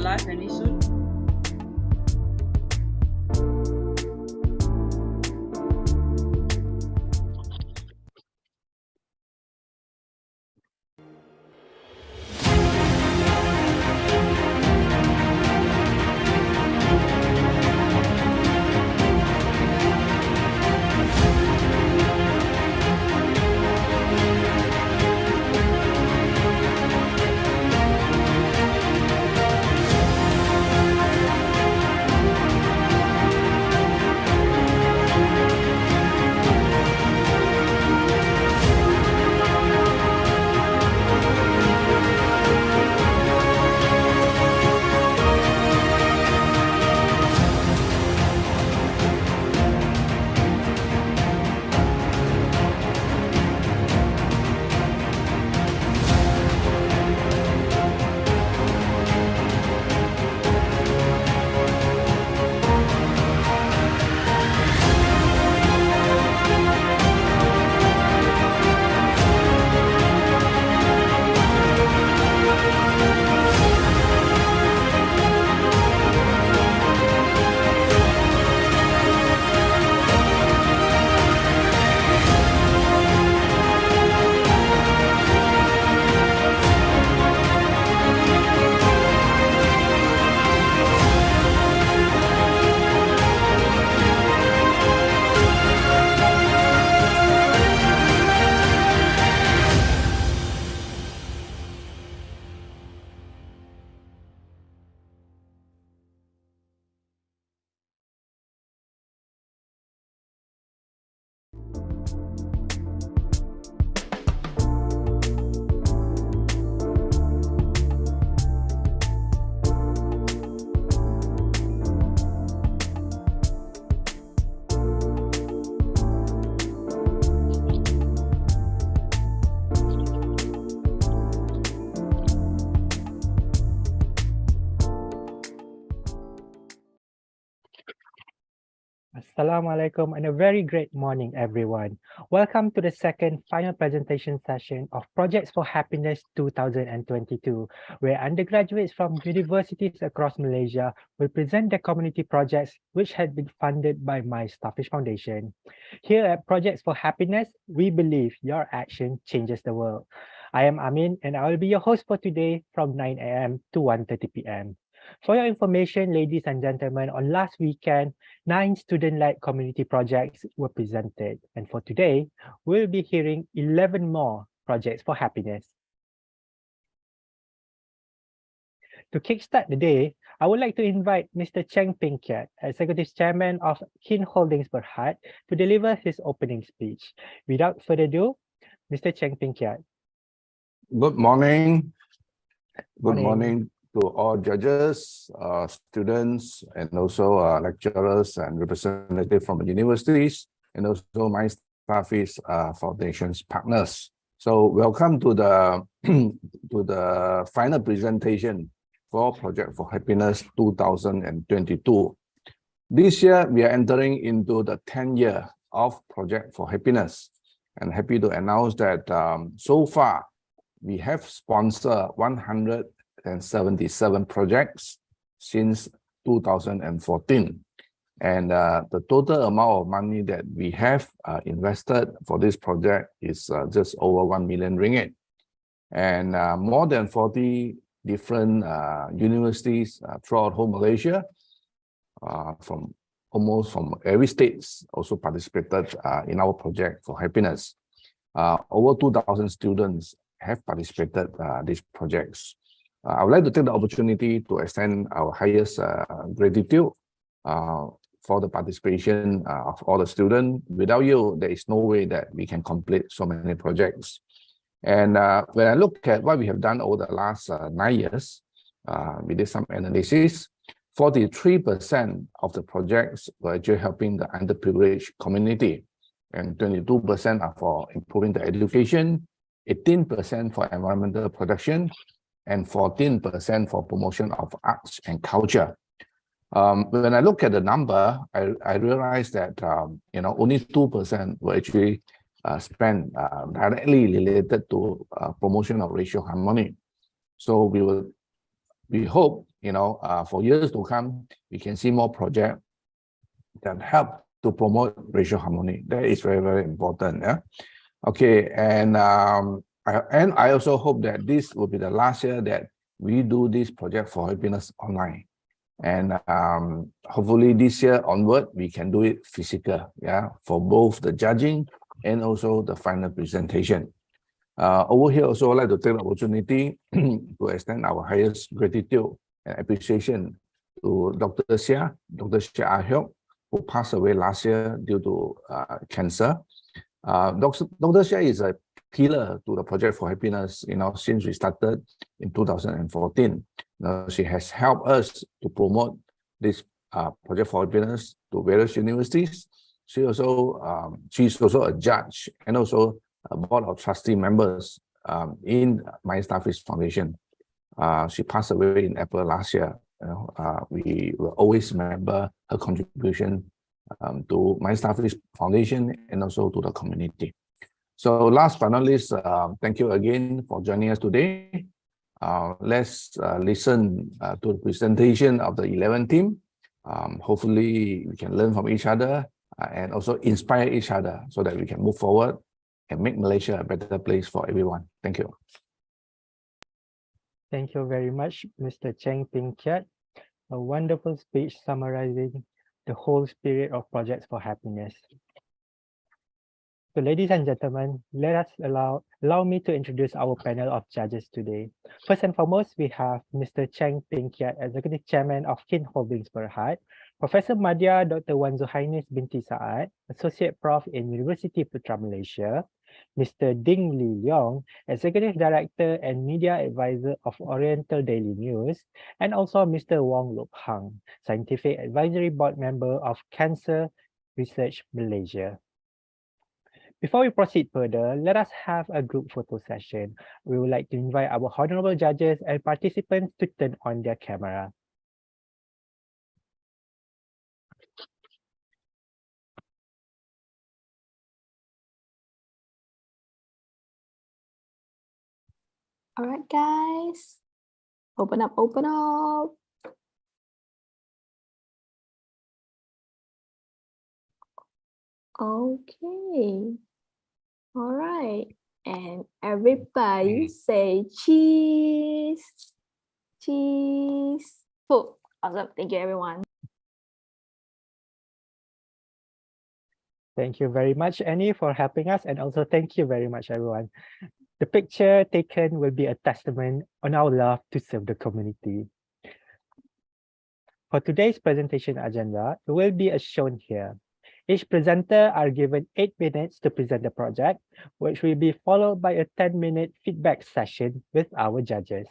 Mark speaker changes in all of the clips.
Speaker 1: start live any soon?
Speaker 2: Assalamualaikum and a very great morning, everyone. Welcome to the second final presentation session of Projects for Happiness 2022, where undergraduates from universities across Malaysia will present their community projects which had been funded by my Starfish Foundation. Here at Projects for Happiness, we believe your action changes the world. I am Amin and I will be your host for today from 9 a.m. to 1:30 p.m. For your information, ladies and gentlemen, on last weekend, 9 student-led community projects were presented. And for today, we'll be hearing 11 more projects for happiness. To kickstart the day, I would like to invite Mr. Cheng Ping Kiat, Executive Chairman of Kin Holdings Berhad, to deliver his opening speech. Without further ado, Mr. Cheng Ping Kiat.
Speaker 3: Good morning. Good
Speaker 2: Morning.
Speaker 3: morning to all judges, students, and also lecturers and representatives from the universities, and also my Starfish Foundation's partners. So welcome to the to the final presentation for Project for Happiness 2022. This year we are entering into the 10th year of Project for Happiness, and happy to announce that so far we have sponsored 177 projects since 2014, and the total amount of money that we have invested for this project is just over 1 million ringgit, and more than 40 different universities throughout whole Malaysia, from almost from every state, also participated in our Project for Happiness. Over 2,000 students have participated these projects. I would like to take the opportunity to extend our highest gratitude for the participation of all the students. Without you, there is no way that we can complete so many projects. And when I look at what we have done over the last 9 years, we did some analysis. 43% of the projects were actually helping the underprivileged community, and 22% are for improving the education, 18% for environmental protection, and 14% for promotion of arts and culture. When I look at the number, I realized that only 2% were actually spent directly related to promotion of racial harmony. So we will we hope, for years to come, we can see more projects that help to promote racial harmony. That is very, very important. Yeah. Okay, and I also hope that this will be the last year that we do this project for happiness online. And hopefully this year onward, we can do it physical, yeah, for both the judging and also the final presentation. Over here, also, I'd like to take the opportunity to extend our highest gratitude and appreciation to Dr. Xia Ah Hyok, who passed away last year due to cancer. Dr. Xia is a pillar to the Project for Happiness, since we started in 2014. She has helped us to promote this Project for Happiness to various universities. She's also a judge and also a board of trustee members in my Starfish Foundation. She passed away in April last year. We will always remember her contribution to my Starfish Foundation and also to the community. So last but not least, thank you again for joining us today. Let's listen to the presentation of the 11 team. Hopefully we can learn from each other and also inspire each other so that we can move forward and make Malaysia a better place for everyone. Thank you.
Speaker 2: Thank you very much, Mr. Cheng Ping Kiat. A wonderful speech summarizing the whole spirit of Projects for Happiness. So ladies and gentlemen, allow me to introduce our panel of judges today. First and foremost, we have Mr. Cheng Ping Kiat, Executive Chairman of Kin Holdings Berhad, Professor Madya Dr. Wan Zuhainis binti Saad, Associate Prof in Universiti Putra Malaysia, Mr. Ding Li Leong, Executive Director and Media Advisor of Oriental Daily News, and also Mr. Wong Lop Hang, Scientific Advisory Board Member of Cancer Research Malaysia. Before we proceed further, let us have a group photo session. We would like to invite our honorable judges and participants to turn on their camera.
Speaker 1: All right, guys, open up, open up. Okay, all right, and everybody say cheese, cheese. Cool, awesome, thank you everyone.
Speaker 2: Thank you very much, Annie, for helping us, and also thank you very much, everyone. The picture taken will be a testament on our love to serve the community. For today's presentation agenda, it will be as shown here. Each presenter are given 8 minutes to present the project, which will be followed by a 10-minute feedback session with our judges.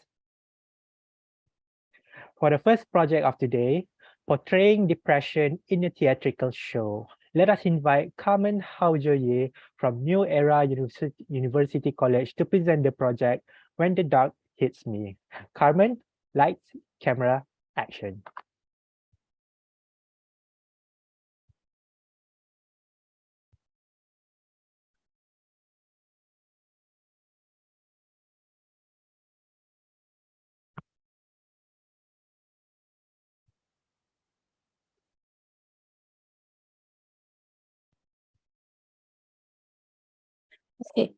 Speaker 2: For the first project of today, portraying depression in a theatrical show, let us invite Carmen Haujoye from New Era University College to present the project When the Dark Hits Me. Carmen, lights, camera, action.
Speaker 4: Okay.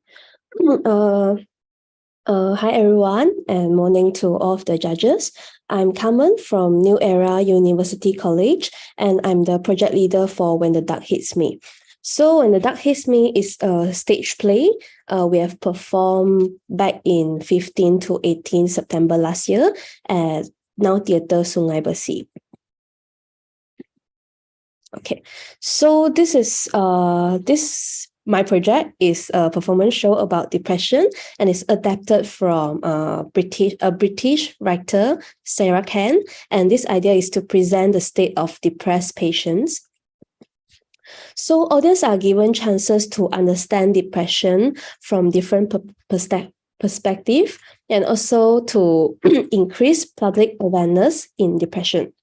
Speaker 4: Hi everyone, and morning to all of the judges. I'm Carmen from New Era University College, and I'm the project leader for When the Dark Hits Me. So When the Dark Hits Me is a stage play. We have performed back in 15 to 18 September last year at Now Theatre Sungai Besi. Okay, so this is my project is a performance show about depression, and it's adapted from a British writer, Sarah Kane, and this idea is to present the state of depressed patients. So audience are given chances to understand depression from different perspectives, and also to increase public awareness in depression.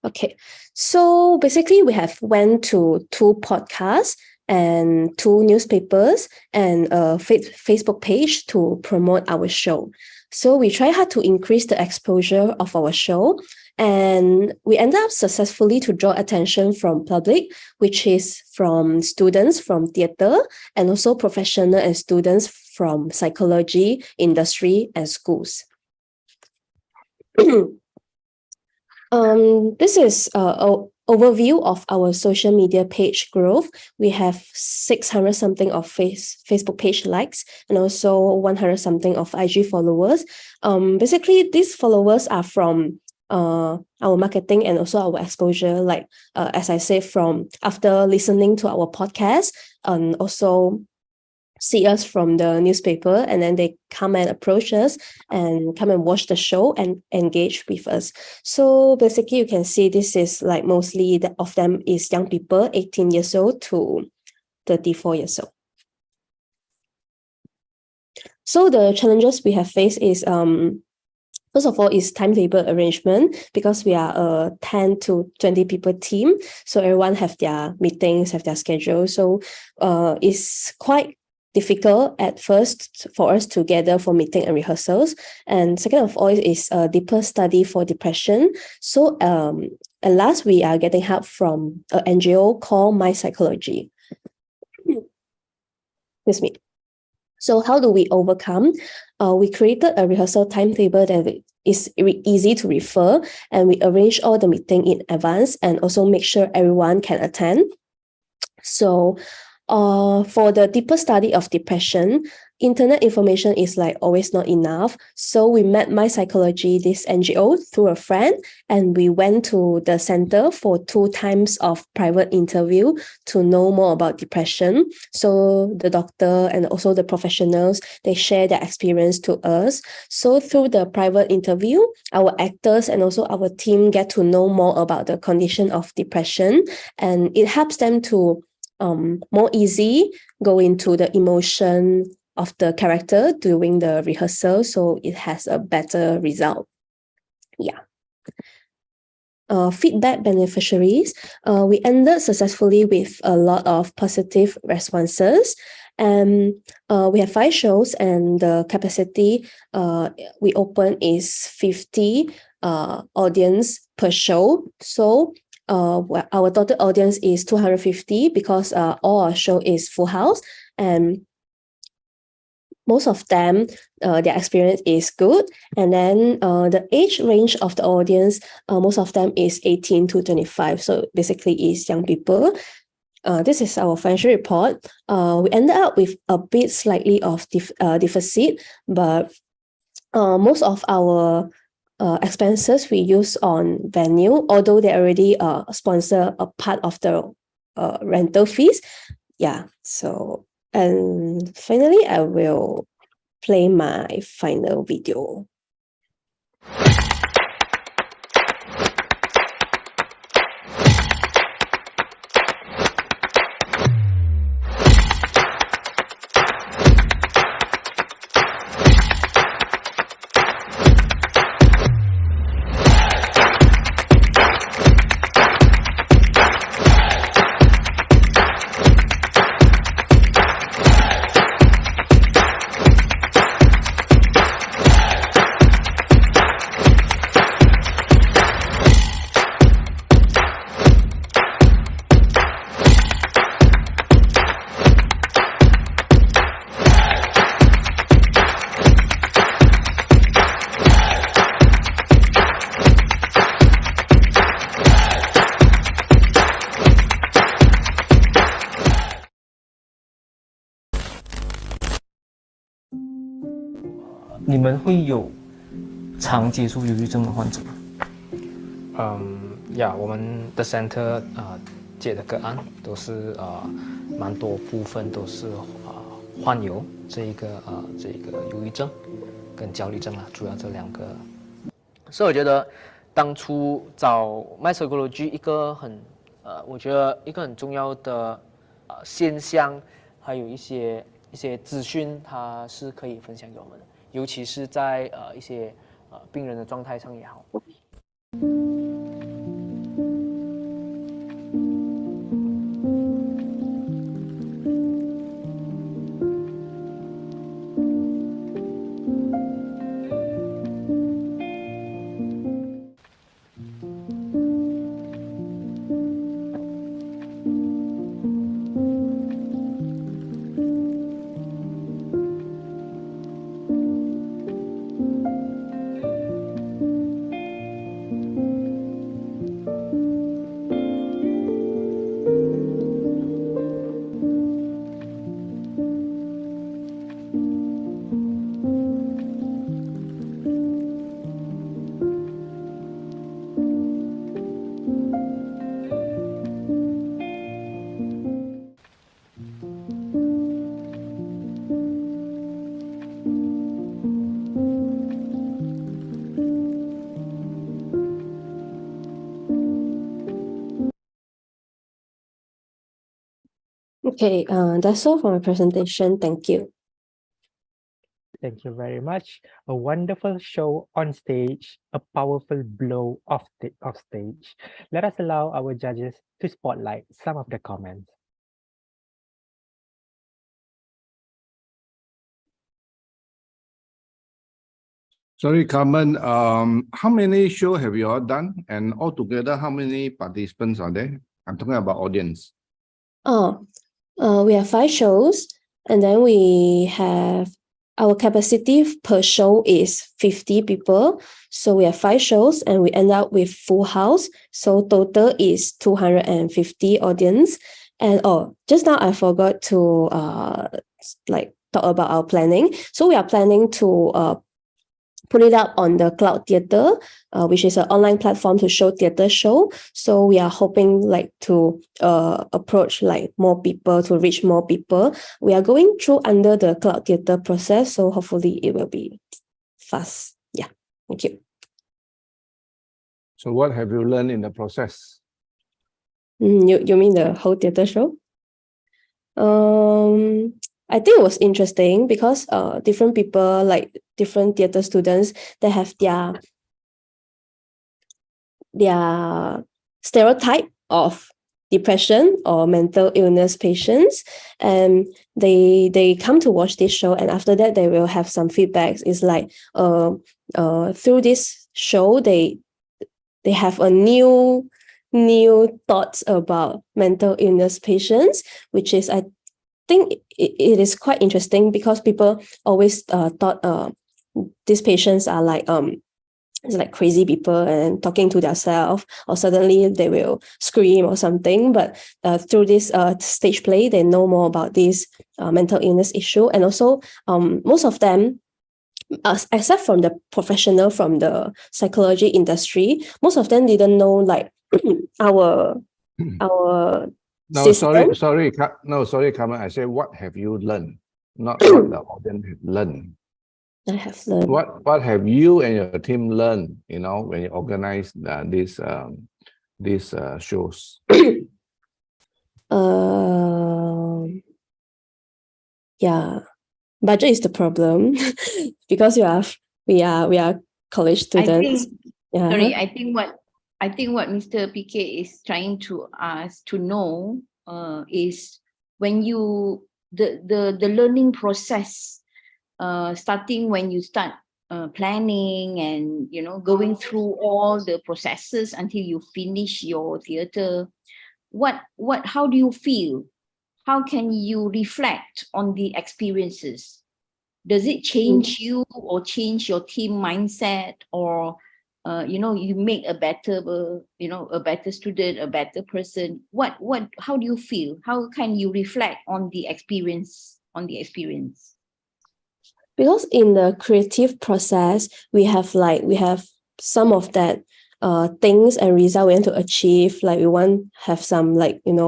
Speaker 4: Okay, so basically we have went to 2 podcasts. and 2 newspapers and a Facebook page to promote our show. So we try hard to increase the exposure of our show, and we end up successfully to draw attention from public, which is from students from theatre and also professional and students from psychology, industry, and schools. This is an overview of our social media page growth. We have 600 something of Facebook page likes and also 100 something of IG followers. Basically, these followers are from our marketing and also our exposure, like as I say, from after listening to our podcast and also see us from the newspaper, and then they come and approach us and come and watch the show and engage with us. So basically you can see this is like mostly of them is young people 18 years old to 34 years old. So the challenges we have faced is first of all, is timetable arrangement, because we are a 10 to 20 people team. So everyone have their meetings, have their schedule. So it's quite difficult at first for us to gather for meeting and rehearsals. And second of all is a deeper study for depression. So at last, we are getting help from an NGO called My Psychology. Excuse me. So how do we overcome? We created a rehearsal timetable that is easy to refer, and we arrange all the meeting in advance and also make sure everyone can attend. So for the deeper study of depression, internet information is like always not enough. So we met My Psychology, this NGO, through a friend, and we went to the center for 2 times of private interview to know more about depression. So the doctor and also the professionals, they share their experience to us. So through the private interview, our actors and also our team get to know more about the condition of depression, and it helps them to more easy go into the emotion of the character during the rehearsal, so it has a better result. Yeah. Feedback beneficiaries, we ended successfully with a lot of positive responses, and we have 5 shows, and the capacity we open is 50 audience per show. So our total audience is 250 because all our show is full house, and most of them, their experience is good. And then the age range of the audience, most of them is 18 to 25. So basically is young people. This is our financial report. We ended up with a bit slightly of deficit, but most of our expenses we use on venue, although they already sponsor a part of the rental fees. Yeah, so, and finally, I will play my final video.
Speaker 5: 你们会有常接触忧郁症的患者吗？
Speaker 6: 我们的 center 接的个案都是蛮多部分都是患有这个忧郁症跟焦虑症啦，主要这2个。所以我觉得当初找 My Psychology 我觉得一个很重要的现象，还有一些资讯，它是可以分享给我们的。尤其是在一些病人的状态上也好。
Speaker 4: Okay, that's all for my presentation. Thank you.
Speaker 2: Thank you very much. A wonderful show on stage, a powerful blow off stage. Let us allow our judges to spotlight some of the comments.
Speaker 3: Sorry, Carmen, how many shows have you all done? And altogether, how many participants are there? I'm talking about audience.
Speaker 4: We have 5 shows, and then we have our capacity per show is 50 people. So we have 5 shows, and we end up with full house. So total is 250 audience. And just now I forgot to talk about our planning. So we are planning to put it up on the Cloud Theatre, which is an online platform to show theatre show. So we are hoping to approach more people, to reach more people. We are going through under the Cloud Theatre process, so hopefully it will be fast. Yeah, thank you.
Speaker 3: So what have you learned in the process?
Speaker 4: You mean the whole theatre show? I think it was interesting because different people, different theatre students, they have their stereotype of depression or mental illness patients, and they come to watch this show, and after that they will have some feedbacks. It's through this show they have a new thoughts about mental illness patients, which is I think it is quite interesting because people always thought these patients are crazy people and talking to themselves, or suddenly they will scream or something. But through this stage play, they know more about this mental illness issue. And also most of them, except from the professional from the psychology industry, most of them didn't know our
Speaker 3: No,
Speaker 4: system.
Speaker 3: sorry, Carmen. I said, what have you learned? Not what the audience have learned.
Speaker 4: I have learned.
Speaker 3: What have you and your team learned? When you organize these shows.
Speaker 4: Yeah, budget is the problem because we are college students.
Speaker 7: I think what Mr. PK is trying to ask to know is when the learning process, starting when you start planning and going through all the processes until you finish your theatre, how do you feel? How can you reflect on the experiences? Does it change you or change your team mindset, or you make a better student, a better person? How do you feel? How can you reflect on the experience?
Speaker 4: Because in the creative process, we have some of that things and result we want to achieve. We want to have some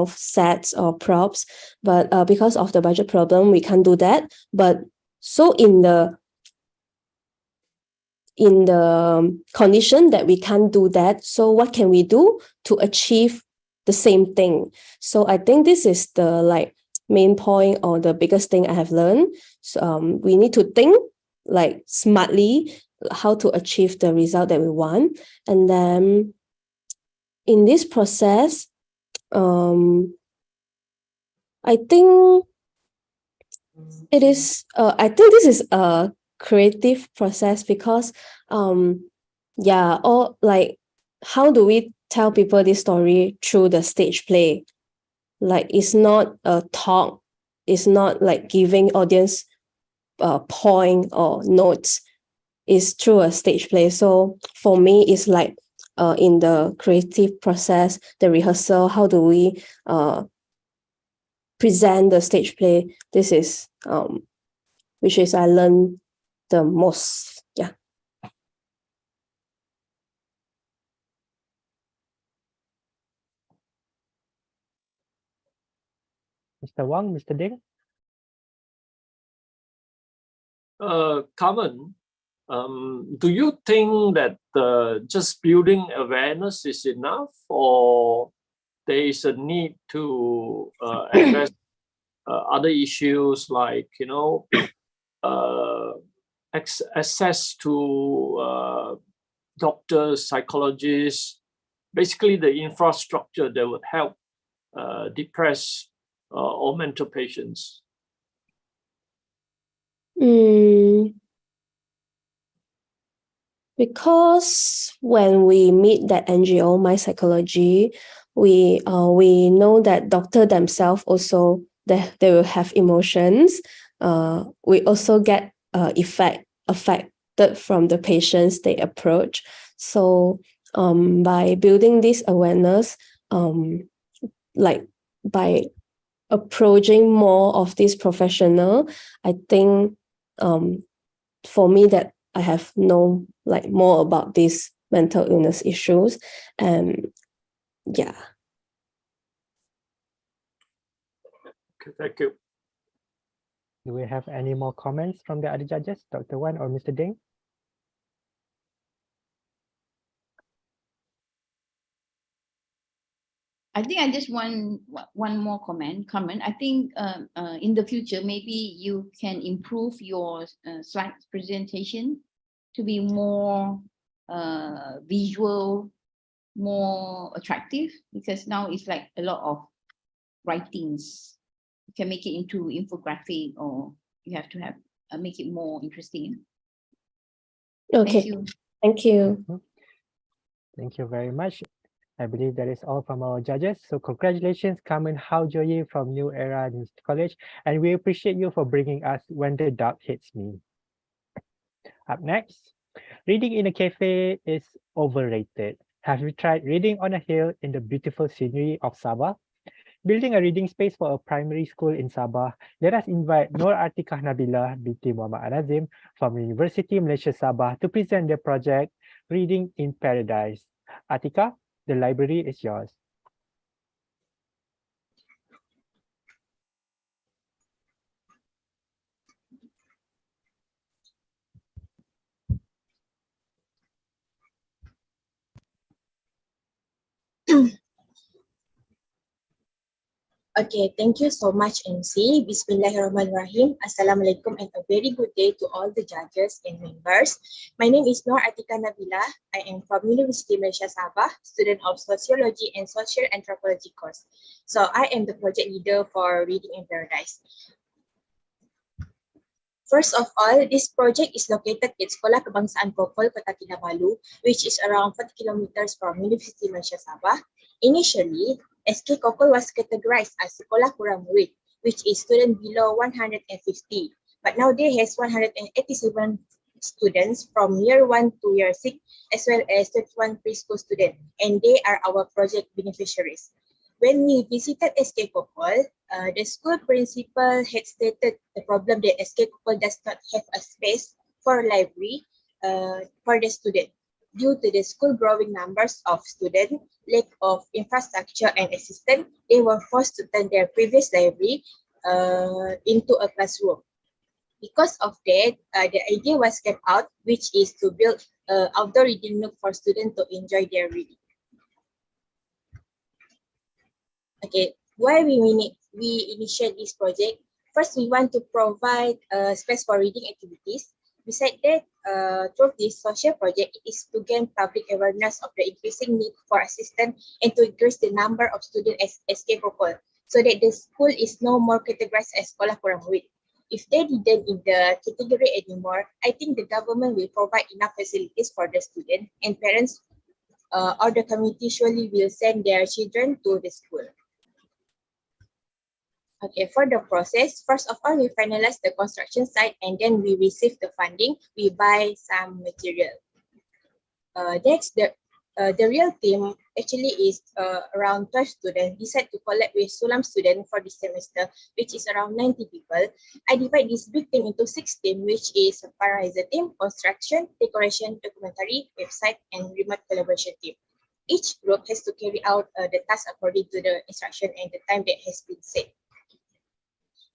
Speaker 4: sets or props, but because of the budget problem, we can't do that. But so in the condition that we can't do that, so what can we do to achieve the same thing? So I think this is the main point or the biggest thing I have learned. So we need to think smartly how to achieve the result that we want. And then in this process, I think this is a creative process because how do we tell people this story through the stage play? It's not a talk, it's not giving audience point or notes, is through a stage play. So for me, it's in the creative process, the rehearsal, how do we present the stage play? This is which is I learned the most. Yeah.
Speaker 2: Mr. Wang, Mr. Ding?
Speaker 8: Carmen, do you think that just building awareness is enough, or there is a need to address other issues like, access to doctors, psychologists, basically the infrastructure that would help depressed or mental patients?
Speaker 4: Because when we meet that NGO, My Psychology, we know that doctor themselves also they will have emotions. We also get affected from the patients they approach. So by building this awareness, like by approaching more of this professional, I think for me that I have known like more about these mental illness issues, and yeah.
Speaker 8: Okay, thank you.
Speaker 2: Do we have any more comments from the other judges, Dr. Wan or Mr. Ding?
Speaker 7: I think I just want one more comment. I think in the future, maybe you can improve your slide presentation to be more visual, more attractive, because now it's like a lot of writings. You can make it into infographic, or you have to have make it more interesting.
Speaker 4: Okay.
Speaker 7: Thank you.
Speaker 4: Thank you.
Speaker 2: Thank you very much. I believe that is all from our judges. So congratulations, Carmen Hao Joyi from New Era University College. And we appreciate you for bringing us When the Dark Hits Me. Up next, reading in a cafe is overrated. Have you tried reading on a hill in the beautiful scenery of Sabah? Building a reading space for a primary school in Sabah, let us invite Nur Atikah Nabila binti Muhammad Anazim from Universiti Malaysia Sabah to present their project, Reading in Paradise. Atikah, the library is yours.
Speaker 9: Okay, thank you so much, MC. Bismillahirrahmanirrahim. Assalamualaikum and a very good day to all the judges and members. My name is Nur Atikah Nabila. I am from Universiti Malaysia Sabah, student of Sociology and Social Anthropology course. So I am the project leader for Reading in Paradise. First of all, this project is located at Sekolah Kebangsaan Kokol, Kota Kinabalu, which is around 40 kilometers from Universiti Malaysia Sabah. Initially, SK Kokol was categorized as Sekolah Kurang Murid, which is student below 150. But now they has 187 students from year 1 to year 6, as well as 31 preschool students, and they are our project beneficiaries. When we visited SK Kokol, the school principal had stated the problem that SK Kokol does not have a space for library for the student. Due to the school growing numbers of students, lack of infrastructure and assistance, they were forced to turn their previous library into a classroom. Because of that, the idea was kept out, which is to build an outdoor reading nook for students to enjoy their reading. Okay, why we initiate this project? First, we want to provide a space for reading activities. Besides that, through this social project, it is to gain public awareness of the increasing need for assistance and to increase the number of students as SK Kokol, so that the school is no more categorized as Sekolah Kurang Murid. If they didn't in the category anymore, I think the government will provide enough facilities for the students, and parents or the community surely will send their children to the school. Okay, for the process, first of all, we finalize the construction site and then we receive the funding. We buy some material. Next, the real team actually is around 12 students. Decide to collect with Sulam students for this semester, which is around 90 people. I divide this big team into 6 teams, which is a fundraiser team, construction, decoration, documentary, website, and remote collaboration team. Each group has to carry out the task according to the instruction and the time that has been set.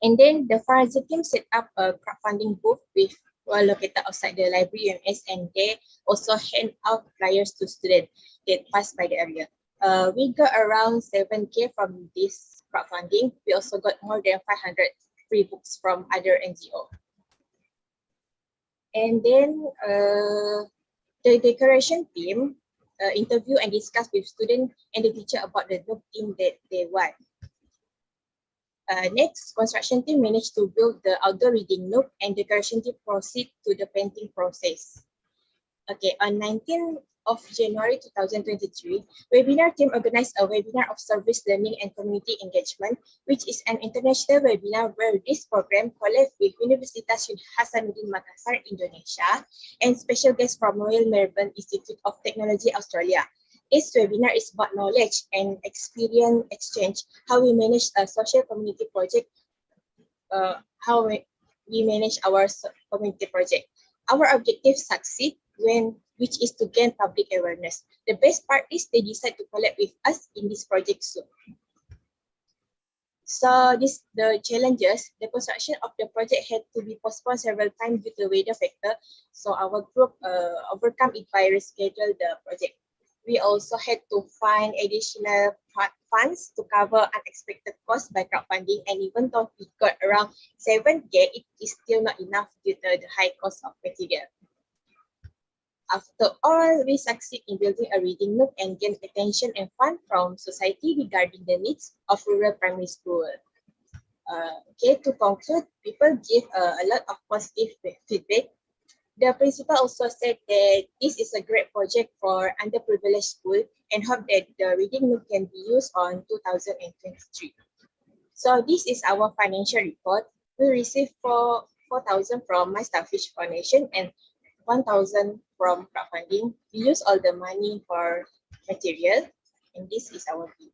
Speaker 9: And then the fundraiser team set up a crowdfunding booth located outside the library UMS, and they also hand out flyers to students that pass by the area. We got around 7K from this crowdfunding. We also got more than 500 free books from other NGO. And then the decoration team interview and discuss with students and the teacher about the nook theme that they want. Next, construction team managed to build the outdoor reading nook and decoration team proceed to the painting process. Okay, on 19th of January 2023, webinar team organized a webinar of service learning and community engagement, which is an international webinar where this program collabs with Universitas Hasanuddin Makassar, Indonesia, and special guests from Royal Melbourne Institute of Technology, Australia. This webinar is about knowledge and experience exchange, how we manage a social community project, how we manage our community project. Our objective succeed which is to gain public awareness. The best part is they decide to collab with us in this project soon. So the challenges, the construction of the project had to be postponed several times due to weather factor. So our group overcome it by reschedule the project. We also had to find additional funds to cover unexpected costs by crowdfunding, and even though we got around 7K, it is still not enough due to the high cost of material. After all, we succeed in building a reading nook and gain attention and fund from society regarding the needs of rural primary school. Okay, to conclude, people give a lot of positive feedback. The principal also said that this is a great project for underprivileged school and hope that the reading nook can be used on 2023. So this is our financial report. We received 4,000 from My Starfish Foundation and 1,000 from crowdfunding. We use all the money for material, and this is our video.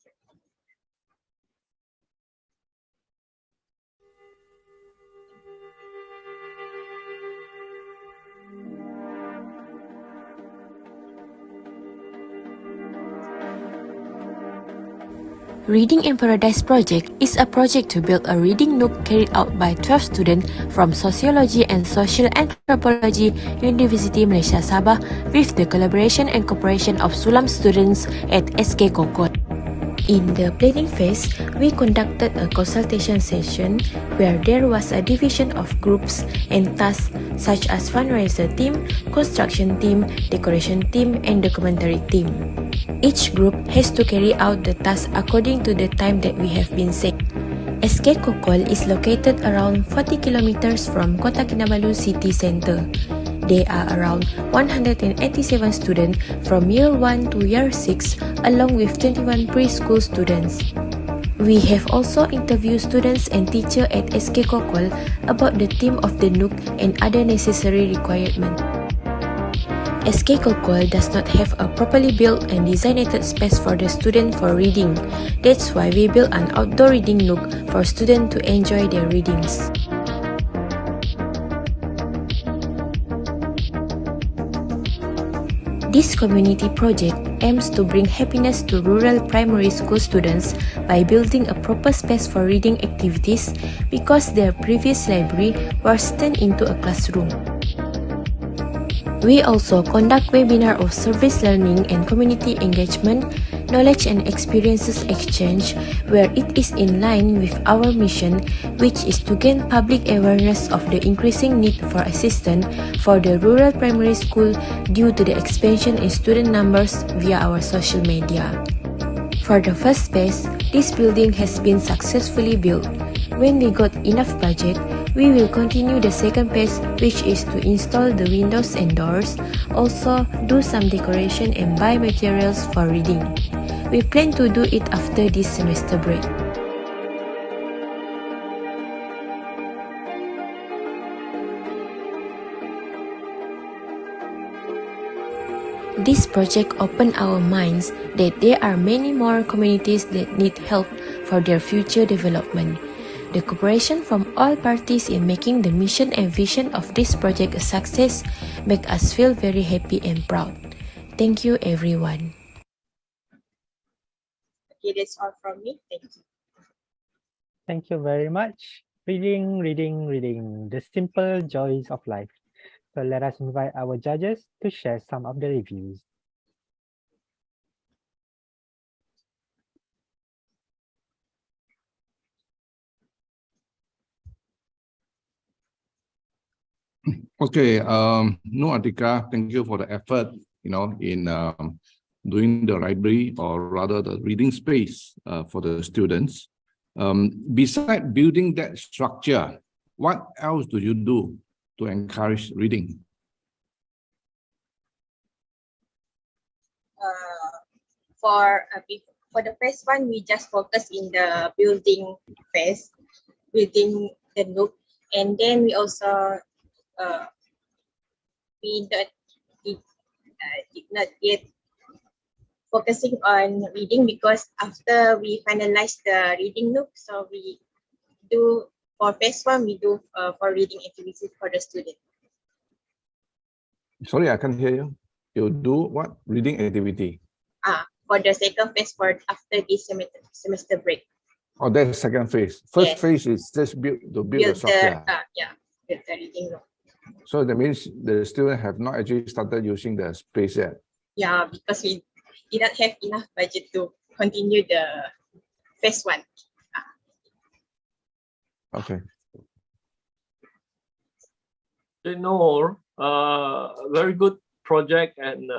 Speaker 10: Reading in Paradise project is a project to build a reading nook carried out by 12 students from Sociology and Social Anthropology, Universiti Malaysia Sabah, with the collaboration and cooperation of Sulam students at SK Kokot. In the planning phase, we conducted a consultation session where there was a division of groups and tasks such as fundraiser team, construction team, decoration team, and documentary team. Each group has to carry out the task according to the time that we have been set. SK Kokol is located around 40 kilometers from Kota Kinabalu city center. There are around 187 students from year 1 to year 6 along with 21 preschool students. We have also interviewed students and teachers at SK Kokol about the theme of the nook and other necessary requirements. SK Kokol does not have a properly built and designated space for the student for reading. That's why we built an outdoor reading nook for students to enjoy their readings. This community project aims to bring happiness to rural primary school students by building a proper space for reading activities because their previous library was turned into a classroom. We also conduct webinar of service learning and community engagement, knowledge and experiences exchange, where it is in line with our mission, which is to gain public awareness of the increasing need for assistance for the rural primary school due to the expansion in student numbers via our social media. For the first phase, this building has been successfully built. When we got enough budget, we will continue the second phase, which is to install the windows and doors, also do some decoration and buy materials for reading. We plan to do it after this semester break. This project opened our minds that there are many more communities that need help for their future development. The cooperation from all parties in making the mission and vision of this project a success make us feel very happy and proud. Thank you, everyone.
Speaker 9: Okay, that's all from me. Thank you.
Speaker 2: Thank you very much. Reading, reading, reading, the simple joys of life. So let us invite our judges to share some of the reviews.
Speaker 3: Okay, no, Atika, thank you for the effort, in doing the library, or rather the reading space for the students. Besides building that structure, what else do you do to encourage reading?
Speaker 9: For the first one, we just focus in the building phase, building the nook, and then we also did not yet focusing on reading, because after we finalize the reading nook, so we do for phase one, we do for reading activities for the student.
Speaker 3: Sorry, I can't hear you. You do what? Reading activity?
Speaker 9: For the second phase, for after this semester break.
Speaker 3: Oh, that's second phase. First
Speaker 9: Yes.
Speaker 3: phase is just build the structure.
Speaker 9: Build the reading nook.
Speaker 3: So that means the students have not actually started using the space yet.
Speaker 9: Yeah, because we did not have enough budget to continue the phase one.
Speaker 3: Okay.
Speaker 8: Noor, very good project, and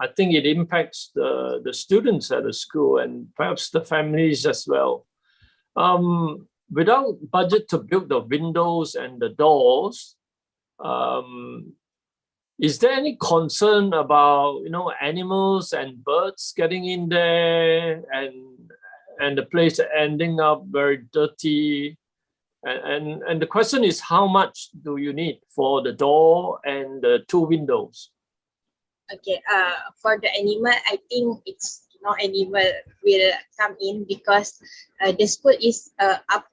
Speaker 8: I think it impacts the students at the school and perhaps the families as well. Without budget to build the windows and the doors, is there any concern about animals and birds getting in there, and the place ending up very dirty? And the question is, how much do you need for the door and the two windows?
Speaker 9: Okay, for the animal, I think it's no animal will come in, because the school is up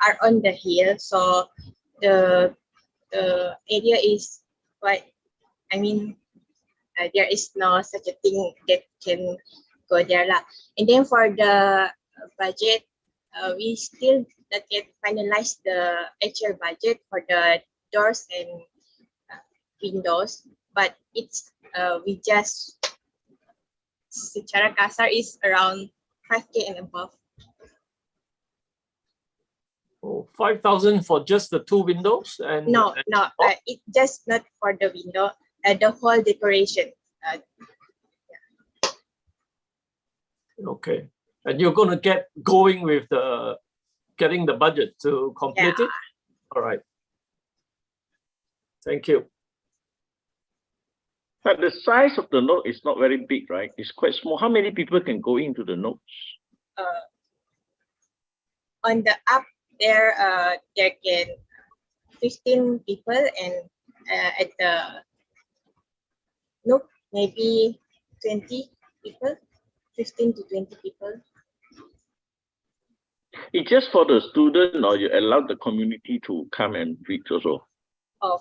Speaker 9: are on the hill, so the area is quite, there is no such a thing that can go there lah. And then for the budget, we still not yet finalize the actual budget for the doors and windows, but it's we just secara kasar is around 5K and above.
Speaker 8: Oh, 5,000 for just the two windows?
Speaker 9: No, it just not for the window, the whole decoration.
Speaker 8: Okay, and you're going to get going with getting the budget to complete it? All right. Thank you.
Speaker 11: But the size of the note is not very big, right? It's quite small. How many people can go into the notes?
Speaker 9: On the up there, there can 15 people, and at the nook maybe 20 people, 15 to 20 people.
Speaker 11: It's just for the student, or you allow the community to come and read also?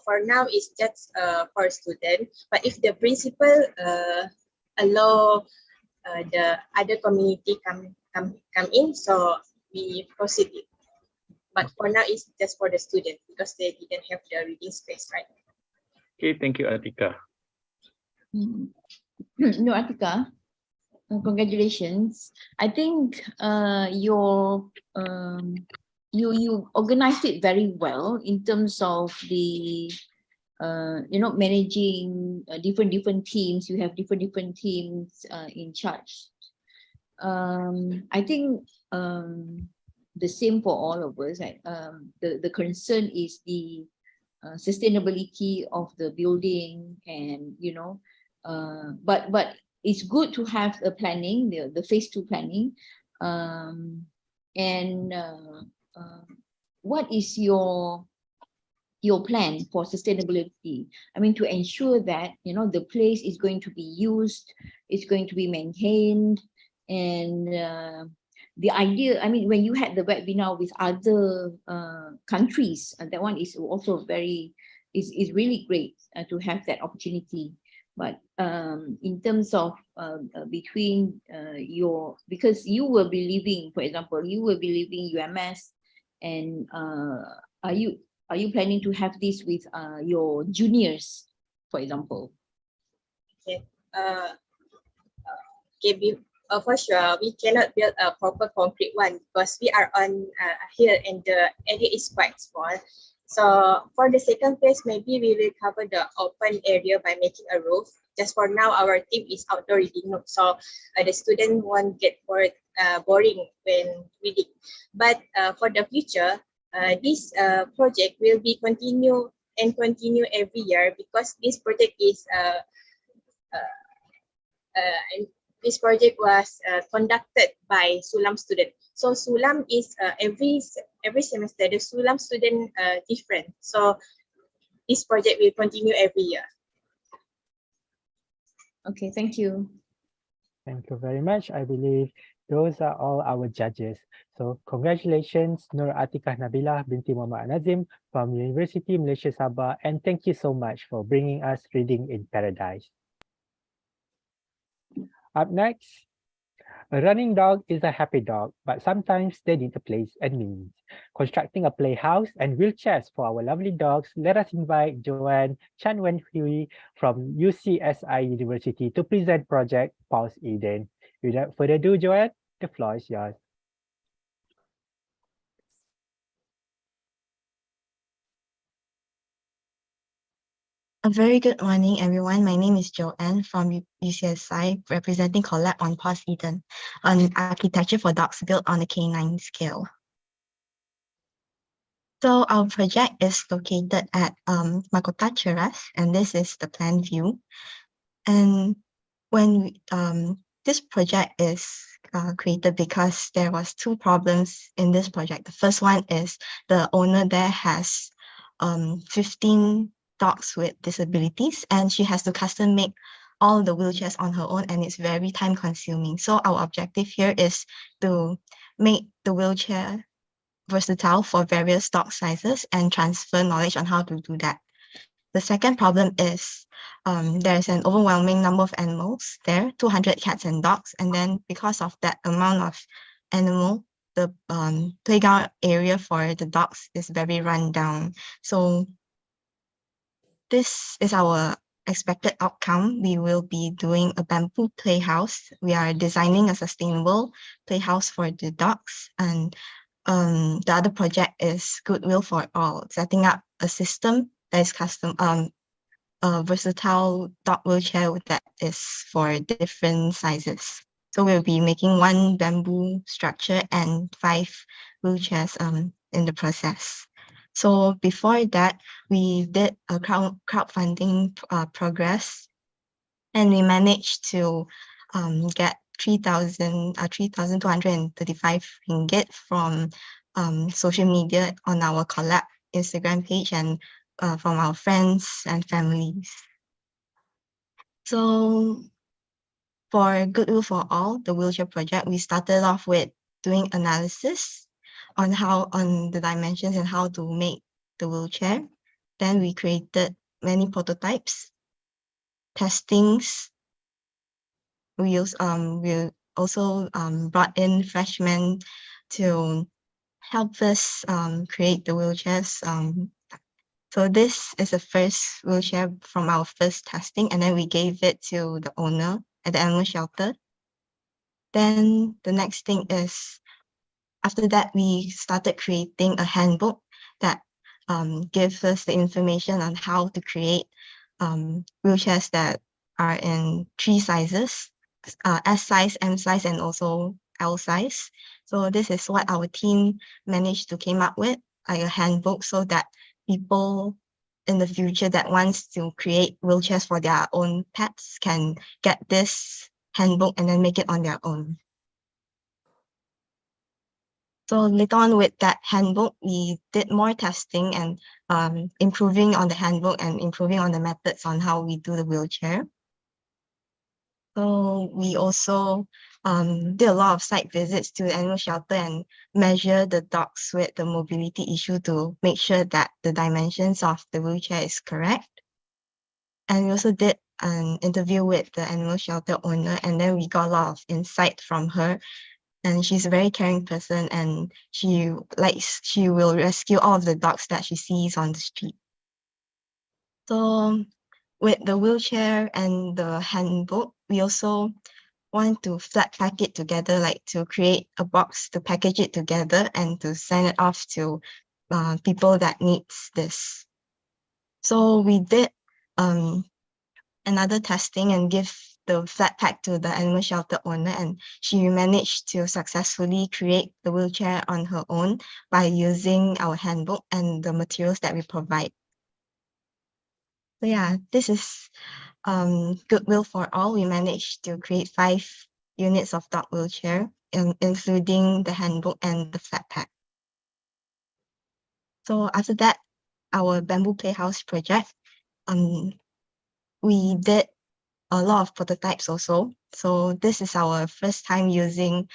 Speaker 9: For now, it's just for students. But if the principal allow the other community come in, so we proceed it. But for now, it's just for the student, because they didn't have the reading space, right?
Speaker 11: Okay, thank you, Atika.
Speaker 7: No, Atika, congratulations. I think you organized it very well in terms of the managing different teams. You have different teams in charge. I think the same for all of us. The concern is the sustainability of the building, and but it's good to have a planning, the phase 2 planning. What is your plan for sustainability? I mean, to ensure that the place is going to be used, it's going to be maintained, and the idea, I mean, when you had the webinar with other countries, that one is also is really great to have that opportunity. But in terms of between because you will be leaving, for example, you will be leaving UMS, and are you planning to have this with your juniors, for example?
Speaker 9: Okay. For sure, we cannot build a proper concrete one, because we are on a hill and the area is quite small. So for the second phase, maybe we will cover the open area by making a roof. Just for now, our theme is outdoor reading nook, so the student won't get boring when reading. But for the future, this project will be continue every year, because this project is and this project was conducted by Sulam student. So Sulam is every semester the Sulam student different. So this project will continue every year.
Speaker 7: Okay, thank you.
Speaker 2: Thank you very much. I believe those are all our judges. So congratulations, Nur Atikah Nabila binti Muhammad Nazim from Universiti Malaysia Sabah, and thank you so much for bringing us Reading in Paradise. Up next, a running dog is a happy dog, but sometimes they need a place and means. Constructing a playhouse and wheelchairs for our lovely dogs, let us invite Joanne Chanwen Hui from UCSI University to present project Pause Eden. Without further ado, Joanne, the floor is yours.
Speaker 12: A very good morning, everyone. My name is Joanne from UCSI, representing Collab on Pause Eden, an architecture for dogs built on a canine scale. So our project is located at Makota Cheras, and this is the plan view. And when this project is created because there was two problems in this project. The first one is the owner there has 15 dogs with disabilities, and she has to custom make all the wheelchairs on her own, and it's very time consuming. So our objective here is to make the wheelchair versatile for various dog sizes and transfer knowledge on how to do that. The second problem is there's an overwhelming number of animals there, 200 cats and dogs, and then because of that amount of animal, the playground area for the dogs is very run down. So this is our expected outcome. We will be doing a bamboo playhouse. We are designing a sustainable playhouse for the dogs. And the other project is Goodwill for All, setting up a system that is custom, a versatile dog wheelchair that is for different sizes. So we'll be making one bamboo structure and 5 wheelchairs in the process. So before that, we did a crowdfunding progress, and we managed to get 3,235 ringgit from social media on our Collab Instagram page and from our friends and families. So for Goodwill for All, the wheelchair project, we started off with doing analysis on the dimensions and how to make the wheelchair. Then we created many prototypes, testings. We also brought in freshmen to help us create the wheelchairs. So this is the first wheelchair from our first testing, and then we gave it to the owner at the animal shelter. Then the next thing is, after that, we started creating a handbook that gives us the information on how to create wheelchairs that are in 3 sizes, S size, M size, and also L size. So this is what our team managed to came up with, like a handbook, so that people in the future that wants to create wheelchairs for their own pets can get this handbook and then make it on their own. So later on with that handbook, we did more testing and improving on the handbook and improving on the methods on how we do the wheelchair. So we also did a lot of site visits to the animal shelter and measure the dogs with the mobility issue to make sure that the dimensions of the wheelchair is correct. And we also did an interview with the animal shelter owner, and then we got a lot of insight from her. And she's a very caring person, and she will rescue all of the dogs that she sees on the street. So with the wheelchair and the handbook, we also want to flat pack it together, like to create a box to package it together and to send it off to people that needs this. So we did another testing and give the flat pack to the animal shelter owner, and she managed to successfully create the wheelchair on her own by using our handbook and the materials that we provide. So yeah, this is Goodwill for All. We managed to create 5 units of dog wheelchair, including the handbook and the flat pack. So after that, our bamboo playhouse project, we did a lot of prototypes also. So this is our first time using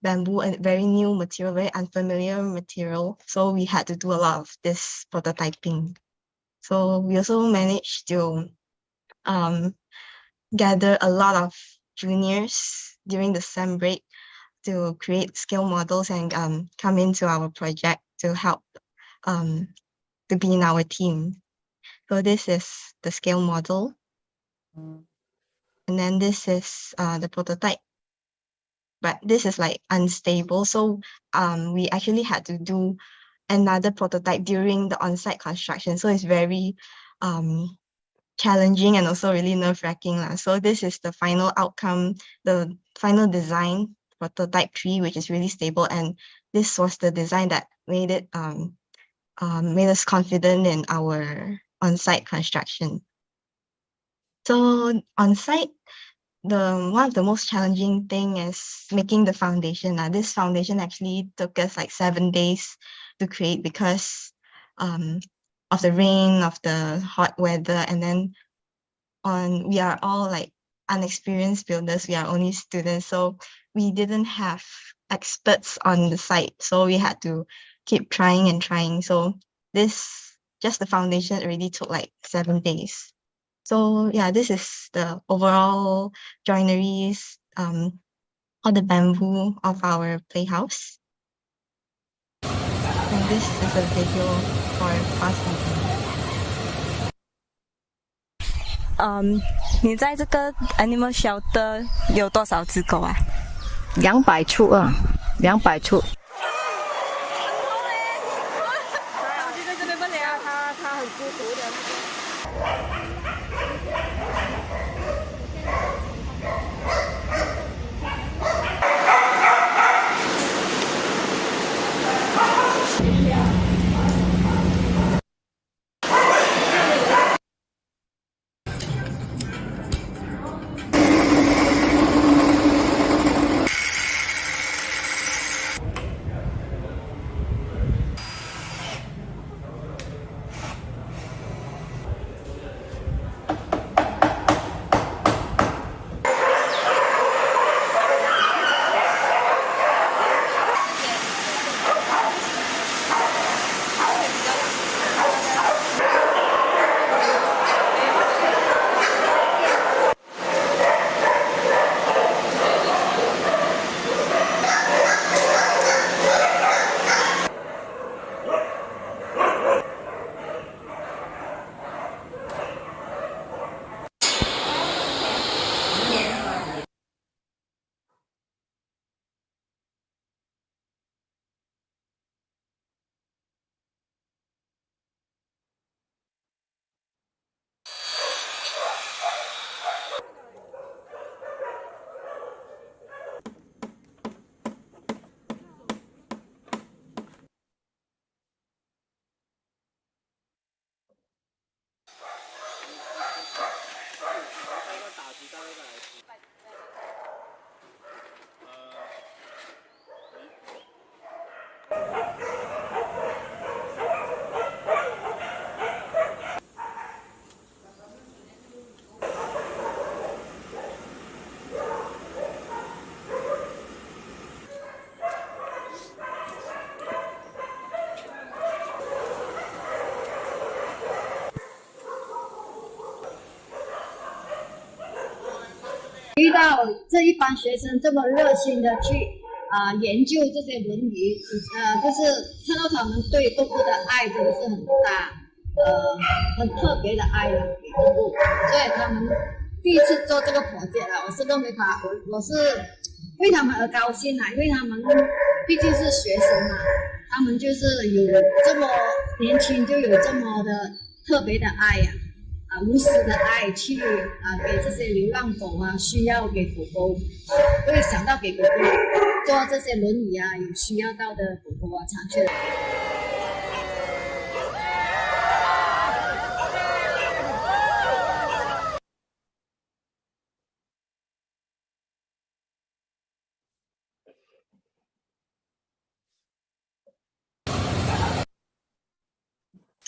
Speaker 12: bamboo, a very new material, very unfamiliar material. So we had to do a lot of this prototyping. So we also managed to gather a lot of juniors during the sem break to create scale models and come into our project to help to be in our team. So this is the scale model. And then this is the prototype. But this is like unstable. So we actually had to do another prototype during the on-site construction. So it's very challenging and also really nerve-wracking. So this is the final outcome, the final design, prototype 3, which is really stable. And this was the design that made it made us confident in our on-site construction. So on-site, one of the most challenging thing is making the foundation. This foundation actually took us like 7 days to create because of the rain, of the hot weather, and then we are all like unexperienced builders. We are only students, so we didn't have experts on the site. So we had to keep trying and trying. So just the foundation already took like 7 days. So yeah, this is the overall joineries, all the bamboo of our playhouse. And this is a video for past meeting.
Speaker 13: 你在这个 animal shelter 有多少只狗啊
Speaker 14: ？200处啊，200处。
Speaker 13: 这边不了，它很孤独的。
Speaker 15: 遇到这一帮学生这么热心的去研究这些文鱼，就是看到他们对动物的爱真的是很大，很特别的爱了给动物，所以他们第一次做这个project我是认为我是为他们而高兴因为他们毕竟是学生嘛，他们就是有这么年轻就有这么的特别的爱呀，无私的爱去给这些流浪狗需要给狗狗会想到给狗狗做这些轮椅有需要到的狗狗残缺的。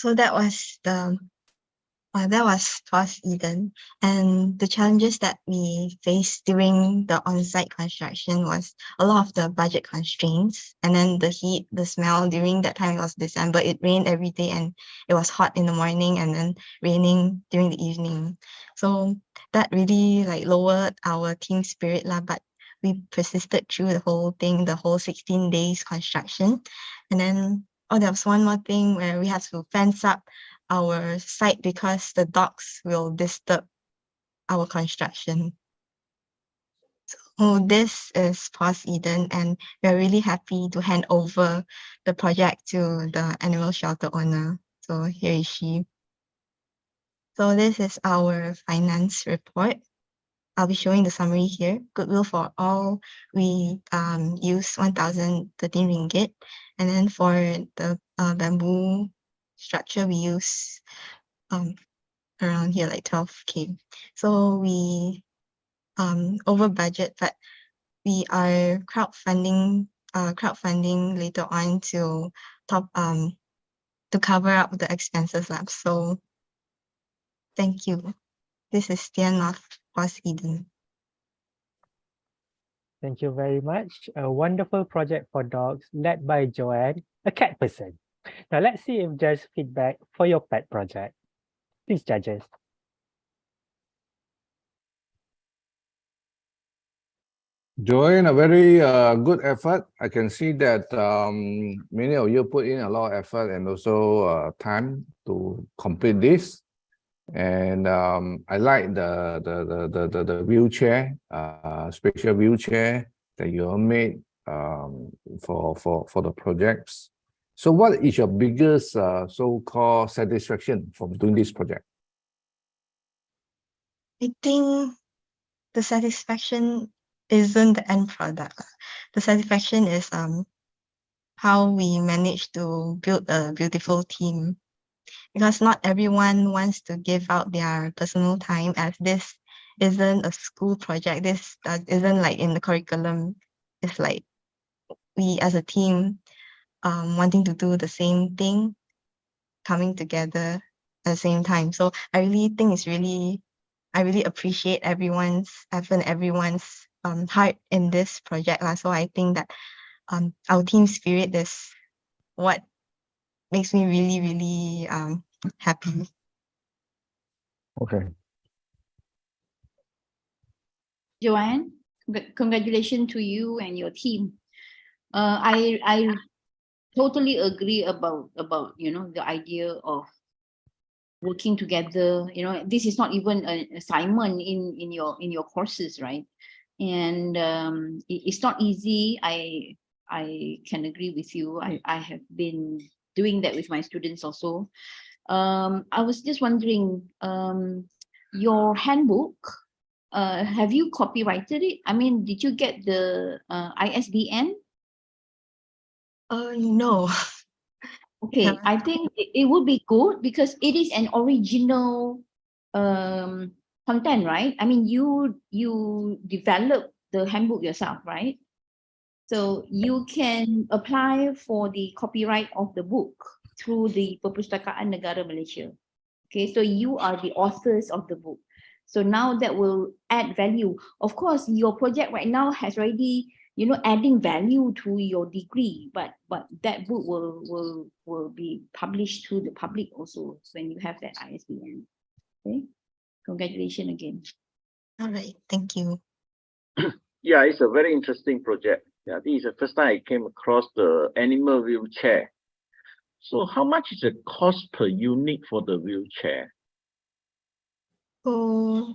Speaker 12: So that was Pause Eden, and the challenges that we faced during the on-site construction was a lot of the budget constraints, and then the heat, the smell. During that time, it was December, it rained every day, and it was hot in the morning and then raining during the evening. So that really like lowered our team spirit lah, but we persisted through the whole thing, the whole 16 days construction. And then there was one more thing where we had to fence up our site because the dogs will disturb our construction. So this is Pause Eden, and we're really happy to hand over the project to the animal shelter owner. So here is she. So this is our finance report. I'll be showing the summary here. Goodwill for all, we use 1,013 ringgit. And then for the bamboo structure, we use around here like 12K. So we over budget, but we are crowdfunding later on to cover up the expenses lab. So thank you. This is Tian of Pause Eden.
Speaker 2: Thank you very much. A wonderful project for dogs led by Joanne, a cat person. Now let's see if there's feedback for your pet project. Please, judges.
Speaker 3: Joanne, a very good effort. I can see that many of you put in a lot of effort and also time to complete this. And I like the wheelchair, special wheelchair that you all made for the projects. So what is your biggest so-called satisfaction from doing this project?
Speaker 12: I think the satisfaction isn't the end product. The satisfaction is how we managed to build a beautiful team. Because not everyone wants to give out their personal time, as this isn't a school project. This isn't like in the curriculum. It's like we as a team wanting to do the same thing, coming together at the same time. So I really think I really appreciate everyone's effort, everyone's heart in this project. So I think that our team spirit is what makes me really, really happy.
Speaker 3: Okay.
Speaker 7: Joanne, congratulations to you and your team. I totally agree about the idea of working together. This is not even an assignment in your courses, right? And it's not easy. I can agree with you. I have been doing that with my students also. I was just wondering, your handbook, have you copyrighted it? I mean, did you get the ISBN?
Speaker 12: No.
Speaker 7: Okay, I think it would be good because it is an original content, right? I mean, you develop the handbook yourself, right? So you can apply for the copyright of the book through the Perpustakaan Negara Malaysia. Okay, so you are the authors of the book. So now that will add value. Of course, your project right now has already, adding value to your degree, but that book will be published to the public also when you have that ISBN. Okay, congratulations again.
Speaker 12: All right, thank you.
Speaker 11: Yeah, it's a very interesting project. Yeah, this is the first time I came across the animal wheelchair. So how much is the cost per unit for the wheelchair?
Speaker 12: So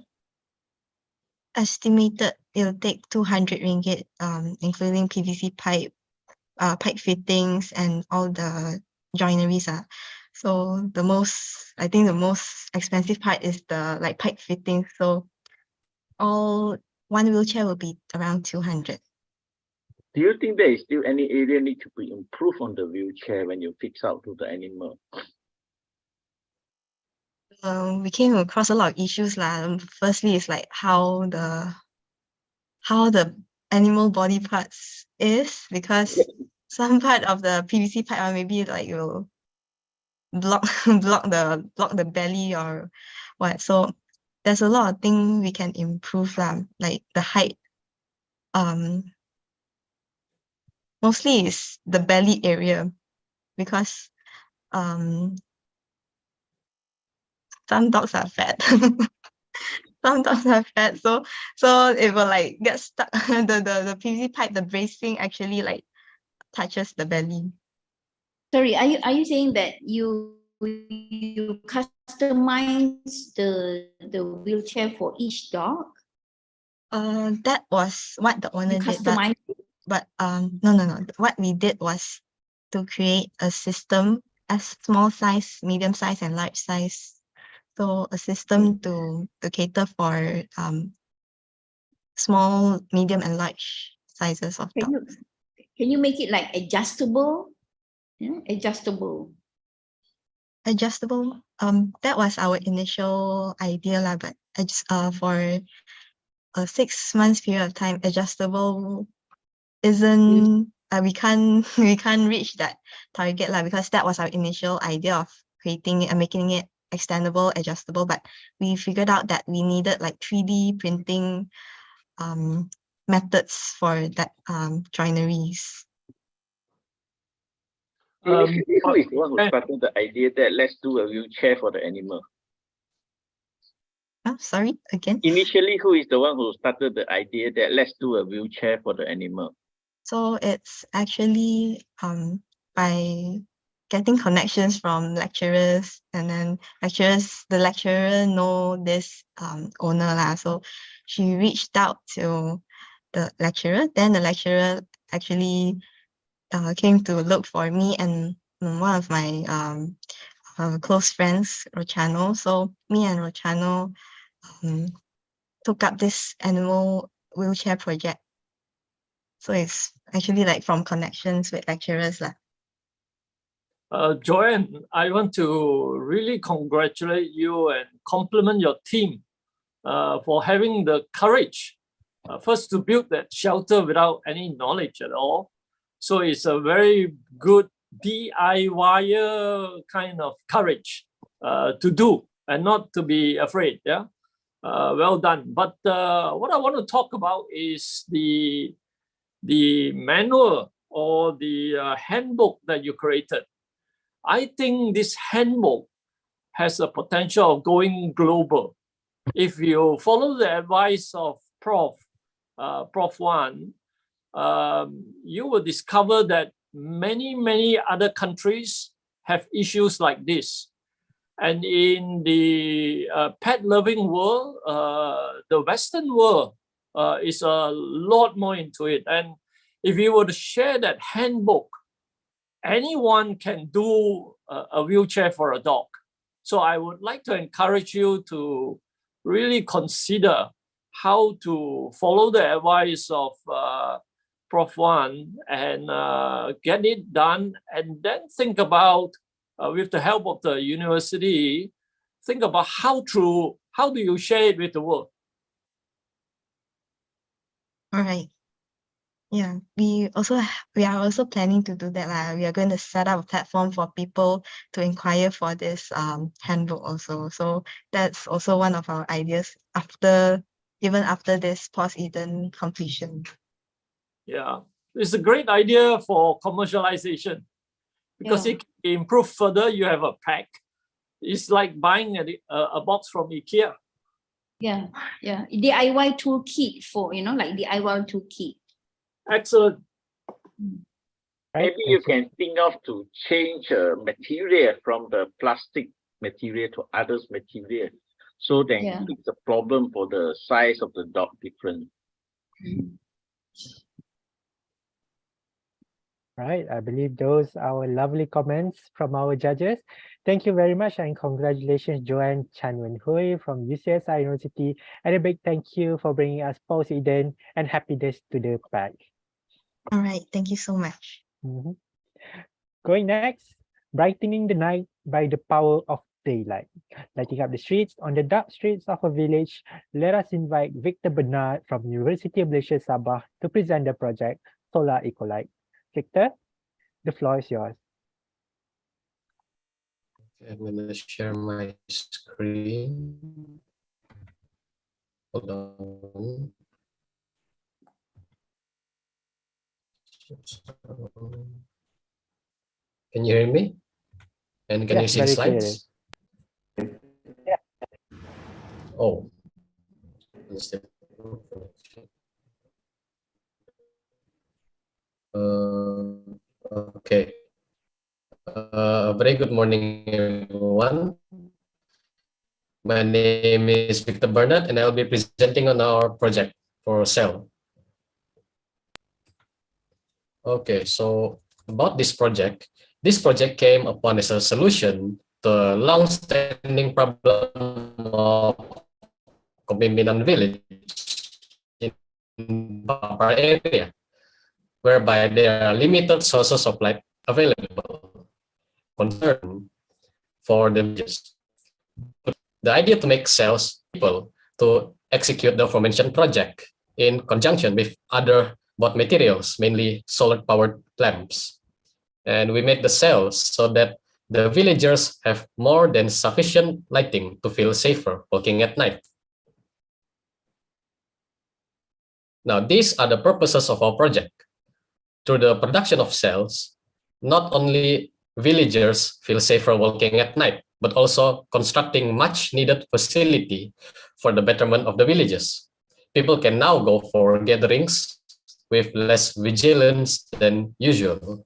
Speaker 12: estimated it'll take 200 ringgit, including PVC pipe, pipe fittings and all the joineries. So I think the most expensive part is the like pipe fitting. So one wheelchair will be around 200.
Speaker 11: Do you think there is still any area need to be improved on the wheelchair when you fix out to the animal?
Speaker 12: We came across a lot of issues lah. Firstly, it's like how the animal body parts is, because some part of the PVC pipe maybe like will block the belly or what. So there's a lot of things we can improve like the height. Mostly is the belly area, because some dogs are fat. Some dogs are fat, so it will like get stuck. The PVC pipe, the bracing actually like touches the belly.
Speaker 7: Sorry, are you saying that you customize the wheelchair for each dog?
Speaker 12: That was what the owner did.
Speaker 7: Customize?
Speaker 12: But no. What we did was to create a system as small size, medium size, and large size. So a system to cater for small, medium, and large sizes of dogs.
Speaker 7: Can you make it like adjustable? Adjustable.
Speaker 12: Adjustable. That was our initial idea lah, but for a 6 months period of time, adjustable isn't. We can't reach that target lah, because that was our initial idea of creating it and making it extendable, adjustable. But we figured out that we needed like 3D printing methods for that joineries.
Speaker 11: Initially, who is the one who started the idea that let's do a wheelchair for the animal?
Speaker 12: Sorry, again?
Speaker 11: Initially, who is the one who started the idea that let's do a wheelchair for the animal?
Speaker 12: So it's actually by getting connections from lecturers, and then the lecturer know this owner lah. So she reached out to the lecturer. Then the lecturer actually came to look for me and one of my close friends, Rochano. So me and Rochano took up this animal wheelchair project. So it's actually like from connections with lecturers lah.
Speaker 8: Joanne, I want to really congratulate you and compliment your team for having the courage first to build that shelter without any knowledge at all. So it's a very good DIY kind of courage to do and not to be afraid. Yeah, well done. But what I want to talk about is the manual or the handbook that you created. I think this handbook has a potential of going global. If you follow the advice of Prof. Wan, you will discover that many other countries have issues like this. And in the pet-loving world, the Western world is a lot more into it. And if you were to share that handbook, anyone can do a wheelchair for a dog. So I would like to encourage you to really consider how to follow the advice of Prof. Wan and get it done, and then think about, with the help of the university, think about how do you share it with the world.
Speaker 12: All right. Yeah, we are also planning to do that lah. We are going to set up a platform for people to inquire for this handbook also. So that's also one of our ideas even after this post-Eden completion.
Speaker 8: Yeah, it's a great idea for commercialization because it can improve further. You have a pack. It's like buying a box from IKEA.
Speaker 7: Yeah. DIY toolkit for, like DIY toolkit.
Speaker 8: Excellent.
Speaker 11: Maybe you can think of to change material from the plastic material to others material, so then it's a problem for the size of the dog different.
Speaker 2: Right, I believe those are our lovely comments from our judges. Thank you very much and congratulations, Joanne Chan Wen Hui from UCSI University. And a big thank you for bringing us Poseidon and happiness to the pack.
Speaker 12: All right, thank you so much.
Speaker 2: Mhm. Going next, brightening the night by the power of daylight. Lighting up the streets on the dark streets of a village, let us invite Victor Bernard from University of Malaysia Sabah to present the project Solar Ecolite. Victor, the floor is yours.
Speaker 16: I'm going to share my screen. Hold on. Can you hear me? And can you see the slides?
Speaker 2: Yeah.
Speaker 16: Oh. Okay. Very good morning, everyone. My name is Victor Bernard, and I'll be presenting on our project for Cell. Okay, so about this project came upon as a solution to a long-standing problem of Kepemimpinan village in Papar area, whereby there are limited sources of light available. Concern for the villages. The idea to make cells people to execute the aforementioned project in conjunction with other bought materials, mainly solar-powered lamps. And we made the cells so that the villagers have more than sufficient lighting to feel safer walking at night. Now, these are the purposes of our project. Through the production of cells, not only villagers feel safer walking at night, but also constructing much needed facility for the betterment of the villages. People can now go for gatherings with less vigilance than usual.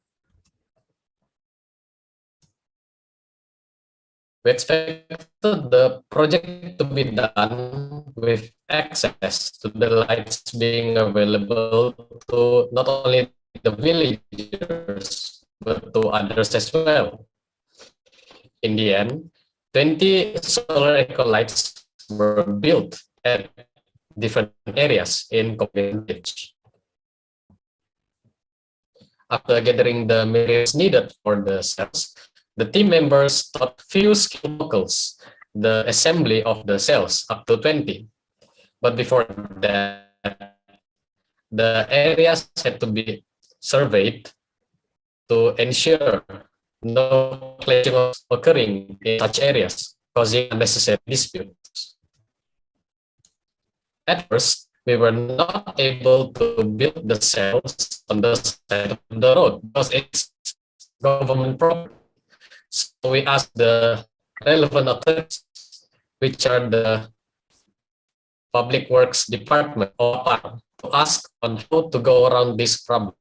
Speaker 16: We expected the project to be done with access to the lights being available to not only the villagers, but to others as well. In the end, 20 solar eco-lights were built at different areas in Kepemimpinan village. After gathering the materials needed for the cells, the team members taught few skilled locals the assembly of the cells, up to 20. But before that, the areas had to be surveyed to ensure no clashing occurring in such areas, causing unnecessary disputes. At first, we were not able to build the cells on the side of the road because it's government property. So we asked the relevant authorities, which are the Public Works Department or to ask on how to go around this problem.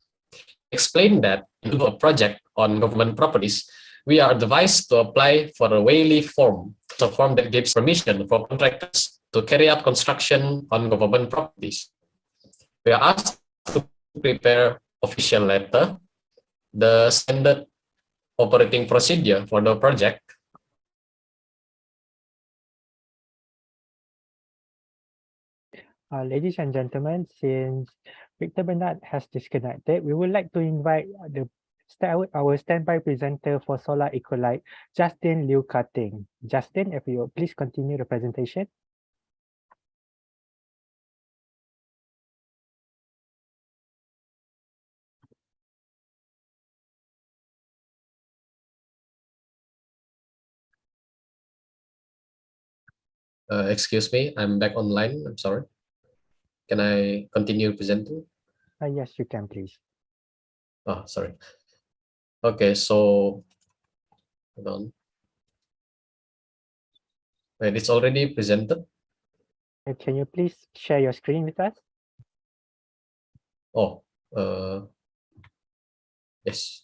Speaker 16: Explain that in a project on government properties, we are advised to apply for a Whaley form, a form that gives permission for contractors to carry out construction on government properties. We are asked to prepare official letter, the standard operating procedure for the project.
Speaker 2: Ladies and gentlemen, since Victor Bernard has disconnected, we would like to invite our standby presenter for Solar Ecolite, Justin Liu Kating. Justin, if you please continue the presentation.
Speaker 16: Excuse me, I'm back online. I'm sorry. Can I continue presenting?
Speaker 2: Yes, you can, please.
Speaker 16: Oh, sorry. Okay, so hold on. Wait, it's already presented.
Speaker 2: Can you please share your screen with us?
Speaker 16: Oh, yes.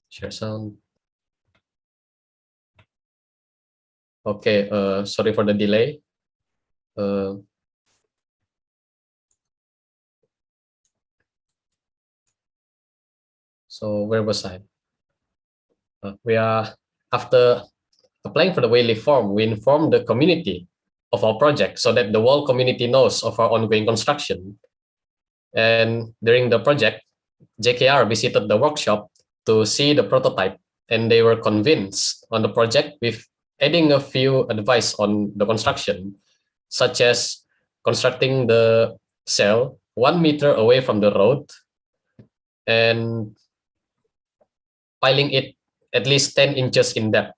Speaker 16: Share sound. Okay, sorry for the delay. So where was I? We are, after applying for the Whaley form, we informed the community of our project so that the whole community knows of our ongoing construction. And during the project, JKR visited the workshop to see the prototype, and they were convinced on the project with adding a few advice on the construction, such as constructing the cell 1 meter away from the road and piling it at least 10 inches in depth.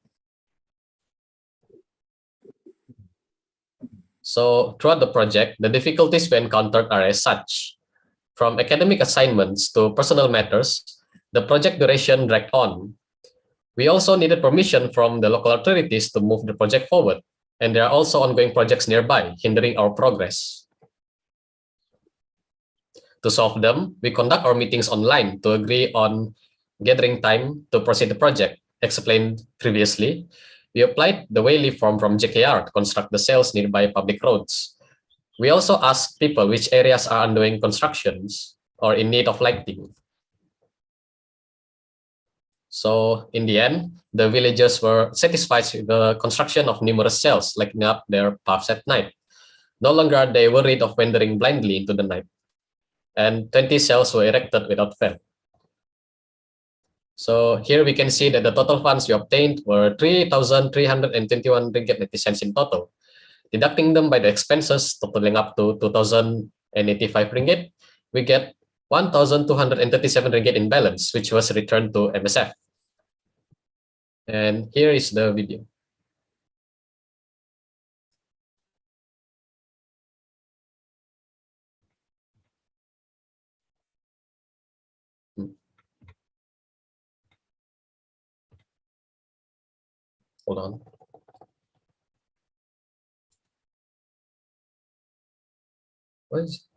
Speaker 16: So throughout the project, the difficulties we encountered are as such. From academic assignments to personal matters, the project duration dragged on. We also needed permission from the local authorities to move the project forward, and there are also ongoing projects nearby hindering our progress. To solve them, we conduct our meetings online to agree on gathering time to proceed the project. Explained previously, we applied the Whaley form from JKR to construct the cells nearby public roads. We also asked people which areas are undergoing constructions or in need of lighting. So in the end, the villagers were satisfied with the construction of numerous cells lighting up their paths at night. No longer are they worried of wandering blindly into the night. And 20 cells were erected without fail. So here we can see that the total funds we obtained were 3,321 ringgit 90 cents in total. Deducting them by the expenses totaling up to 2,085 ringgit, we get 1,237 ringgit in balance, which was returned to MSF. And here is the video. Hold on. What is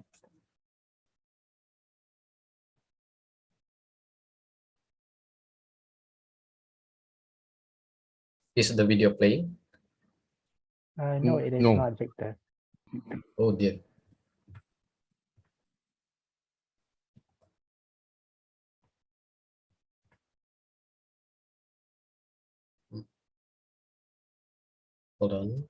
Speaker 16: it? Is the video playing?
Speaker 2: No, it is
Speaker 3: No.
Speaker 2: not, Victor.
Speaker 16: Oh dear. Hold on.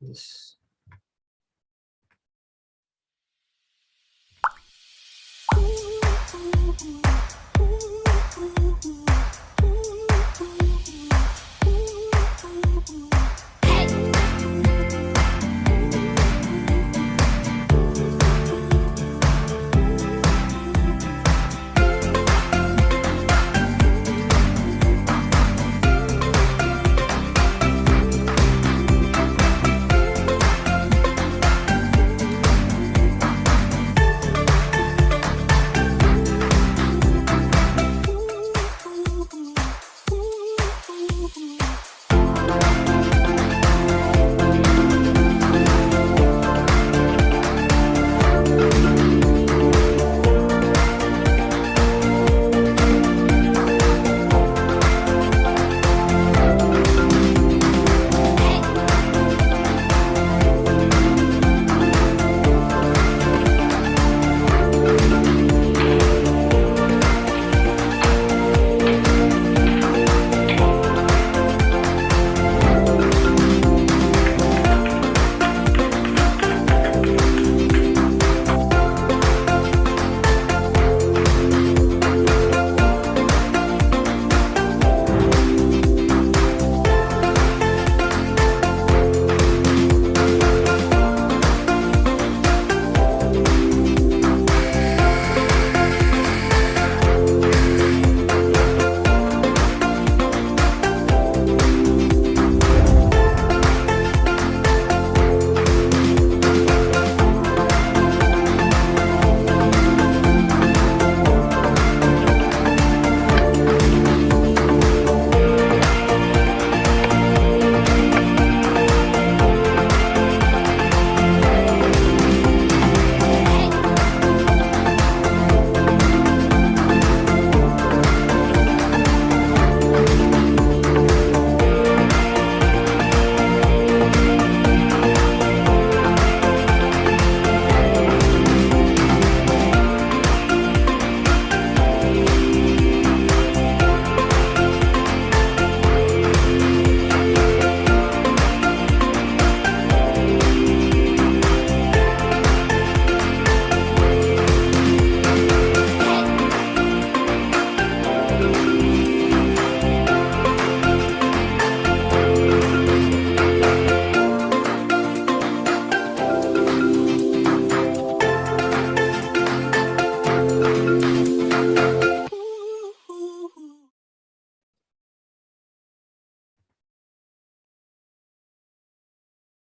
Speaker 16: Yes.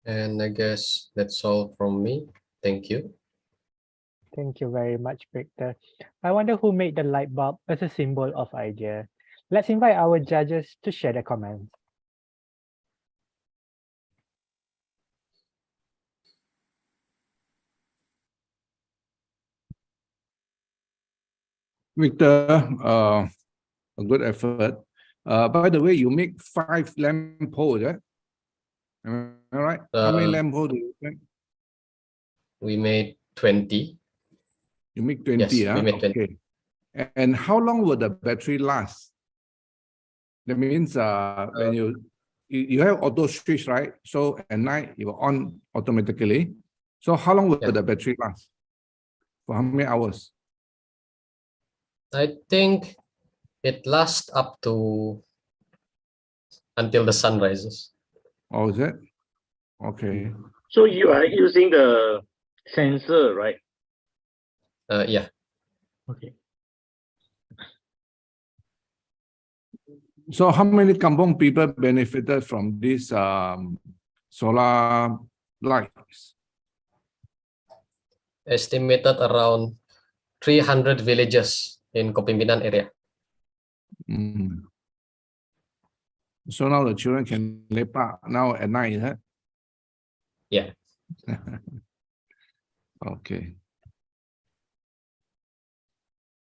Speaker 16: And I guess that's all from me. Thank you.
Speaker 2: Thank you very much, Victor. I wonder who made the light bulb as a symbol of idea. Let's invite our judges to share their comments.
Speaker 3: Victor, a good effort. By the way, you make 5 lamp poles, eh? Am I right? How many lamp poles do you make?
Speaker 16: We made 20.
Speaker 3: You make 20,
Speaker 16: Yes, we made 20.
Speaker 3: Okay. And how long will the battery last? That means when you have auto switch, right? So at night it will on automatically. So how long will the battery last? For how many hours?
Speaker 16: I think it lasts up to until the sun rises.
Speaker 3: Oh, is it? Okay.
Speaker 11: So you are using the sensor, right?
Speaker 16: Yeah.
Speaker 11: Okay.
Speaker 3: So how many kampong people benefited from this solar lights?
Speaker 16: Estimated around 300 villages in Kopimpinan area.
Speaker 3: So now the children can lepak now at night, huh?
Speaker 16: Yeah.
Speaker 3: Okay.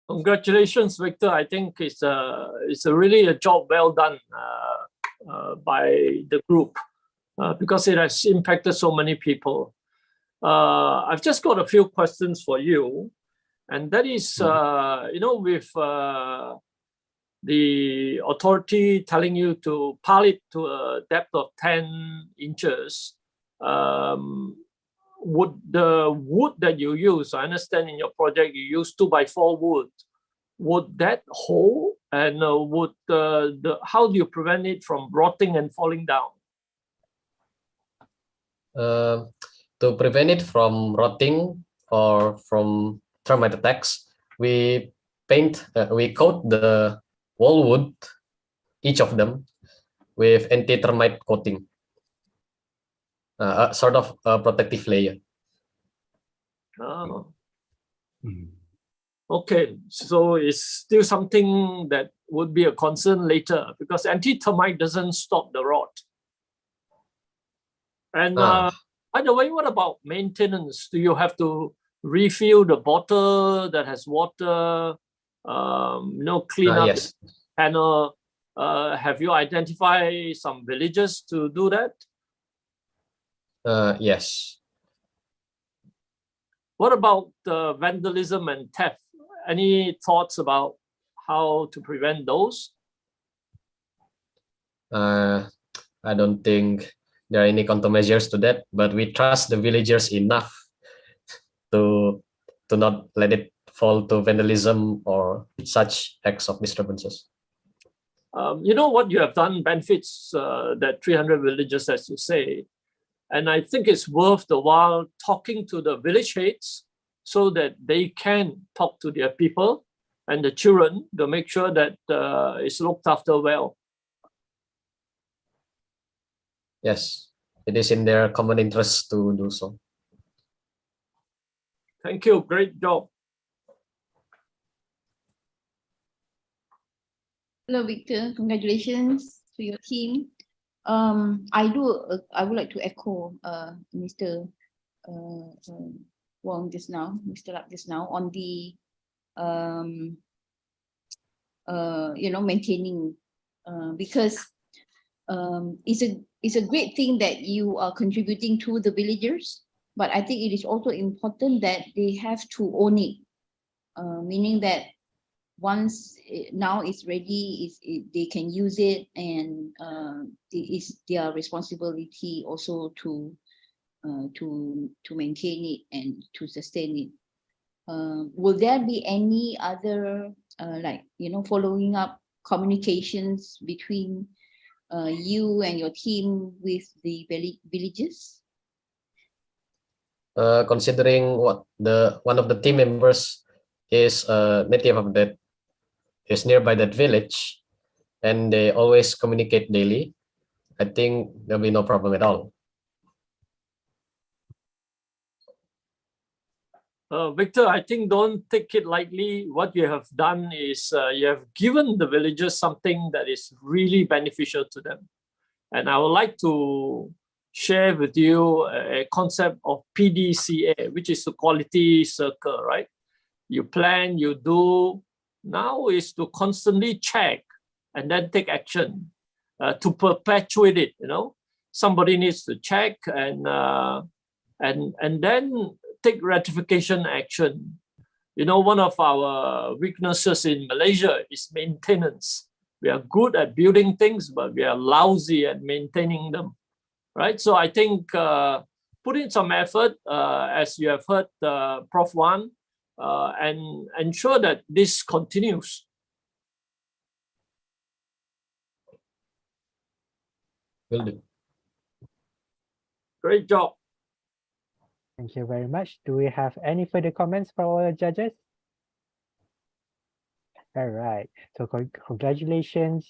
Speaker 8: Congratulations, Victor. I think it's really a job well done by the group because it has impacted so many people. I've just got a few questions for you, and that is, with the authority telling you to Parit to a depth of 10 inches, would the wood that you use, I understand in your project you use 2x4 wood, would that hold, and would how do you prevent it from rotting and falling down?
Speaker 16: To prevent it from rotting or from termite attacks, we coat the wall wood, each of them, with anti-termite coating, a sort of a protective layer.
Speaker 8: Oh. Okay, so it's still something that would be a concern later because anti-termite doesn't stop the rot. And by the way, what about maintenance? Do you have to refill the bottle that has water? Clean up
Speaker 16: yes.
Speaker 8: the panel? Have you identified some villages to do that?
Speaker 16: Yes.
Speaker 8: What about vandalism and theft? Any thoughts about how to prevent those?
Speaker 16: I don't think there are any countermeasures to that, but we trust the villagers enough to not let it fall to vandalism or such acts of disturbances.
Speaker 8: What you have done benefits that 300 villages, as you say, and I think it's worth the while talking to the village heads so that they can talk to their people and the children to make sure that it's looked after well.
Speaker 16: Yes, it is in their common interest to do so.
Speaker 8: Thank you. Great job.
Speaker 7: Hello, Victor. Congratulations to your team. I would like to echo Mr. Wong just now, Mr. Lap just now on the maintaining because it's a great thing that you are contributing to the villagers, but I think it is also important that they have to own it, meaning that once now it's ready, they can use it, and it's their responsibility also to maintain it and to sustain it. Will there be any other following up communications between you and your team with the villages?
Speaker 16: Considering one of the team members is a native of that, is nearby that village, and they always communicate daily, I think there'll be no problem at all.
Speaker 8: Victor, I think don't take it lightly. What you have done is you have given the villagers something that is really beneficial to them. And I would like to share with you a concept of PDCA, which is the quality circle, right? You plan, you do. Now is to constantly check and then take action to perpetuate it. Somebody needs to check and then take ratification action. One of our weaknesses in Malaysia is maintenance. We are good at building things, but we are lousy at maintaining them, right? So I think put in some effort, as you have heard Prof. Wan, and ensure that this continues.
Speaker 16: Will do.
Speaker 8: Great job.
Speaker 2: Thank you very much. Do we have any further comments for our judges? All right. So congratulations,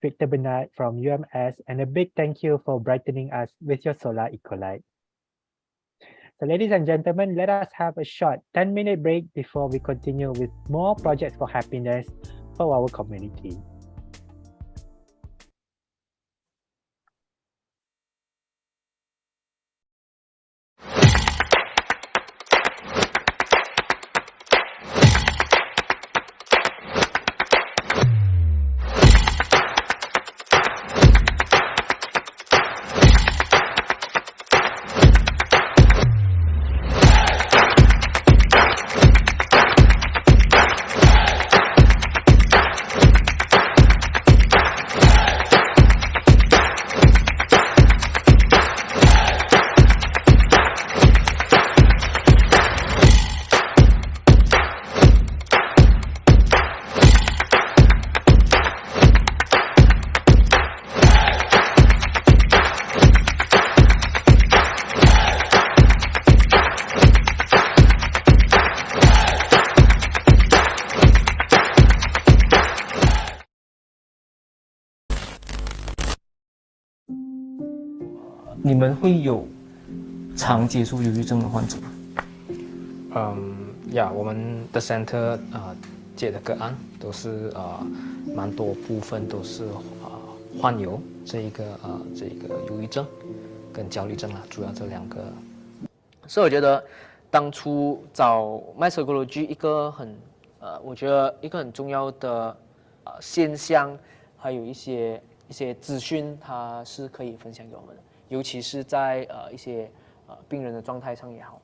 Speaker 2: Victor Bernard from UMS, and a big thank you for brightening us with your solar ecolite. So ladies and gentlemen, let us have a short 10-minute break before we continue with more projects for happiness for our community.
Speaker 5: 你们会有常接触忧郁症的患者吗？
Speaker 6: 我们的 center 接的个案都是蛮多部分都是患有这个忧郁症跟焦虑症主要这两个。
Speaker 17: 所以我觉得当初找 mypsychology 我觉得一个很重要的现象，还有一些资讯，它是可以分享给我们的，尤其是在一些病人的状态上也好。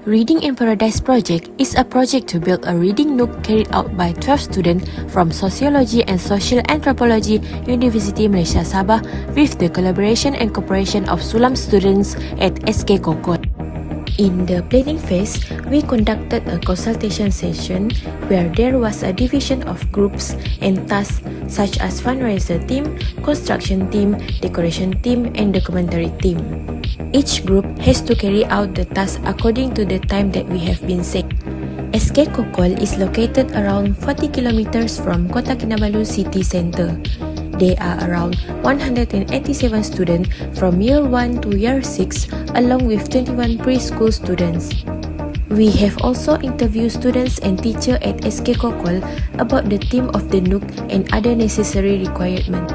Speaker 10: Reading in Paradise project is a project to build a reading nook carried out by 12 students from Sociology and Social Anthropology, Universiti Malaysia Sabah, with the collaboration and cooperation of Sulam students at SK Kokol. In the planning phase, we conducted a consultation session where there was a division of groups and tasks such as fundraiser team, construction team, decoration team, and documentary team. Each group has to carry out the task according to the time that we have been set. SK Kokol is located around 40 kilometers from Kota Kinabalu city center. There are around 187 students from Year 1 to Year 6, along with 21 preschool students. We have also interviewed students and teachers at SK Kokol about the theme of the Nook and other necessary requirements.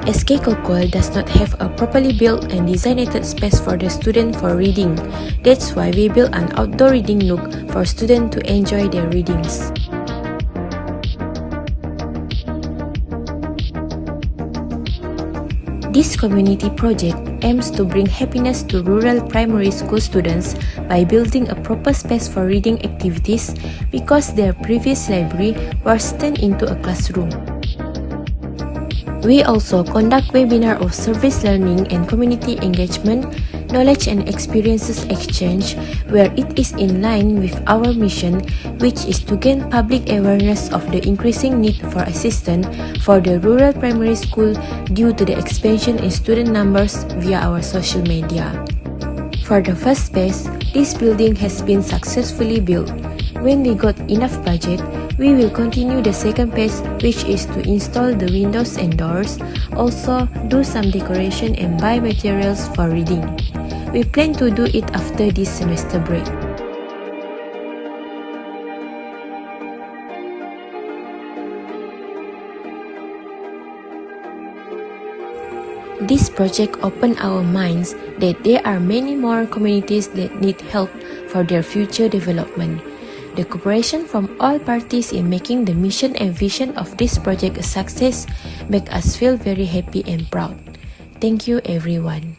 Speaker 10: SK Kokol does not have a properly built and designated space for the student for reading. That's why we built an outdoor reading nook for students to enjoy their readings. This community project aims to bring happiness to rural primary school students by building a proper space for reading activities because their previous library was turned into a classroom. We also conduct webinar of service learning and community engagement, knowledge and experiences exchange, where it is in line with our mission, which is to gain public awareness of the increasing need for assistance for the rural primary school due to the expansion in student numbers via our social media. For the first space, this building has been successfully built. When we got enough budget, we will continue the second phase, which is to install the windows and doors, also do some decoration and buy materials for reading. We plan to do it after this semester break. This project opened our minds that there are many more communities that need help for their future development. The cooperation from all parties in making the mission and vision of this project a success make us feel very happy and proud. Thank you, everyone.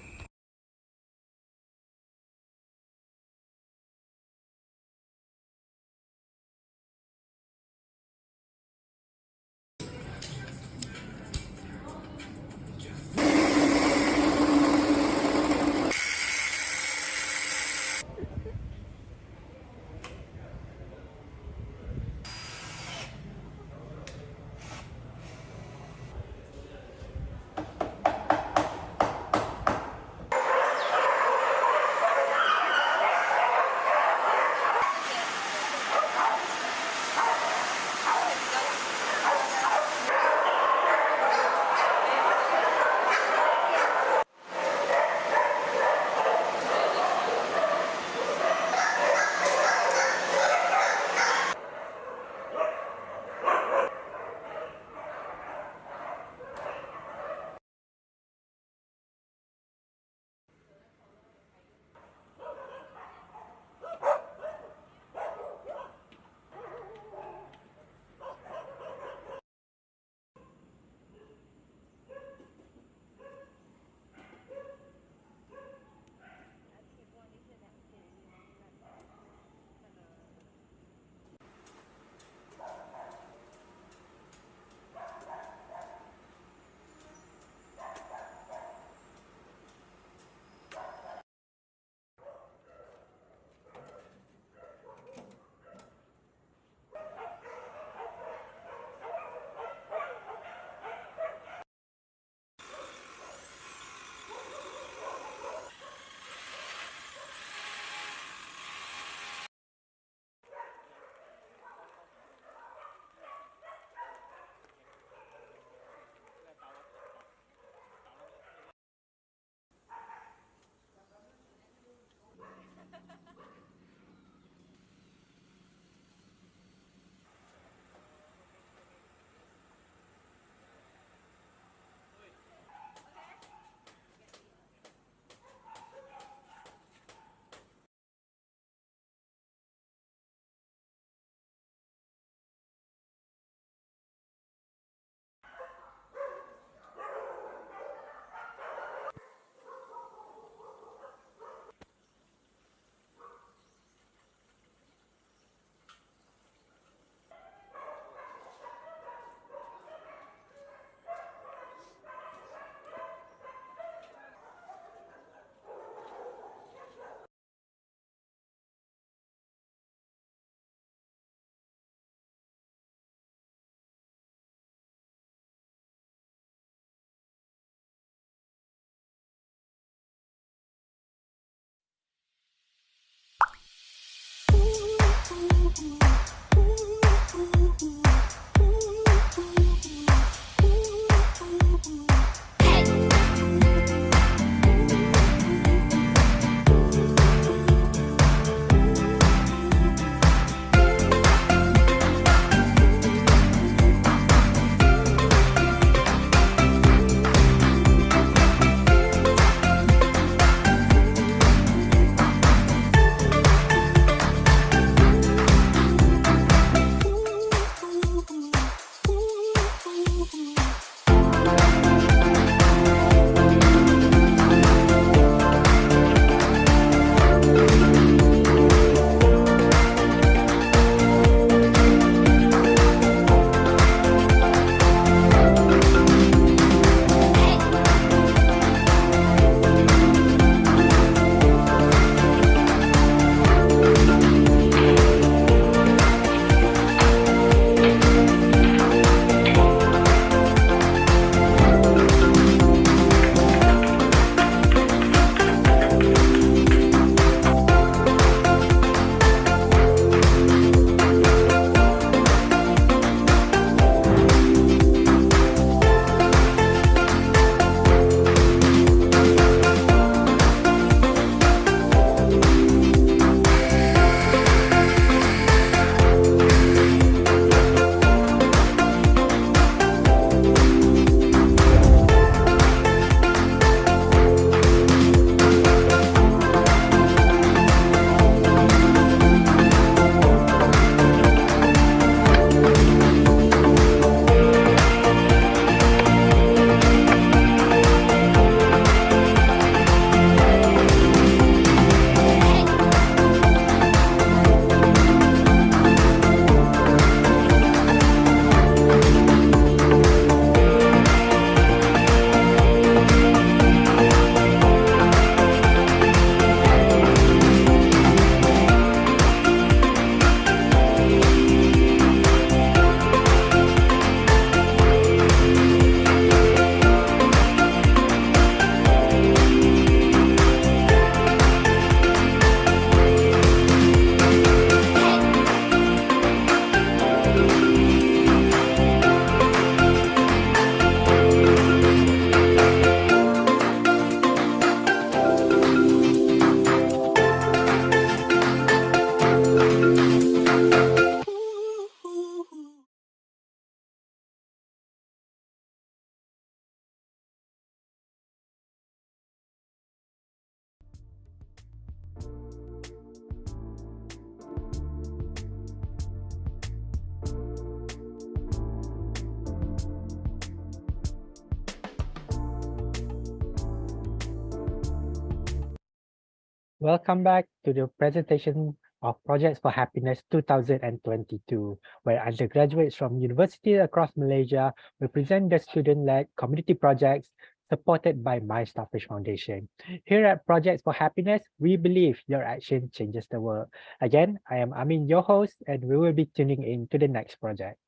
Speaker 2: Welcome back to the presentation of Projects for Happiness 2022, where undergraduates from universities across Malaysia will present the student-led community projects supported by My Starfish Foundation. Here at Projects for Happiness, we believe your action changes the world. Again, I am Amin, your host, and we will be tuning in to the next project.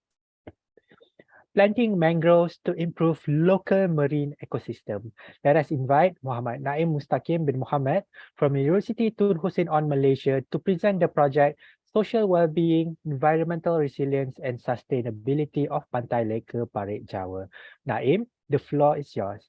Speaker 2: Planting mangroves to improve local marine ecosystem. Let us invite Muhammad Naim Mustaqim bin Muhammad from Universiti Tun Hussein on Malaysia to present the project Social Wellbeing, Environmental Resilience and Sustainability of Pantai Leka, Parit, Jawa. Naim, the floor is yours.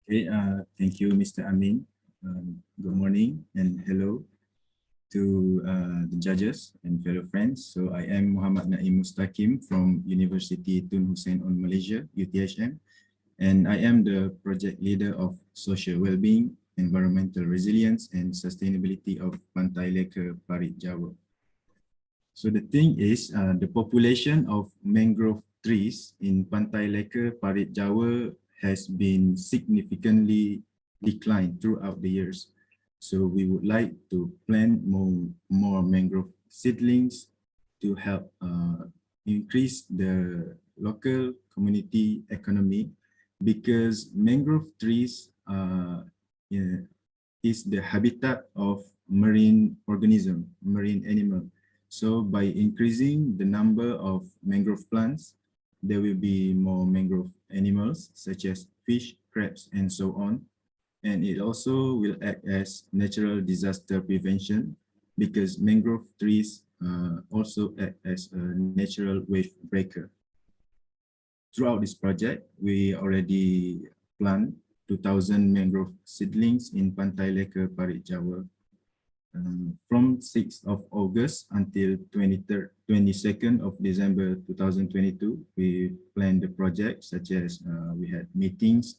Speaker 18: Okay, thank you, Mr. Amin. Good morning and hello to the judges and fellow friends. So I am Muhammad Naim Mustaqim from Universiti Tun Hussein on Malaysia, UTHM, and I am the project leader of Social Wellbeing, Environmental Resilience and Sustainability of Pantai Leka, Parit, Jawa. So the thing is, the population of mangrove trees in Pantai Leka, Parit, Jawa has been significantly declined throughout the years. So we would like to plant more mangrove seedlings to help increase the local community economy, because mangrove trees is the habitat of marine organism, marine animal. So by increasing the number of mangrove plants, there will be more mangrove animals such as fish, crabs, and so on. And it also will act as natural disaster prevention, because mangrove trees also act as a natural wave breaker. Throughout this project, we already planted 2,000 mangrove seedlings in Pantai Leka, Parit, Jawa. From 6th of August until 22nd of December 2022, we planned the project, such as we had meetings,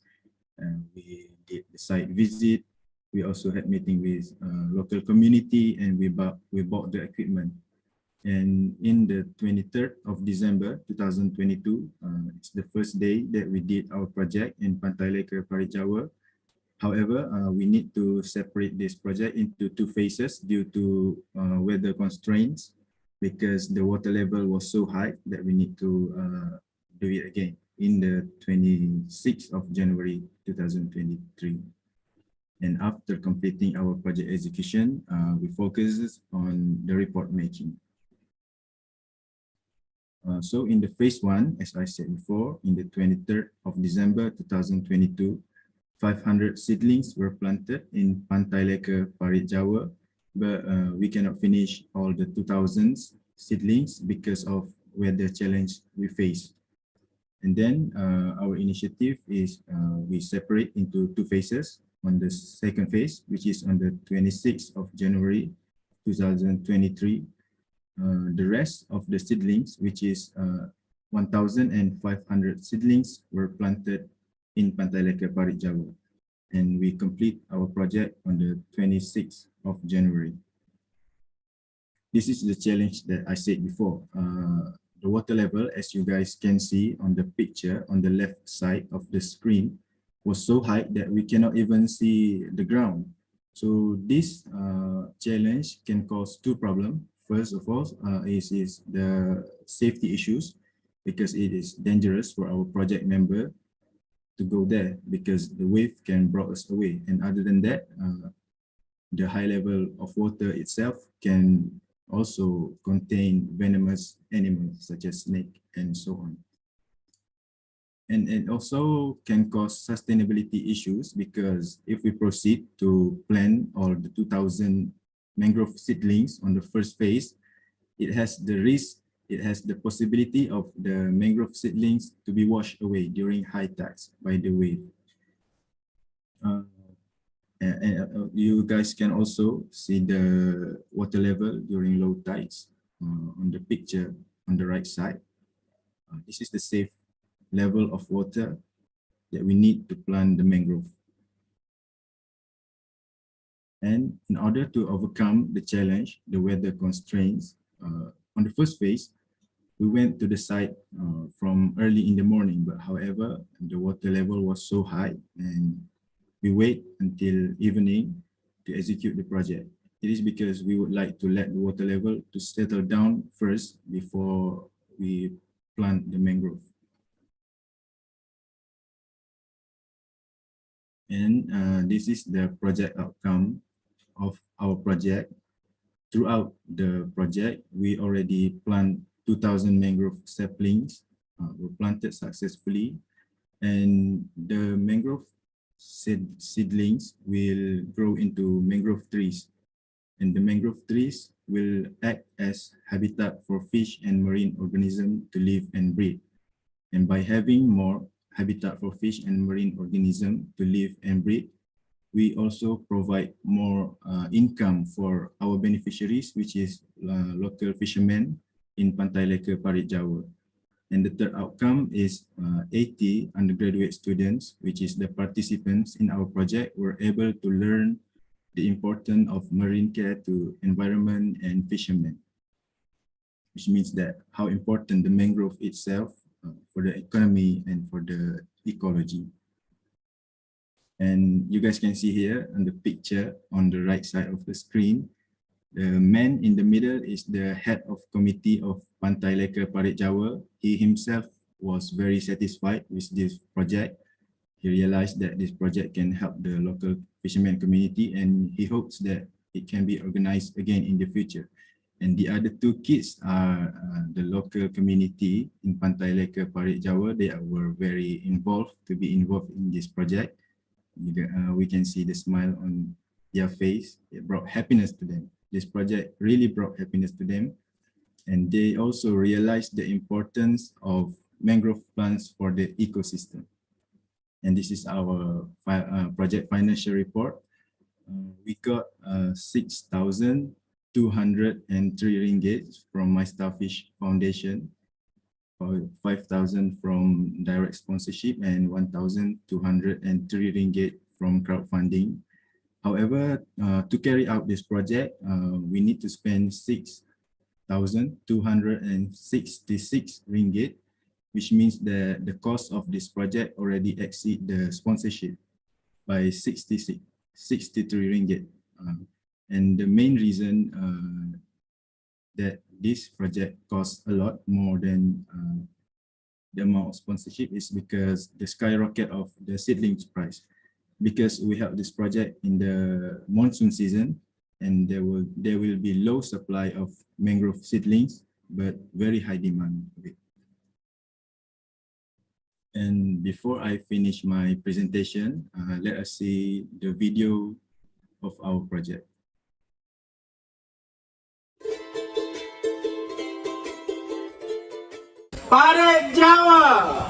Speaker 18: we did the site visit, we also had meeting with local community, and we bought the equipment. And in the 23rd of December 2022, it's the first day that we did our project in Pantai Leka, Parit, Jawa. However, we need to separate this project into two phases due to weather constraints, because the water level was so high that we need to do it again in the 26th of January 2023. And after completing our project execution, we focus on the report making. So in the phase one, as I said before, in the 23rd of December 2022, 500 seedlings were planted in Pantai Leka, Parit, Jawa, but we cannot finish all the 2,000 seedlings because of weather challenge we face. And then our initiative is we separate into two phases. On the second phase, which is on the 26th of January 2023, the rest of the seedlings, which is 1,500 seedlings, were planted in Pantai Leka, Parit, Jawa, and we complete our project on the 26th of January. This is the challenge that I said before. The water level, as you guys can see on the picture on the left side of the screen, was so high that we cannot even see the ground. So this challenge can cause two problems. First of all, is the safety issues, because it is dangerous for our project member to go there, because the wave can blow us away. And other than that, the high level of water itself can also contain venomous animals such as snake and so on. And it also can cause sustainability issues, because if we proceed to plant all the 2,000 mangrove seedlings on the first phase, it has the risk, it has the possibility of the mangrove seedlings to be washed away during high tides by the wave. You guys can also see the water level during low tides on the picture on the right side. This is the safe level of water that we need to plant the mangrove. And in order to overcome the challenge, the weather constraints, on the first phase, We went to the site from early in the morning, but however, the water level was so high and we wait until evening to execute the project. It is because we would like to let the water level to settle down first before we plant the mangrove. And this is the project outcome of our project. Throughout the project, we already planted 2,000 mangrove saplings were planted successfully, and the mangrove seedlings will grow into mangrove trees, and the mangrove trees will act as habitat for fish and marine organisms to live and breed. And by having more habitat for fish and marine organisms to live and breed, we also provide more income for our beneficiaries, which is local fishermen in Pantai Leka, Parit, Jawa. And the third outcome is 80 undergraduate students, which is the participants in our project, were able to learn the importance of marine care to environment and fishermen, which means that how important the mangrove itself for the economy and for the ecology. And you guys can see here on the picture on the right side of the screen, the man in the middle is the head of committee of Pantai Leka, Parit, Jawa. He himself was very satisfied with this project. He realized that this project can help the local fishermen community, and he hopes that it can be organized again in the future. And the other two kids are the local community in Pantai Leka, Parit, Jawa. They were very involved to be involved in this project. We can see the smile on their face. It brought happiness to them. This project really brought happiness to them. And they also realized the importance of mangrove plants for the ecosystem. And this is our project financial report. We got 6,203 ringgit from my Starfish Foundation, 5,000 from direct sponsorship, and 1,203 ringgit from crowdfunding. However, to carry out this project, we need to spend 6,266 ringgit, which means that the cost of this project already exceed the sponsorship by 63 ringgit. And the main reason that this project costs a lot more than the amount of sponsorship is because the skyrocket of the seedlings price. Because we have this project in the monsoon season, and there will be low supply of mangrove seedlings, but very high demand of it. And before I finish my presentation, let us see the video of our project.
Speaker 19: Parit, Jawa!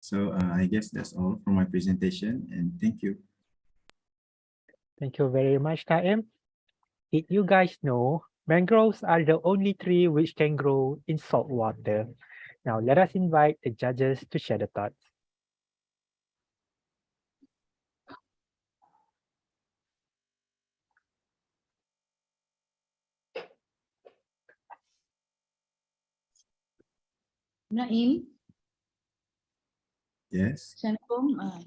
Speaker 18: So I guess that's all for my presentation, and thank you.
Speaker 2: Thank you very much, Taim. Did you guys know mangroves are the only tree which can grow in salt water? Now let us invite the judges to share the thoughts.
Speaker 7: Naim,
Speaker 18: Yes.
Speaker 7: Assalamualaikum.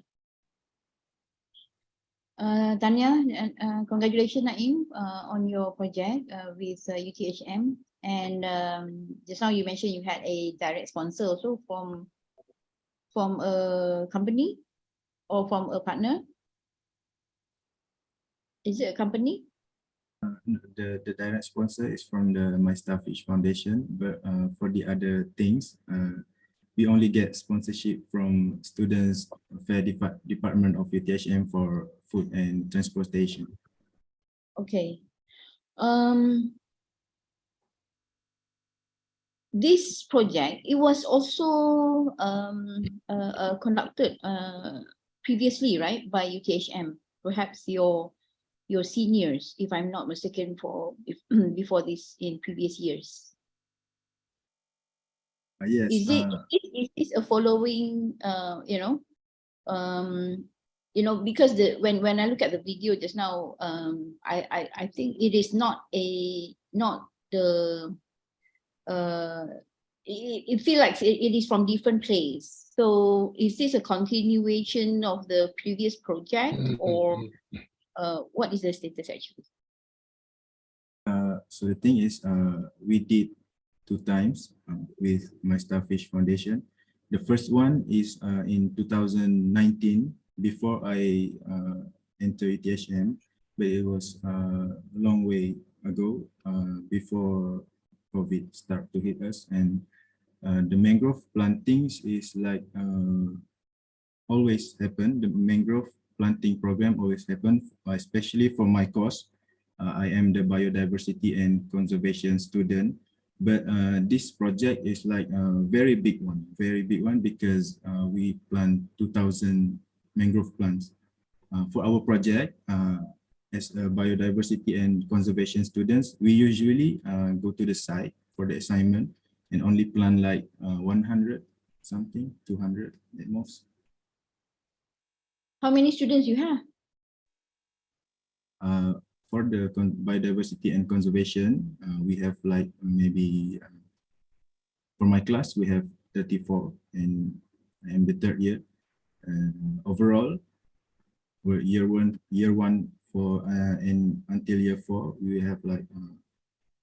Speaker 7: Tanya, congratulations Naim on your project with UTHM. And just now you mentioned you had a direct sponsor also from a company or from a partner. Is it a company?
Speaker 18: The direct sponsor is from my Starfish Foundation, but for the other things, we only get sponsorship from Students Affairs Department of UTHM for food and transportation.
Speaker 7: Okay. This project, it was also conducted previously, right, by UTHM. Perhaps your seniors, if I'm not mistaken, before this in previous years.
Speaker 18: Yes.
Speaker 7: Is this a following? Because when I look at the video just now, I think it is not the. It feels like it is from different place. So is this a continuation of the previous project, or what is the status actually?
Speaker 18: So the thing is, we did 2 times with my Starfish Foundation. The first one is in 2019, before I entered UTHM, but it was a long way ago, before COVID started to hit us. And the mangrove plantings is like always happen. The mangrove planting program always happen, especially for my course. I am the biodiversity and conservation student, but this project is like a very big one because we plant 2,000 mangrove plants. For our project, as a biodiversity and conservation students, we usually go to the site for the assignment and only plant like 100 something, 200 at most.
Speaker 7: How many students you have?
Speaker 18: For the biodiversity and conservation, we have like maybe, for my class, we have 34, and I am the 3rd year. Overall, we're year one for, and until year 4, we have like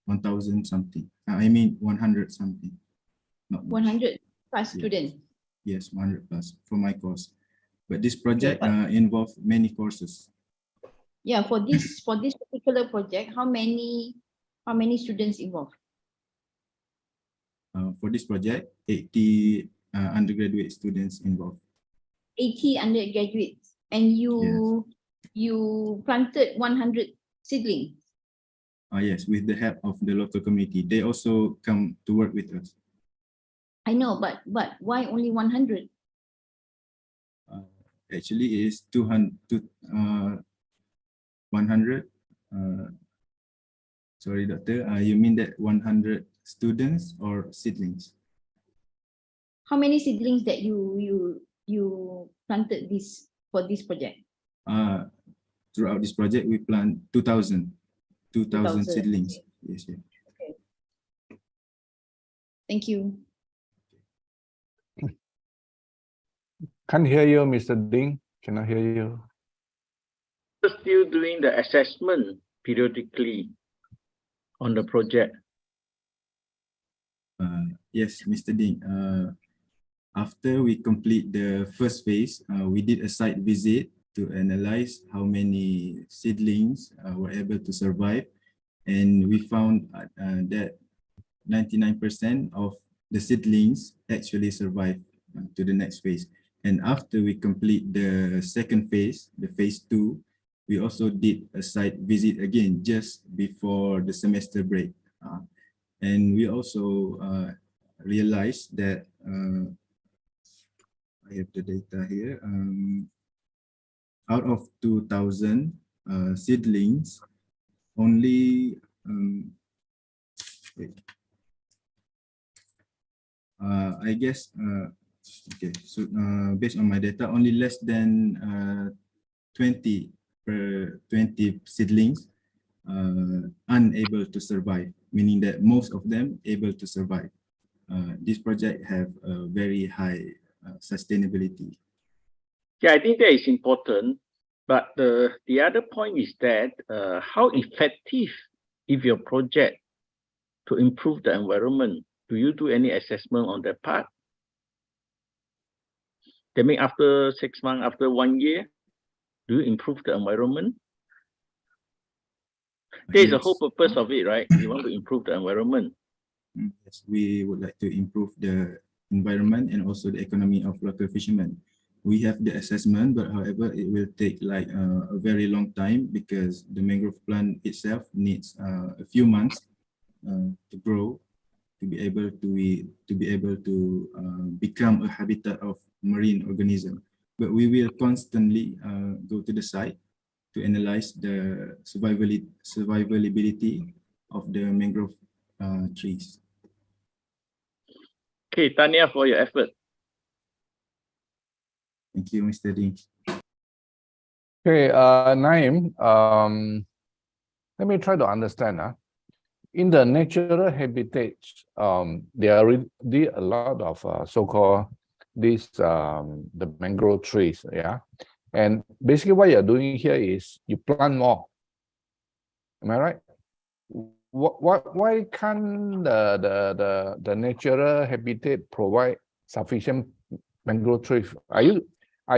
Speaker 18: 1,000 something. I mean 100 something. Not
Speaker 7: 100 plus students.
Speaker 18: Yes, 100 plus for my course. But this project involves many courses.
Speaker 7: Yeah, for this particular project, how many students involved?
Speaker 18: For this project, 80 undergraduate students involved.
Speaker 7: 80 undergraduates, and you planted 100 seedlings.
Speaker 18: Yes, with the help of the local community. They also come to work with us.
Speaker 7: I know, but why only 100?
Speaker 18: Actually, it is 100. Sorry, doctor. You mean that 100 students or seedlings?
Speaker 7: How many seedlings that you planted for this project?
Speaker 18: Throughout this project, we plant 2,000 seedlings. Yes, yeah.
Speaker 7: Okay. Thank you.
Speaker 3: Can't hear you, Mr. Ding. Cannot hear you.
Speaker 11: Still doing the assessment periodically on the project.
Speaker 18: Yes, Mr. Ding. After we complete the first phase, we did a site visit to analyze how many seedlings were able to survive, and we found that 99% of the seedlings actually survived to the next phase. And after we complete the second phase, the phase 2, we also did a site visit again just before the semester break. And we also realized that I have the data here. Out of 2,000 seedlings, only I guess okay. So based on my data, only less than 20 seedlings unable to survive, meaning that most of them able to survive. This project have a very high sustainability.
Speaker 11: Yeah, I think that is important. But the other point is that how effective is your project to improve the environment? Do you do any assessment on that part? That means after 6 months, after 1 year, do you improve the environment? That is the whole purpose of it, right? You want to improve the environment.
Speaker 18: Yes, we would like to improve the environment and also the economy of local fishermen. We have the assessment, but however, it will take like a very long time because the mangrove plant itself needs a few months to grow, to be able to become a habitat of marine organism. But we will constantly go to the site to analyze the survivability of the mangrove trees.
Speaker 11: Okay, Tanya, for your effort.
Speaker 18: Thank you, Mr. Dean.
Speaker 3: Okay, Naim, let me try to understand. In the natural habitats, there are really a lot of so-called the mangrove trees, yeah. And basically, what you're doing here is you plant more. Am I right? Why can't the natural habitat provide sufficient mangrove trees? Are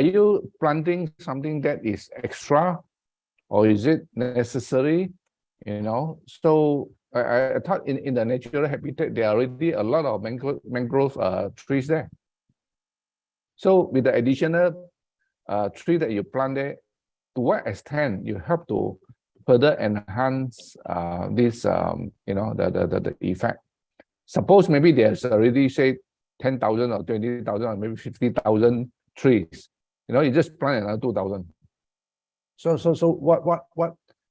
Speaker 3: you planting something that is extra, or is it necessary? You know, so I thought in the natural habitat there are already a lot of mangrove trees there. So with the additional tree that you plant there, to what extent you help to further enhance this you know, the effect? Suppose maybe there's already say 10,000 or 20,000 or maybe 50,000 trees. You know, you just plant another 2,000. So what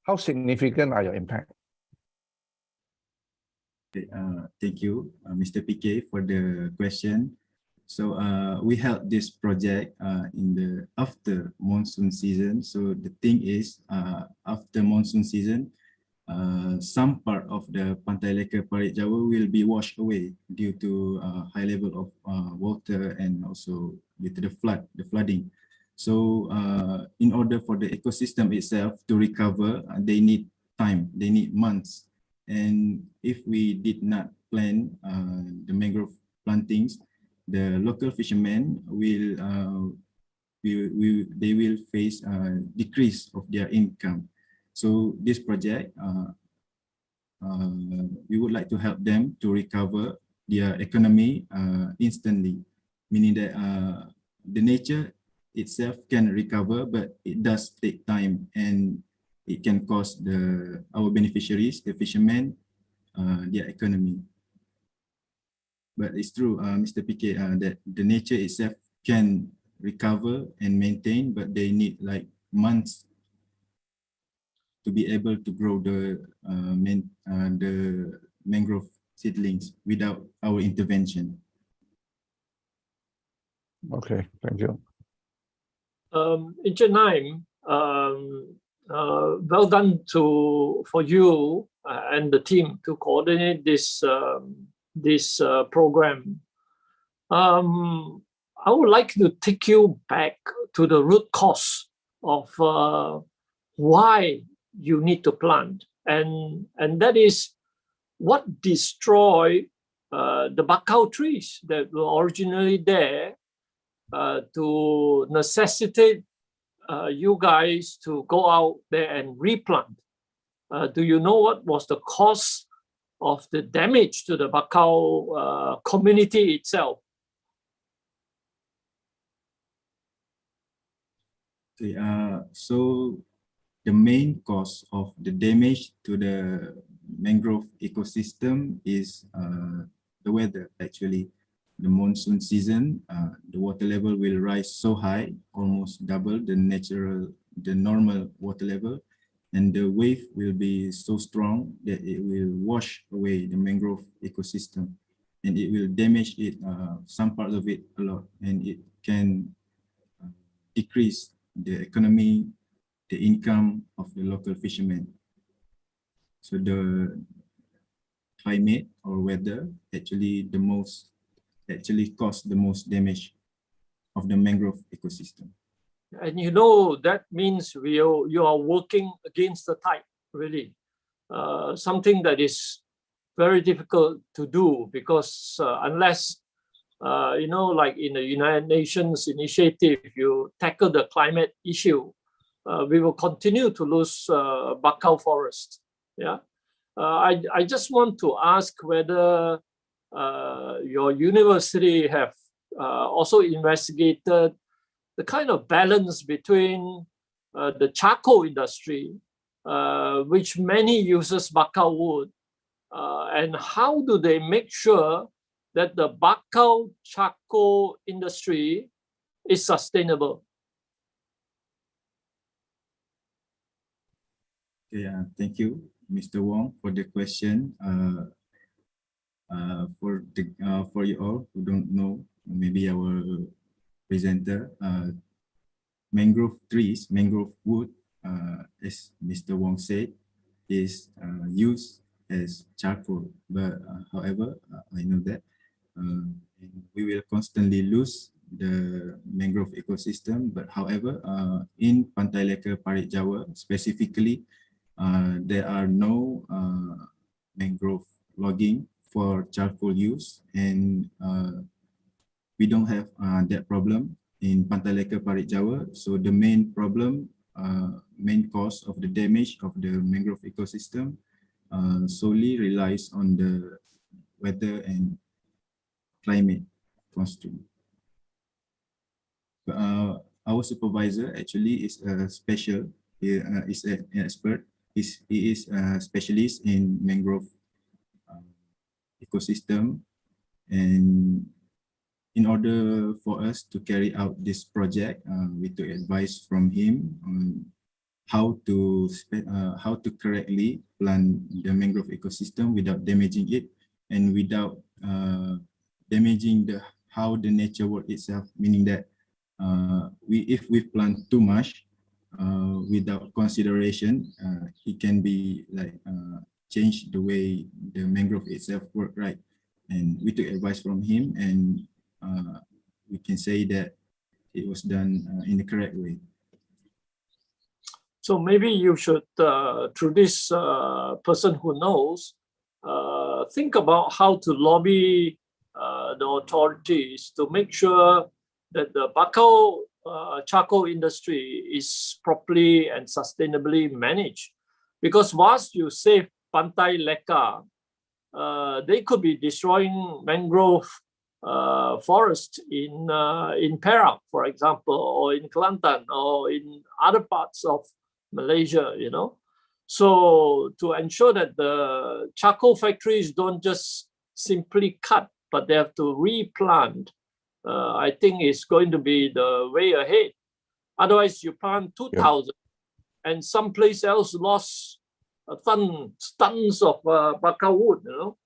Speaker 3: how significant are your impact?
Speaker 18: Okay, thank you, Mr. PK, for the question. So we held this project in the after monsoon season. So the thing is, after monsoon season, some part of the Pantai Leka Parit Jawa will be washed away due to high level of water and also due to the flooding. So in order for the ecosystem itself to recover, they need time, they need months. And if we did not plant the mangrove plantings, the local fishermen will they will face a decrease of their income. So this project, we would like to help them to recover their economy instantly, meaning that the nature itself can recover, but it does take time and it can cost our beneficiaries, the fishermen, their economy. But it's true, Mr. PK, that the nature itself can recover and maintain, but they need like months to be able to grow the mangrove seedlings without our intervention.
Speaker 3: Okay, thank you.
Speaker 8: Ecoenzyme, well done for you and the team to coordinate this program. I would like to take you back to the root cause of why you need to plant, and that is what destroyed the bakau trees that were originally there to necessitate you guys to go out there and replant. Do you know what was the cause of the damage to the bakau community itself?
Speaker 18: Okay, so the main cause of the damage to the mangrove ecosystem is the weather, actually. the monsoon season, the water level will rise so high, almost double the normal water level, and the wave will be so strong that it will wash away the mangrove ecosystem, and it will damage it, some parts of it a lot, and it can decrease the economy, the income of the local fishermen. So the climate or weather actually cause the most damage of the mangrove ecosystem.
Speaker 8: And you know, that means you are working against the tide, really. Something that is very difficult to do, because unless, you know, like in the United Nations initiative, you tackle the climate issue, we will continue to lose bakau forest. Yeah. I just want to ask whether your university have also investigated the kind of balance between the charcoal industry, which many uses bakau wood, and how do they make sure that the bakau charcoal industry is sustainable?
Speaker 18: Yeah, thank you, Mr. Wong, for the question. For you all who don't know, maybe our presenter, mangrove trees, mangrove wood, as Mr. Wong said, is used as charcoal. But however, I know that we will constantly lose the mangrove ecosystem. But however, in Pantai Leka, Parit, Jawa, specifically, there are no mangrove logging for charcoal use, and we don't have that problem in Pantai Leka, Parit, Jawa. So the main problem, main cause of the damage of the mangrove ecosystem solely relies on the weather and climate constraint. Our supervisor actually is a special, is an expert. He is a specialist in mangrove ecosystem, and in order for us to carry out this project, we took advice from him on how to correctly plant the mangrove ecosystem without damaging it, and without damaging how the nature works itself. Meaning that if we plant too much without consideration, it can be like change the way the mangrove itself work, right? And we took advice from him, and we can say that it was done in the correct way.
Speaker 8: So maybe you should, through this person who knows, think about how to lobby the authorities to make sure that the bakau charcoal industry is properly and sustainably managed. Because whilst you save Pantai Leka, they could be destroying mangrove forest in Perak, for example, or in Kelantan, or in other parts of Malaysia, you know. So to ensure that the charcoal factories don't just simply cut, but they have to replant, I think is going to be the way ahead. Otherwise, you plant 2,000 and someplace else lost tons of bakau wood, you know.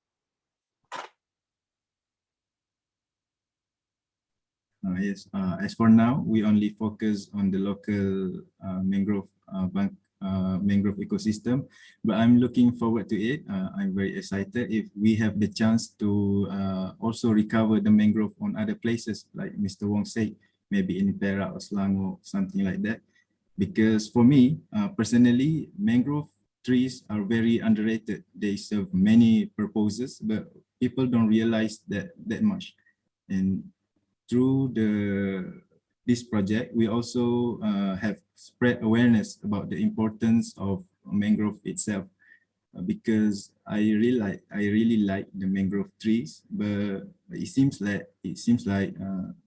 Speaker 18: Yes, as for now, we only focus on the local mangrove ecosystem, but I'm looking forward to it. I'm very excited if we have the chance to also recover the mangrove on other places, like Mr. Wong said, maybe in Perak or Selangor, something like that. Because for me, personally, mangrove trees are very underrated. They serve many purposes, but people don't realize that much. And through this project, we also have spread awareness about the importance of mangrove itself, because I really like the mangrove trees, but it seems like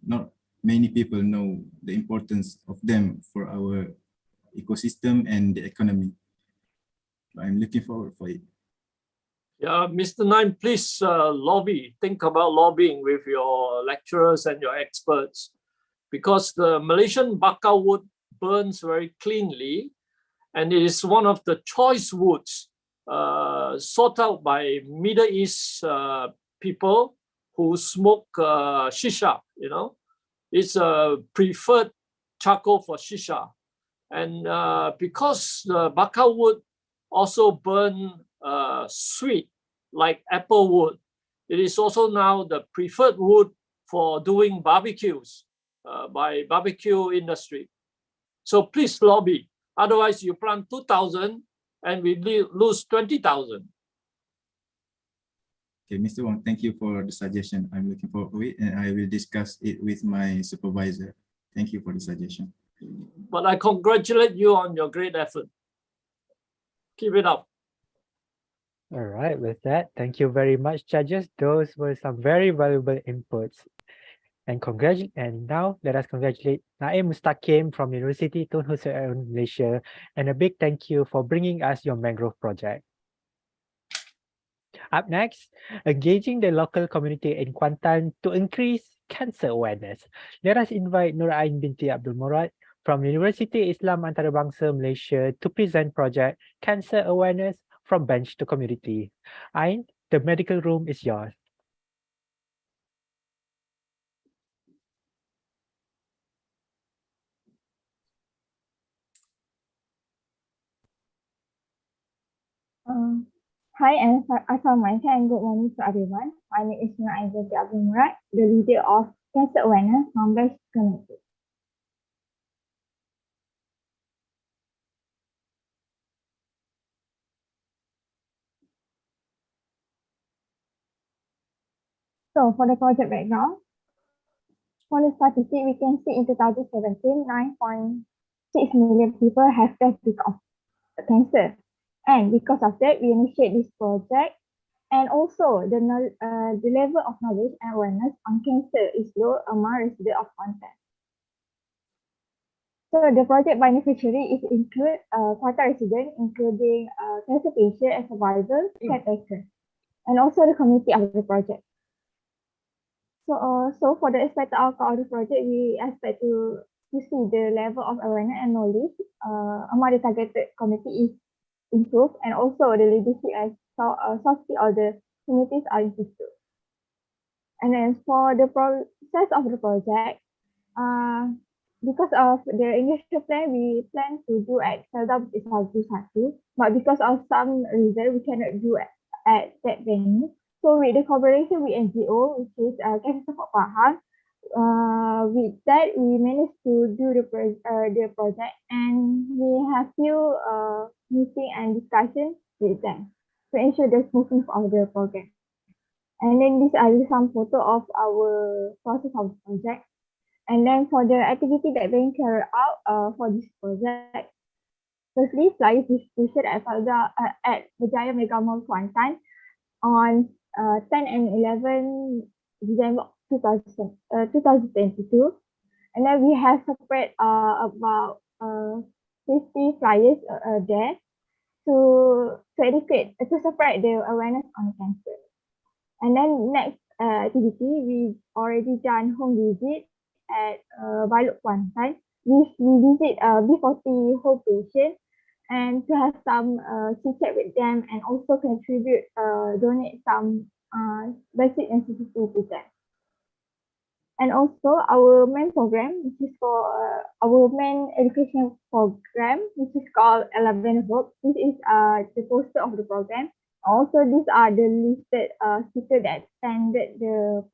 Speaker 18: not many people know the importance of them for our ecosystem and the economy. I'm looking forward for it.
Speaker 8: Yeah, Mr. Nine, please lobby. Think about lobbying with your lecturers and your experts, because the Malaysian bakau wood burns very cleanly, and it is one of the choice woods sought out by Middle East people who smoke shisha. You know, it's a preferred charcoal for shisha, and because the bakau wood also burn sweet like apple wood, it is also now the preferred wood for doing barbecues by barbecue industry. So please lobby. Otherwise, you plant 2,000 and we lose 20,000.
Speaker 18: Okay, Mr. Wong, thank you for the suggestion. I'm looking forward to it, and I will discuss it with my supervisor. Thank you for the suggestion.
Speaker 8: But I congratulate you on your great effort. Keep it up.
Speaker 2: All right, with that, thank you very much, judges. Those were some very valuable inputs. And now let us congratulate Naim Mustaqim from Universiti Tun Hussein, Malaysia, and a big thank you for bringing us your mangrove project. Up next, engaging the local community in Kelantan to increase cancer awareness. Let us invite Nur Ain binti Abdul Murad from Universiti Islam Antarabangsa, Malaysia, to present project Cancer Awareness from Bench to Community. Ain, the medical room is yours.
Speaker 20: Hi and Assalamualaikum and good morning to everyone. My name is Nur Ain binti Abdul Murad, the leader of Cancer Awareness from Bench Community. So for the project background, for the statistic, we can see in 2017, 9.6 million people have died because of cancer. And because of that, we initiate this project. And also, the level of knowledge and awareness on cancer is low among residents of Pantai. So the project beneficiary is include Pantai residents, including cancer patient and survivors, caretaker, and also the community of the project. So for the expected outcome of the project, we expect to see the level of awareness and knowledge among the targeted community is improved, and also the leadership and soft skill of the communities are improved. And then for the process of the project, because of the initial plan, we plan to do at Seldom Satu, but because of some reason, we cannot do at that venue. So with the collaboration with NGO, which is Cancer Support Pahang, with that we managed to do the project, and we have few meeting and discussion with them to ensure the smoothing of the program. And then these are some photo of our process of the project. And then for the activity that being carried out for this project, firstly, flyer distribution at Berjaya Mega Mall Kelantan on 10 and 11 December 2022. And then we have separate about 50 flyers there to educate, to spread the awareness on cancer. And then next activity, we already done home visit at Baluk Pantai. We visit B40 whole patient and to have some chit chat with them, and also contribute, donate some basic necessities to them. And also our main program, which is for our main education program, which is called 11 Hope. This is the poster of the program. Also, these are the listed speakers that attended the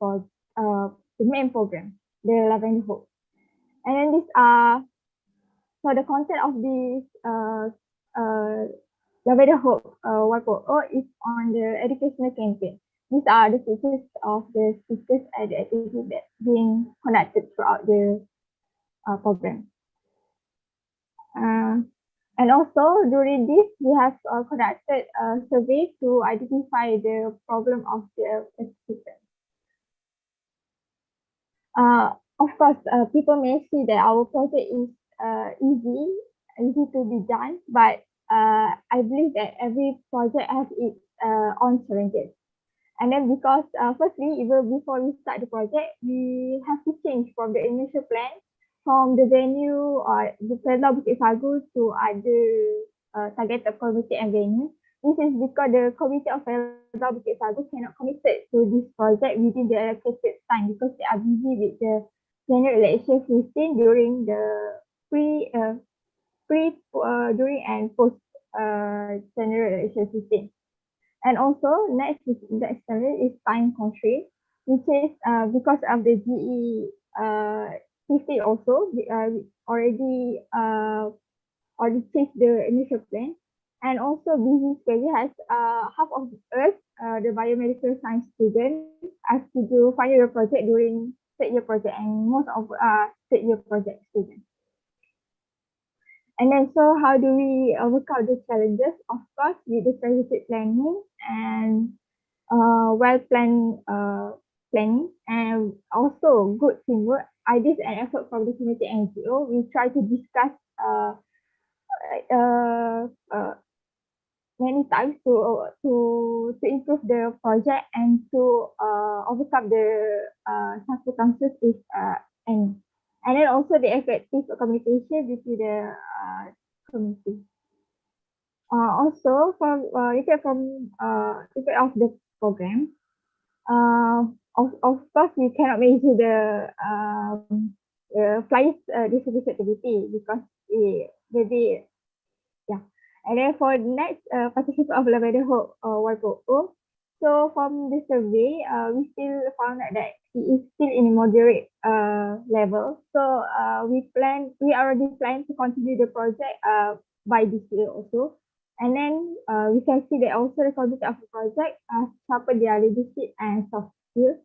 Speaker 20: main program, the 11 Hope. And then these are, so the content of this Lavender Hope 1.0 is on the educational campaign. These are the features of the speakers and the activities that being conducted throughout the program. And also during this, we have conducted a survey to identify the problem of the participants. Of course, people may see that our project is easy to be done, but I believe that every project has its on challenges. And then because firstly, even before we start the project, we have to change from the initial plan from the venue or the Pelabuhan Bukit Sagu to other targeted community and venue. This is because the committee of Pelabuhan Bukit Sagu cannot committed to this project within the allocated time because they are busy with the general election 15 during the during and post general election 15. And also next challenge is time constraint, which is because of the GE 50 also we already changed the initial plan, and also busy schedule has half of us the biomedical science students has to do final year project during third year project, and most of third year project students. And then, so how do we overcome the challenges? Of course, with the strategic planning and well-planned planning, and also good teamwork, ideas and effort from the community NGO. We try to discuss many times to improve the project and to overcome the circumstances if any. And then also the effective communication between the community. Also from effect of the program, of course we cannot measure the flight distribution activity because maybe and then for the next participant of Lavender Hope 1.0, so from the survey, we still found out that it is still in moderate level. So we already plan to continue the project by this year also. And then we can see that also the content of the project sharpen their leadership and soft skills.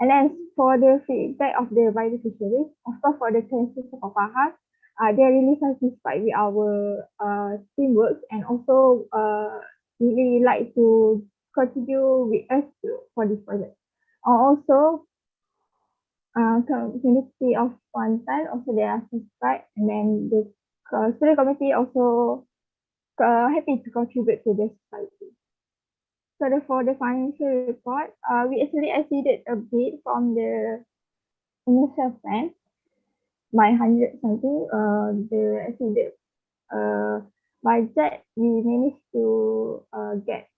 Speaker 20: And then for the feedback of the beneficiaries, of course for the cancer Sabah, they're really satisfied with our teamwork and also really like to continue with us for this project. Also, community of Pantai also they are satisfied, and then the student committee also happy to contribute to the society. So for the financial report, we actually exceeded a bit from the initial plan by 100 something. The exceeded budget, we managed to get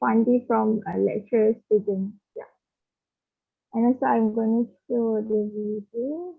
Speaker 20: funding from lecturer students. Yeah. And also I'm going to show the video.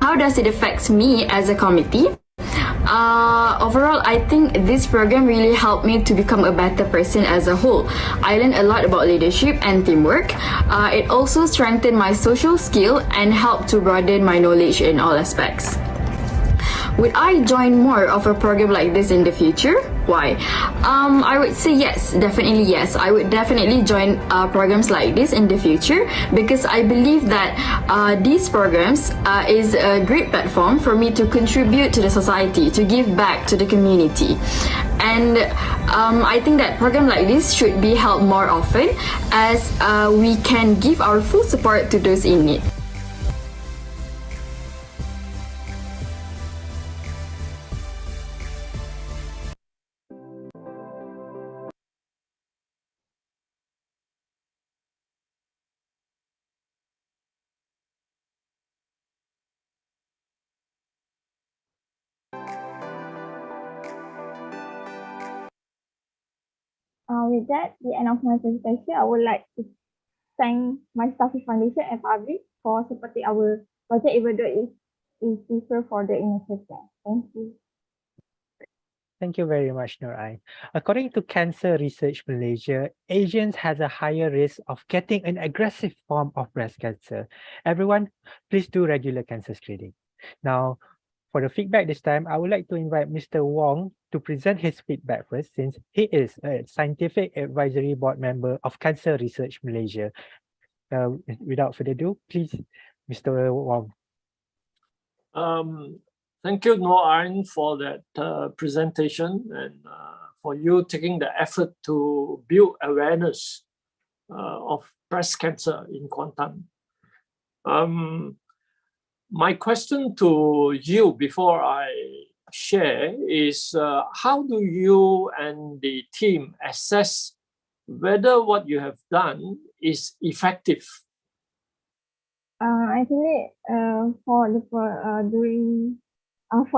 Speaker 21: How does it affect me as a committee? Overall, I think this program really helped me to become a better person as a whole. I learned a lot about leadership and teamwork. It also strengthened my social skill and helped to broaden my knowledge in all aspects. Would I join more of a program like this in the future? Why? I would say yes, definitely yes. I would definitely join programs like this in the future because I believe that these programs is a great platform for me to contribute to the society, to give back to the community. And I think that program like this should be held more often as we can give our full support to those in need.
Speaker 20: With that, the end of my presentation, I would like to thank my Starfish Foundation and Parit for supporting our project, even though it is different for the initial plan. Thank you.
Speaker 2: Thank you very much, Nurai. According to Cancer Research Malaysia, Asians has a higher risk of getting an aggressive form of breast cancer. Everyone, please do regular cancer screening. Now, for the feedback this time, I would like to invite Mr. Wong to present his feedback first, since he is a Scientific Advisory Board member of Cancer Research Malaysia. Without further ado, please, Mr. Wong.
Speaker 8: Thank you, Noor, for that presentation and for you taking the effort to build awareness of breast cancer in Kelantan. My question to you before I share is how do you and the team assess whether what you have done is effective?
Speaker 20: Actually, for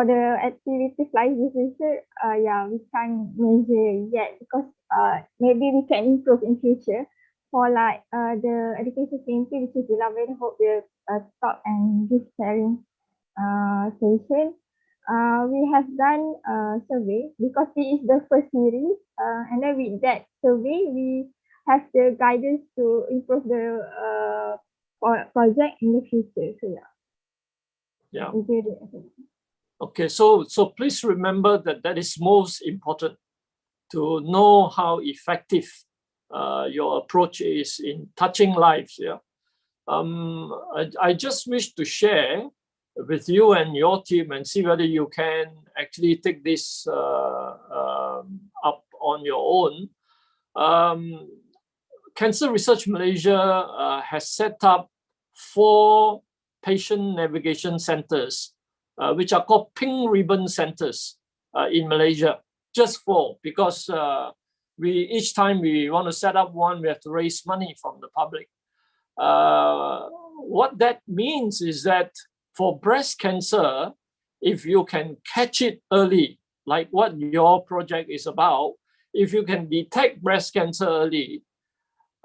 Speaker 20: the activities like this research, yeah, we can't measure yet because maybe we can improve in future. For like the education campaign, which is the very hope will talk and give sharing session. We have done a survey because this is the first series, and then with that survey, we have the guidance to improve the project in the future. So yeah.
Speaker 8: Okay, so please remember that is most important, to know how effective your approach is in touching lives. Yeah. I just wish to share with you and your team and see whether you can actually take this up on your own. Cancer Research Malaysia has set up 4 patient navigation centers, which are called pink ribbon centers in Malaysia. Just 4, because each time we want to set up one, we have to raise money from the public. What that means is that for breast cancer, if you can catch it early, like what your project is about, if you can detect breast cancer early,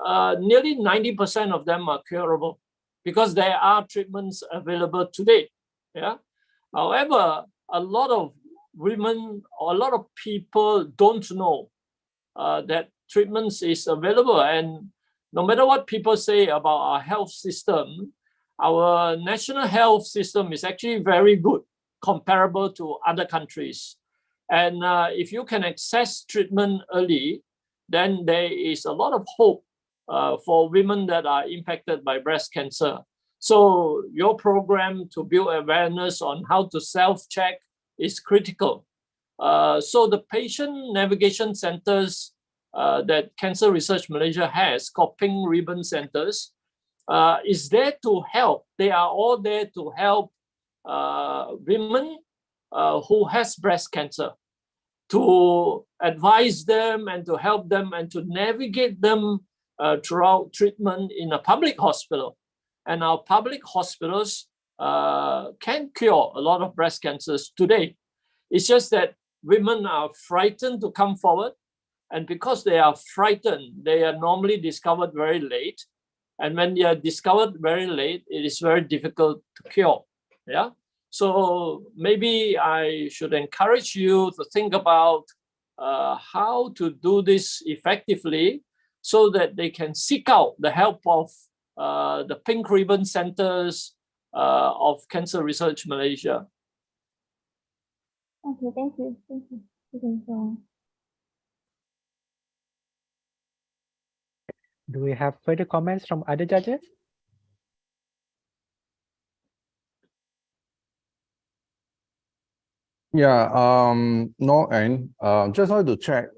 Speaker 8: nearly 90% of them are curable because there are treatments available today. Yeah. However, a lot of women or a lot of people don't know that treatments is available. And no matter what people say about our health system, our national health system is actually very good, comparable to other countries. And if you can access treatment early, then there is a lot of hope for women that are impacted by breast cancer. So your program to build awareness on how to self-check is critical. So the patient navigation centers that Cancer Research Malaysia has, called pink ribbon centers, is there to help. They are all there to help women who has breast cancer, to advise them and to help them and to navigate them throughout treatment in a public hospital. And our public hospitals can cure a lot of breast cancers today. It's just that women are frightened to come forward. And because they are frightened, they are normally discovered very late. And when they are discovered very late, it is very difficult to cure. Yeah. So maybe I should encourage you to think about how to do this effectively so that they can seek out the help of the Pink Ribbon Centers of Cancer Research Malaysia.
Speaker 20: Okay, thank you. Thank you. Thank you.
Speaker 2: Do we have further comments from other judges?
Speaker 3: Yeah, no, and just wanted to check,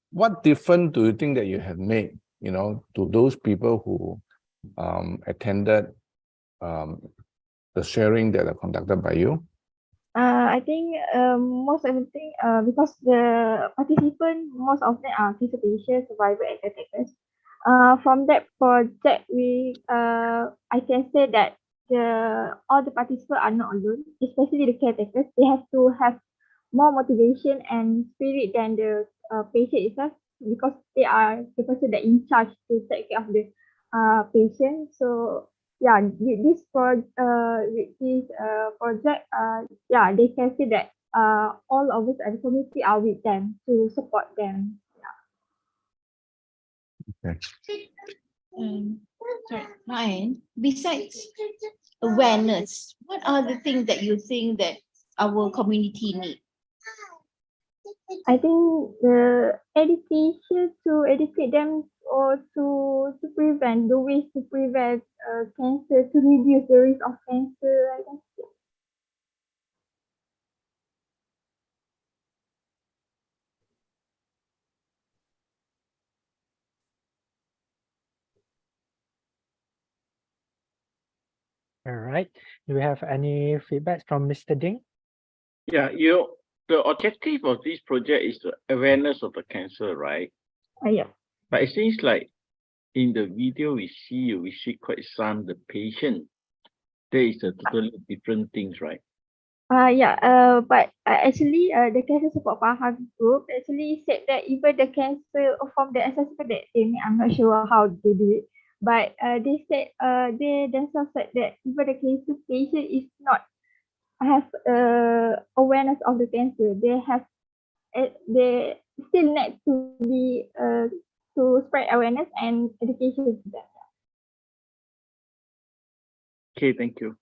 Speaker 3: what difference do you think that you have made, to those people who attended the sharing that are conducted by you?
Speaker 20: I think most of the thing because the participants, most of them are cancer patients, survivors, and caretakers. From that project, I can say that all the participants are not alone, especially the caretakers. They have to have more motivation and spirit than the patient itself because they are the person that in charge to take care of the patient. So yeah, with this project, yeah, they can see that all of us as a community are with them to support them.
Speaker 3: Okay.
Speaker 7: Sorry, Ryan, besides awareness, what are the things that you think that our community need?
Speaker 20: I think the education to educate them or to prevent the ways to prevent cancer, to reduce the risk of cancer. I guess.
Speaker 2: All right. Do we have any feedback from Mr. Ding?
Speaker 11: Yeah, the objective of this project is the awareness of the cancer, right?
Speaker 20: Yeah.
Speaker 11: But it seems like in the video we see quite some the patient. There is a totally different things, right?
Speaker 20: But actually, the cancer support faham group actually said that even the cancer from the assessment that they made, I'm not sure how they do it, but they said they themselves said that even the cancer patient is not have awareness of the cancer. They still need to be to spread awareness and education to them.
Speaker 11: Okay, thank you.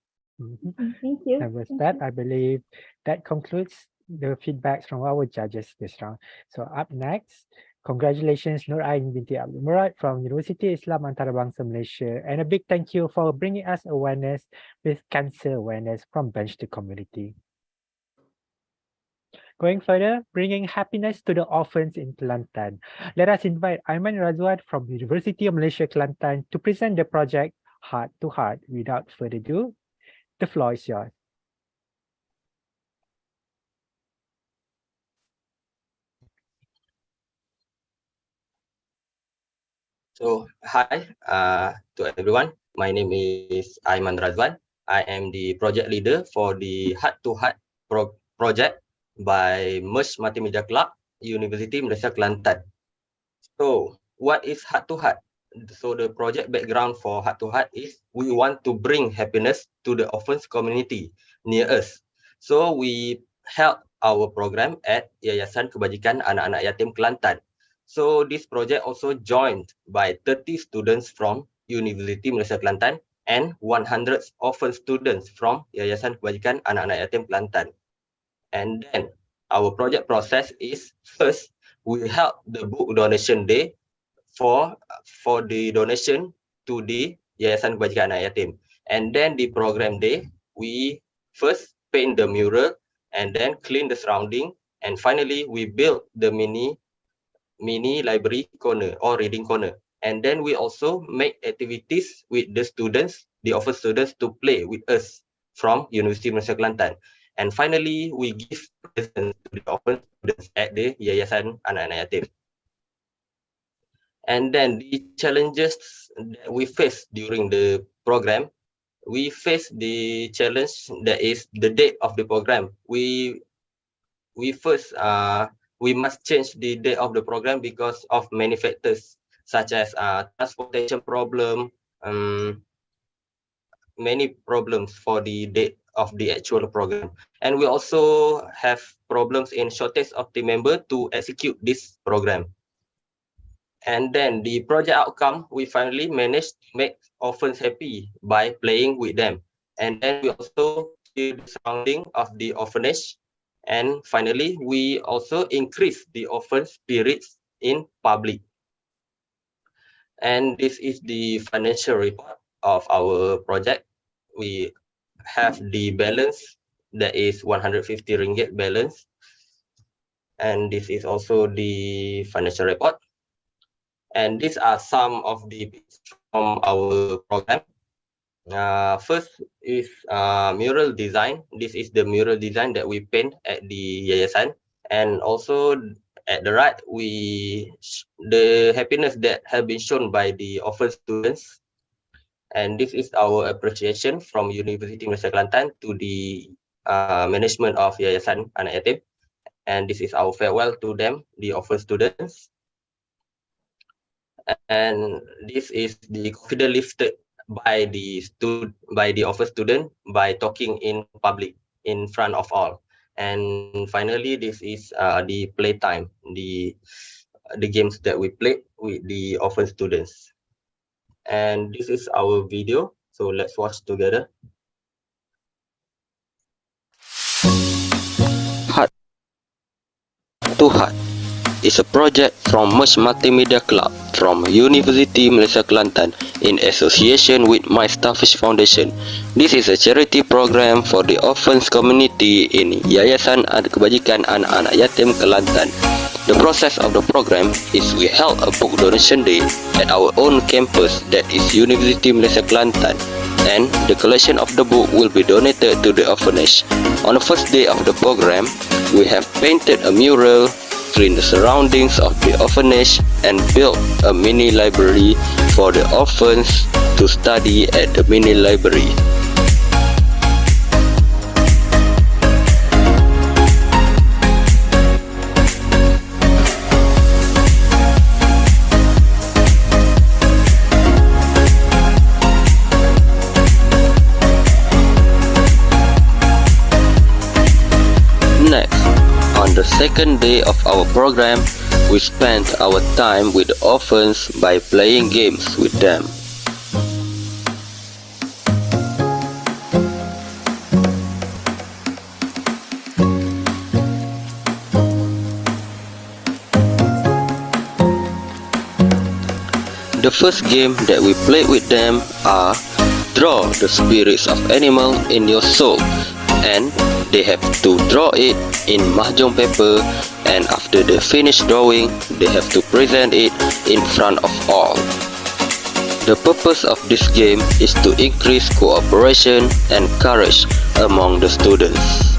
Speaker 20: Thank you.
Speaker 2: And with that, I believe that concludes the feedbacks from our judges this round. So up next, congratulations Nur Ain binti Abdul Murad from Universiti Islam Antarabangsa Malaysia, and a big thank you for bringing us awareness with cancer awareness from bench to community. Going further, bringing happiness to the orphans in Kelantan. Let us invite Aiman Razwan from University of Malaysia Kelantan to present the project Heart to Heart. Without further ado, the floor is yours.
Speaker 1: So hi to everyone. My name is Aiman Razwan. I am the project leader for the Heart to Heart project by Merge Multimedia Club, Universiti Malaysia Kelantan. So what is Heart to Heart? So the project background for Heart to Heart is we want to bring happiness to the orphans community near us. So we held our program at Yayasan Kebajikan Anak-Anak Yatim Kelantan. So this project also joined by 30 students from Universiti Malaysia Kelantan and 100 orphan students from Yayasan Kebajikan Anak-Anak Yatim Kelantan. And then our project process is first we held the book donation day for the donation to the Yayasan Kebajikan Anak Yatim. And then the program day, we first paint the mural and then clean the surrounding. And finally, we built the mini library corner or reading corner. And then we also make activities with the students, the orphan students, to play with us from Universiti Malaysia Kelantan. And finally, we give presents to the orphan students at the Yayasan Anak-Anak Yatim. And then the challenges that we face during the program, we face the challenge that is the date of the program. We first we must change the date of the program because of many factors such as transportation problem, many problems for the date of the actual program. And we also have problems in shortage of the member to execute this program. And then the project outcome, we finally managed to make orphans happy by playing with them. And then we also see the surrounding of the orphanage. And finally, we also increase the orphan spirits in public. And this is the financial report of our project. We have the balance that is 150 ringgit balance. And this is also the financial report. And these are some of the bits from our program. First is mural design. This is the mural design that we paint at the yayasan. And also at the right, the happiness that have been shown by the orphan students. And this is our appreciation from Universiti Malaysia Kelantan to the management of Yayasan Anak Yatim. And this is our farewell to them, the orphan students. And this is the confidence lifted by the orphan student by talking in public in front of all. And finally, this is the playtime, the games that we played with the orphan students. And this is our video, so let's watch together. Heart to Heart is a project from Merge Multimedia Club from Universiti Malaysia Kelantan in association with My Starfish Foundation. This is a charity program for the orphans community in Yayasan Kebajikan Anak-Anak Yatim Kelantan. The process of the program is we held a book donation day at our own campus, that is Universiti Malaysia Kelantan, and the collection of the book will be donated to the orphanage. On the first day of the program, we have painted a mural, cleaned the surroundings of the orphanage, and built a mini library for the orphans to study at the mini library. On the second day of our program, we spent our time with the orphans by playing games with them. The first game that we played with them are draw the spirits of animal in your soul, and they have to draw it in mahjong paper, and after they finish drawing, they have to present it in front of all. The purpose of this game is to increase cooperation and courage among the students.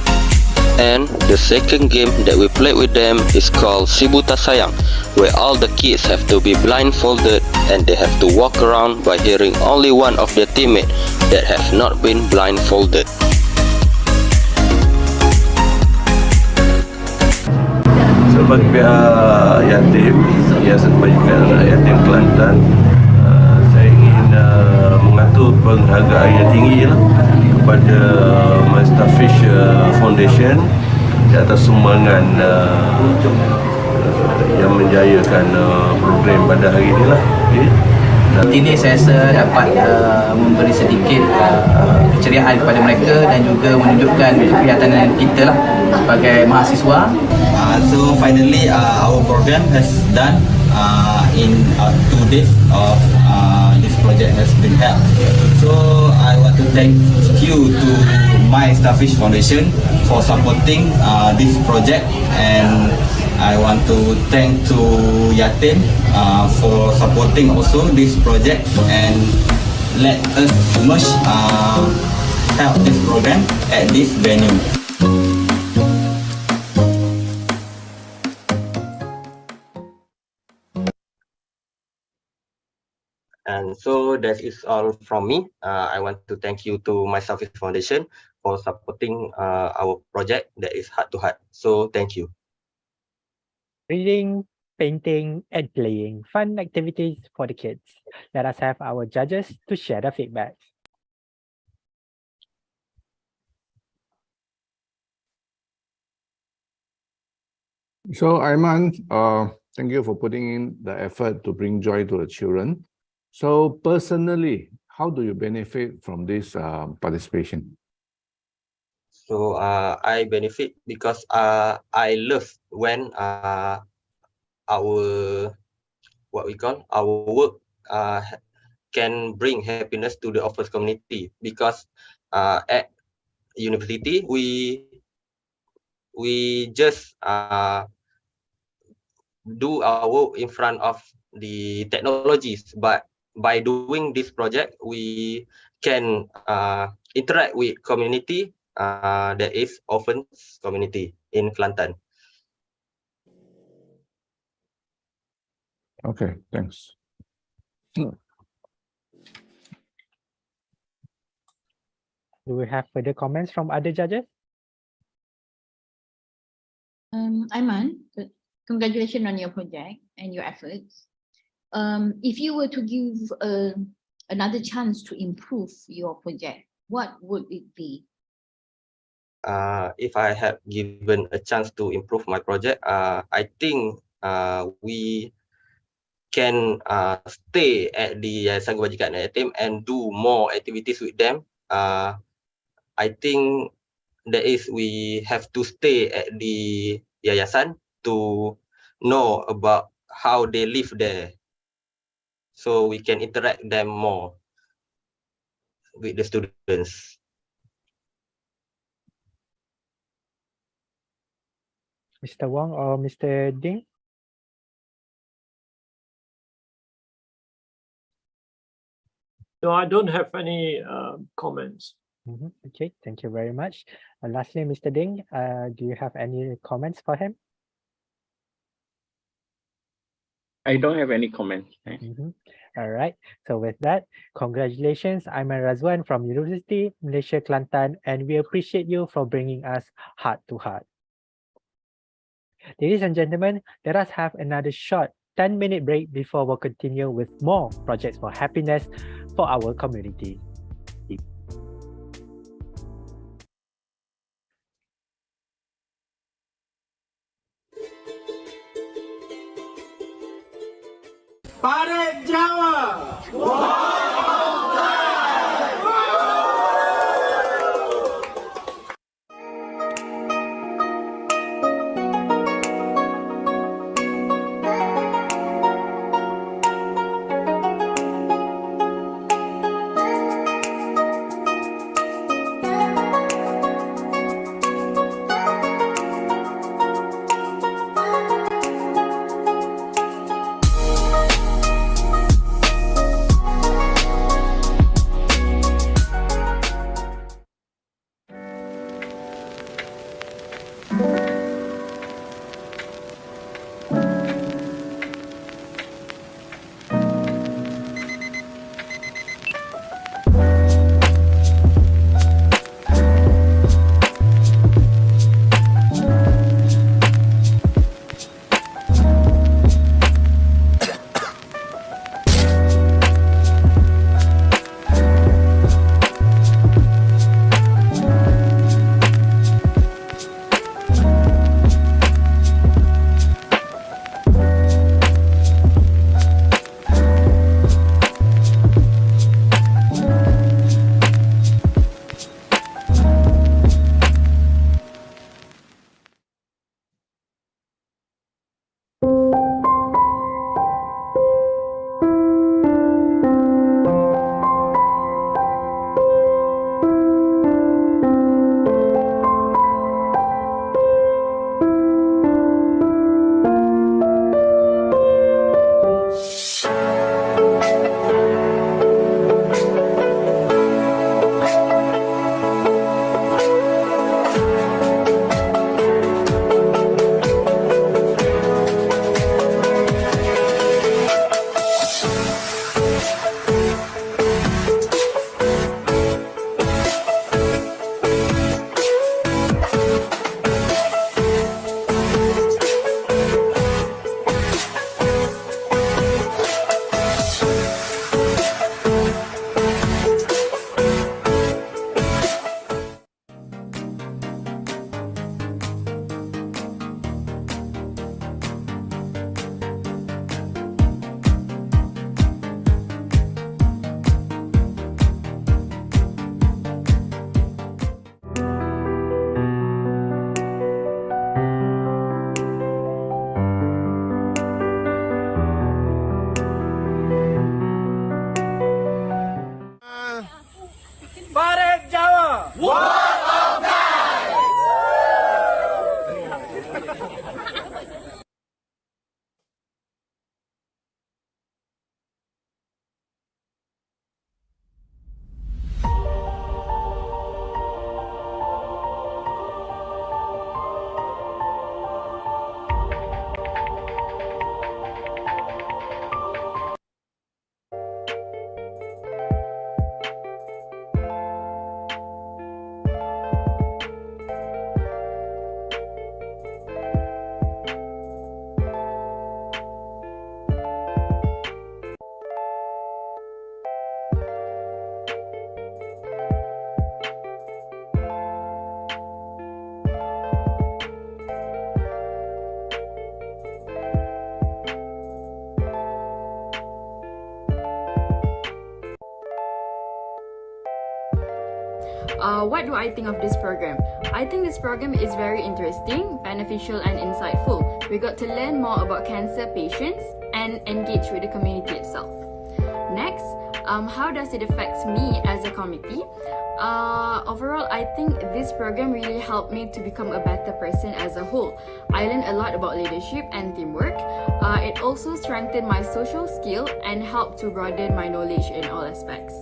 Speaker 1: And the second game that we played with them is called Sibuta Sayang, where all the kids have to be blindfolded and they have to walk around by hearing only one of their teammates that have not been blindfolded.
Speaker 4: Sebagai pihak yatim, Yayasan Pendidikan Anak Yatim Kelantan, saya ingin mengatur penghargaan yang tinggi kepada My Starfish Foundation di atas sumbangan yang menjayakan program pada hari ini lah. Okay.
Speaker 22: Ini saya rasa dapat memberi sedikit keceriaan kepada mereka dan juga menunjukkan keprihatinan kita lah sebagai mahasiswa.
Speaker 23: So finally our program has done in 2 days of this project has been held. So I want to thank you to My Starfish Foundation for supporting this project, and I want to thank to Yatim for supporting also this project and let us merge help this program at this venue.
Speaker 1: And so that is all from me. I want to thank you to My Starfish Foundation for supporting our project that is Heart to Heart. So thank you.
Speaker 2: Reading, painting, and playing. Fun activities for the kids. Let us have our judges to share the feedback.
Speaker 3: So Aiman, thank you for putting in the effort to bring joy to the children. So personally, how do you benefit from this participation?
Speaker 1: So I benefit because I love when our work can bring happiness to the offers community, because at university we just do our work in front of the technologies, but by doing this project we can interact with community that is orphans community in Kelantan.
Speaker 3: Okay, thanks.
Speaker 2: Do we have further comments from other judges?
Speaker 7: Aiman, congratulations on your project and your efforts. If you were to give another chance to improve your project, what would it be?
Speaker 1: If I have given a chance to improve my project, I think we can stay at the Yayasan Kebajikan Yatim and do more activities with them. I think that is we have to stay at the yayasan to know about how they live there, so we can interact them more with the students.
Speaker 2: Mr. Wong or Mr. Ding?
Speaker 8: No, I don't have any comments.
Speaker 2: Okay, thank you very much. Lastly, Mr. Ding, do you have any comments for him?
Speaker 11: I don't have any comments.
Speaker 2: All right. So with that, congratulations, Aiman Razwan from Universiti Malaysia Kelantan, and we appreciate you for bringing us Heart to Heart. Ladies and gentlemen, let us have another short 10-minute break before we'll continue with more projects for happiness for our community.
Speaker 19: Parit Jawa.
Speaker 21: What do I think of this program? I think this program is very interesting, beneficial and insightful. We got to learn more about cancer patients and engage with the community itself. Next, how does it affect me as a committee? Overall, I think this program really helped me to become a better person as a whole. I learned a lot about leadership and teamwork. It also strengthened my social skill and helped to broaden my knowledge in all aspects.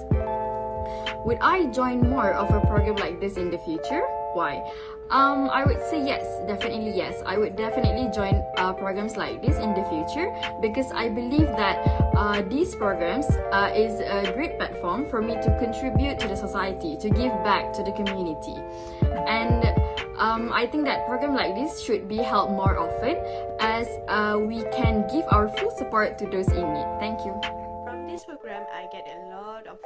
Speaker 21: Would I join more of a program like this in the future? Why? I would say yes, definitely yes. I would definitely join programs like this in the future because I believe that these programs is a great platform for me to contribute to the society, to give back to the community. And I think that program like this should be held more often as we can give our full support to those in need. Thank you.
Speaker 9: From this program, I get a lot of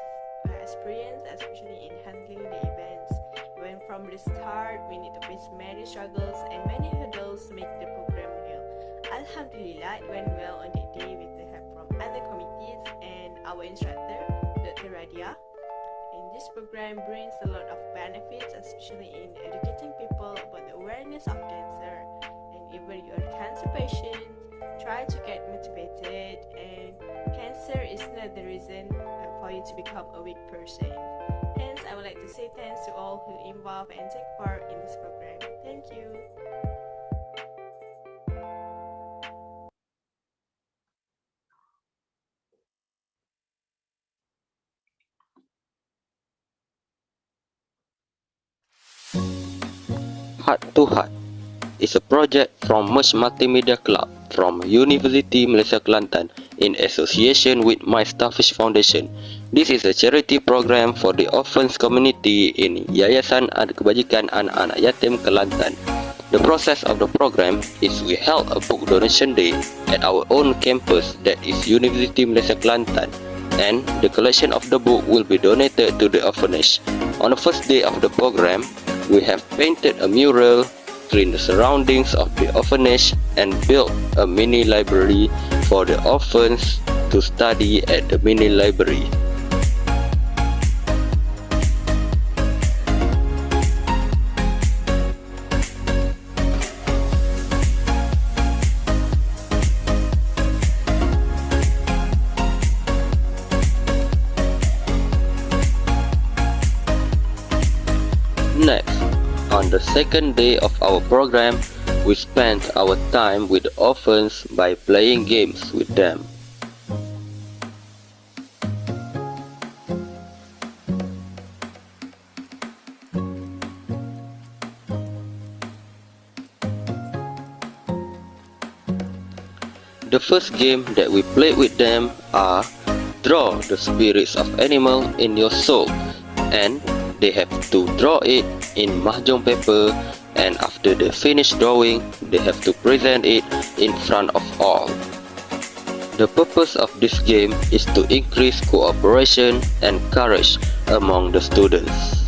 Speaker 9: experience, especially in handling the events. When from the start, we need to face many struggles and many hurdles to make the program real. Alhamdulillah, it went well on that day with the help from other committees and our instructor, Dr. Radia. And this program brings a lot of benefits, especially in educating people about the awareness of cancer. And even you're a cancer patient, try to get motivated, and cancer is not the reason for you to become a weak person. Hence, I would like to say thanks to all who involved and take part in this program. Thank you.
Speaker 1: Heart to Heart is a project from Merge Multimedia Club from Universiti Malaysia Kelantan in association with My Starfish Foundation. This is a charity program for the orphans community in Yayasan Kebajikan Anak-Anak Yatim Kelantan. The process of the program is we held a book donation day at our own campus, that is Universiti Malaysia Kelantan, and the collection of the book will be donated to the orphanage. On the first day of the program, we have painted a mural, cleaned the surroundings of the orphanage, and built a mini library for the orphans to study at the mini library. Next, on the second day of our program, we spent our time with the orphans by playing games with them. The first game that we played with them are draw the spirits of animal in your soul, and they have to draw it in mahjong paper, and after they finish drawing, they have to present it in front of all. The purpose of this game is to increase cooperation and courage among the students.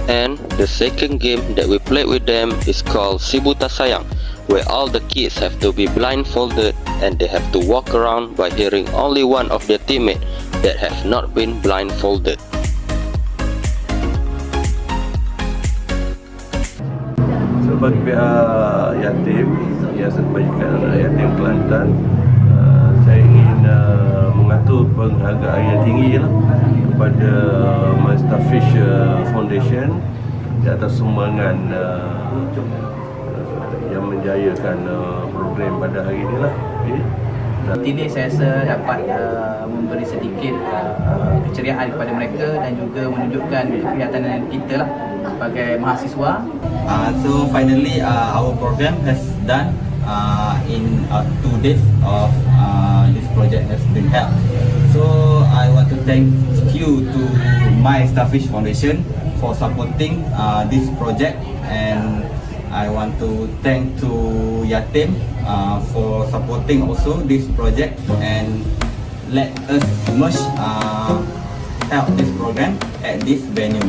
Speaker 1: And the second game that we played with them is called Sibuta Sayang, where all the kids have to be blindfolded and they have to walk around by hearing only one of their teammates that have not been blindfolded.
Speaker 4: Sebagai pihak yatim, Yayasan Pendidikan Anak Yatim Kelantan, saya ingin mengatur penghargaan yang tinggi kepada My Starfish Foundation di atas sumbangan yang menjayakan program pada hari ini lah. Okay.
Speaker 22: Ini saya rasa dapat memberi sedikit keceriaan kepada mereka dan juga menunjukkan keprihatinan kita lah sebagai mahasiswa.
Speaker 23: So finally our program has done in 2 days of this project has been held. So I want to thank you to my Starfish Foundation for supporting this project, and I want to thank to Yatim for supporting also this project and let us much help this program at this venue.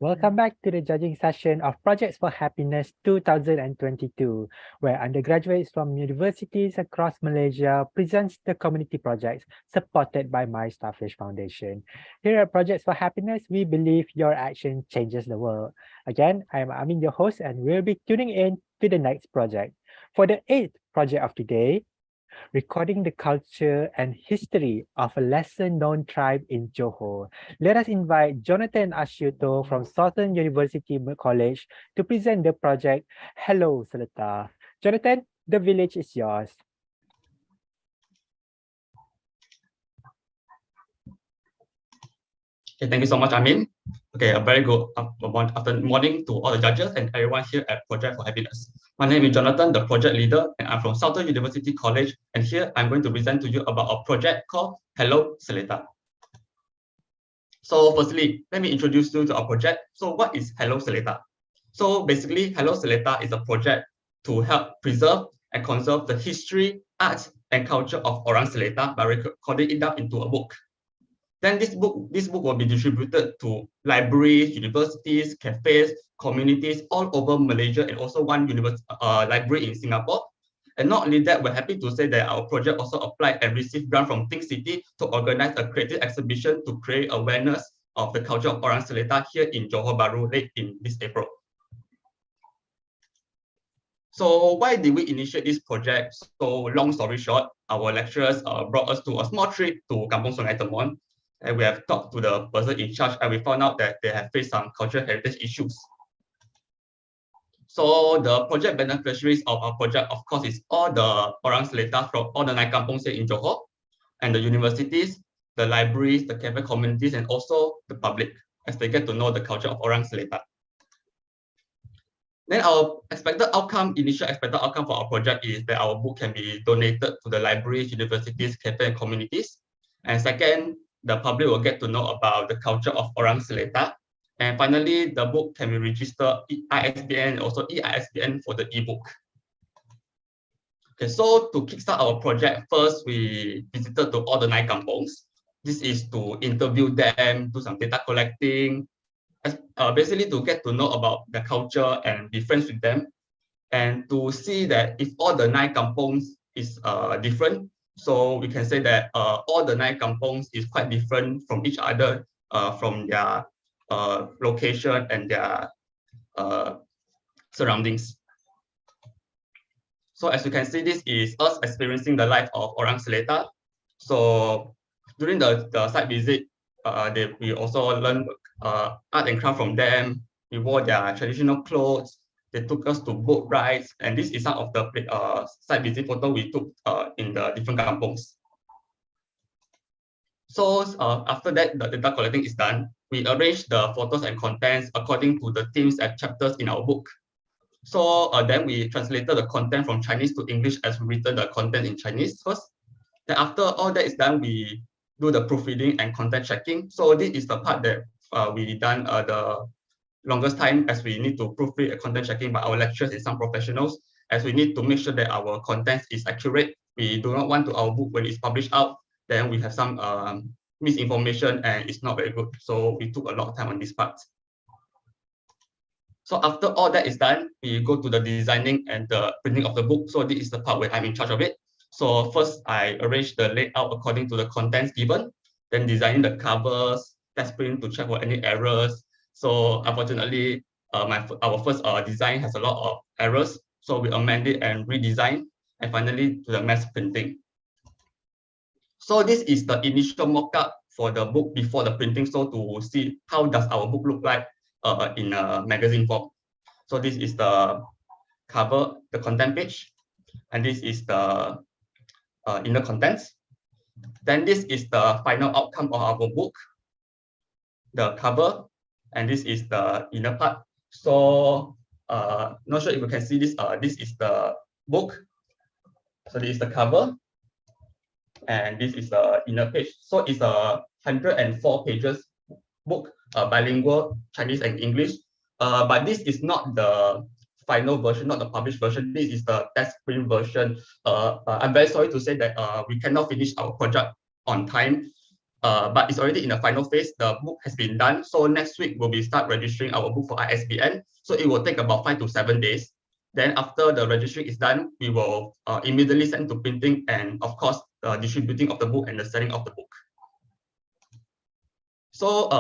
Speaker 2: Welcome back to the judging session of Projects for Happiness 2022, where undergraduates from universities across Malaysia presents the community projects supported by My Starfish Foundation. Here at Projects for Happiness, we believe your action changes the world. Again, I am Amin, your host, and we'll be tuning in to the next project. For the 8th project of today, recording the culture and history of a lesser-known tribe in Johor. Let us invite Jonathan Ashuto from Sultan University College to present the project Hello Seletar. Jonathan, the village is yours.
Speaker 13: Okay, thank you so much, Amin. Okay, a very good morning to all the judges and everyone here at Project for Happiness. My name is Jonathan, the project leader, and I'm from Sultan University College. And here I'm going to present to you about a project called Hello Seletar. So firstly, let me introduce you to our project. So what is Hello Seletar? So basically, Hello Seletar is a project to help preserve and conserve the history, arts, and culture of Orang Seletar by recording it down into a book. Then this book will be distributed to libraries, universities, cafes, communities all over Malaysia, and also one library in Singapore. And not only that, we're happy to say that our project also applied and received grant from Think City to organize a creative exhibition to create awareness of the culture of Orang Seletar here in Johor Bahru late in this April. So why did we initiate this project? So long story short, our lecturers brought us to a small trip to Kampung Sungai Temon. And we have talked to the person in charge, and we found out that they have faced some cultural heritage issues. So the project beneficiaries of our project, of course, is all the Orang Seletar from all the 9 kampungs here in Johor, and the universities, the libraries, the cafe communities, and also the public, as they get to know the culture of Orang Seletar. Then our initial expected outcome for our project is that our book can be donated to the libraries, universities, cafe, and communities. And second, the public will get to know about the culture of Orang Seletar. And finally, the book can be registered ISBN and also EISBN for the ebook. Okay, so to kickstart our project, first we visited to all the 9 kampungs. This is to interview them, do some data collecting, basically to get to know about the culture and be friends with them, and to see that if all the 9 kampungs is different. So we can say that all the 9 kampungs is quite different from each other, from their location and their surroundings. So as you can see, this is us experiencing the life of Orang Seletar. So during the site visit, we also learned art and craft from them. We wore their traditional clothes. They took us to boat rides, and this is some of the site visit photo we took in the different kampungs. So after that, the data collecting is done. We arrange the photos and contents according to the themes and chapters in our book. So then we translated the content from Chinese to English as we written the content in Chinese first. Then after all that is done, we do the proofreading and content checking. So this is the part that we done the longest time, as we need to proofread content checking by our lecturers and some professionals, as we need to make sure that our content is accurate. We do not want to our book when it's published out, then we have some misinformation and it's not very good. So we took a lot of time on this part. So after all that is done, we go to the designing and the printing of the book. So this is the part where I'm in charge of it. So first I arrange the layout according to the contents given, then designing the covers, test print to check for any errors. So unfortunately, our first design has a lot of errors. So we amend it and redesign, and finally to the mass printing. So this is the initial mock-up for the book before the printing. So to see how does our book look like in a magazine form. So this is the cover, the content page, and this is the inner contents. Then this is the final outcome of our book, the cover, and this is the inner part. So not sure if you can see this. This is the book. So this is the cover, and this is the inner page. So it's a 104 pages book, bilingual Chinese and English. But this is not the final version, not the published version. This is the test print version. I'm very sorry to say that we cannot finish our project on time, but it's already in the final phase. The book has been done. So next week we'll be start registering our book for ISBN. So it will take about 5 to 7 days. Then after the registry is done, we will immediately send to printing and of course distributing of the book and the selling of the book. So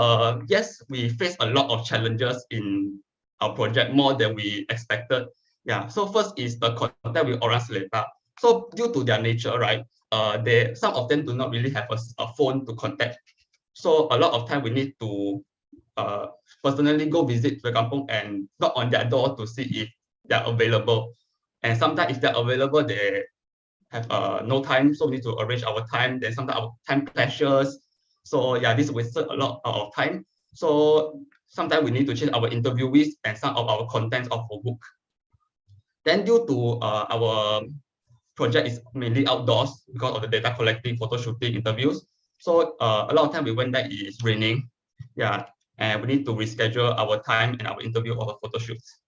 Speaker 13: yes, we face a lot of challenges in our project, more than we expected. Yeah. So first is the contact with Orang Seletar. So due to their nature, right, some of them do not really have a phone to contact. So a lot of time we need to personally go visit the kampung and knock on their door to see if they're available. And sometimes if they're available, they have no time, so we need to arrange our time. Then sometimes our time clashes. So yeah, this wasted a lot of time. So sometimes we need to change our interviewees and some of our contents of our book. Then due to our project is mainly outdoors because of the data collecting, photo shooting, interviews. So a lot of time we went there, it's raining. Yeah, and we need to reschedule our time and our interview or photo shoots.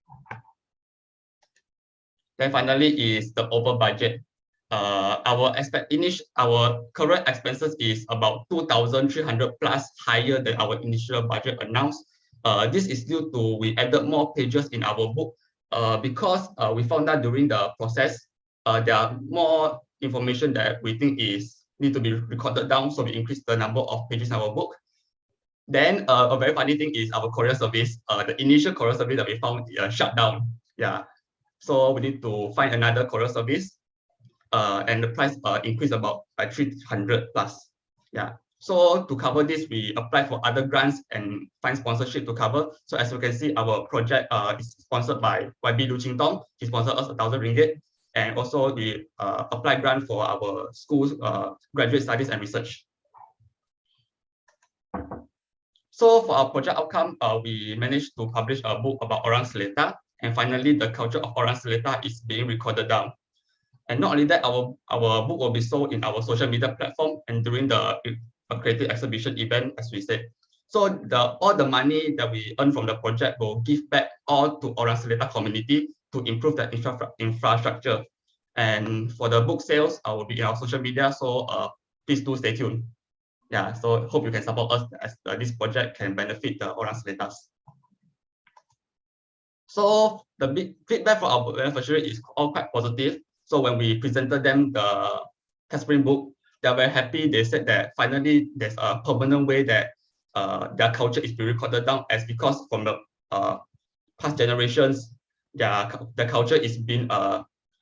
Speaker 13: Then finally is the over budget. Our current expenses is about 2,300 plus higher than our initial budget announced. This is due to we added more pages in our book because we found that during the process there are more information that we think need to be recorded down, so we increase the number of pages in our book. Then a very funny thing is our courier service. The initial courier service that we found shut down. Yeah, so we need to find another courier service. And the price increased about by 300 plus. Yeah. So to cover this, we apply for other grants and find sponsorship to cover. So as you can see, our project is sponsored by YB Lu Ching Tong. He sponsored us 1,000 ringgit. And also we apply grant for our school's graduate studies and research. So for our project outcome, we managed to publish a book about Orang Seletar. And finally, the culture of Orang Seletar is being recorded down. And not only that, our book will be sold in our social media platform and during the creative exhibition event, as we said. So all the money that we earn from the project will give back all to Orang Seletar community to improve the infrastructure. And for the book sales, I will be in our social media. So please do stay tuned. Yeah. So hope you can support us as this project can benefit the Orang Seletars. So the big feedback from our beneficiary is all quite positive. So when we presented them the test print book, they are very happy. They said that finally there's a permanent way that their culture is being recorded down, as because from the past generations, the culture is being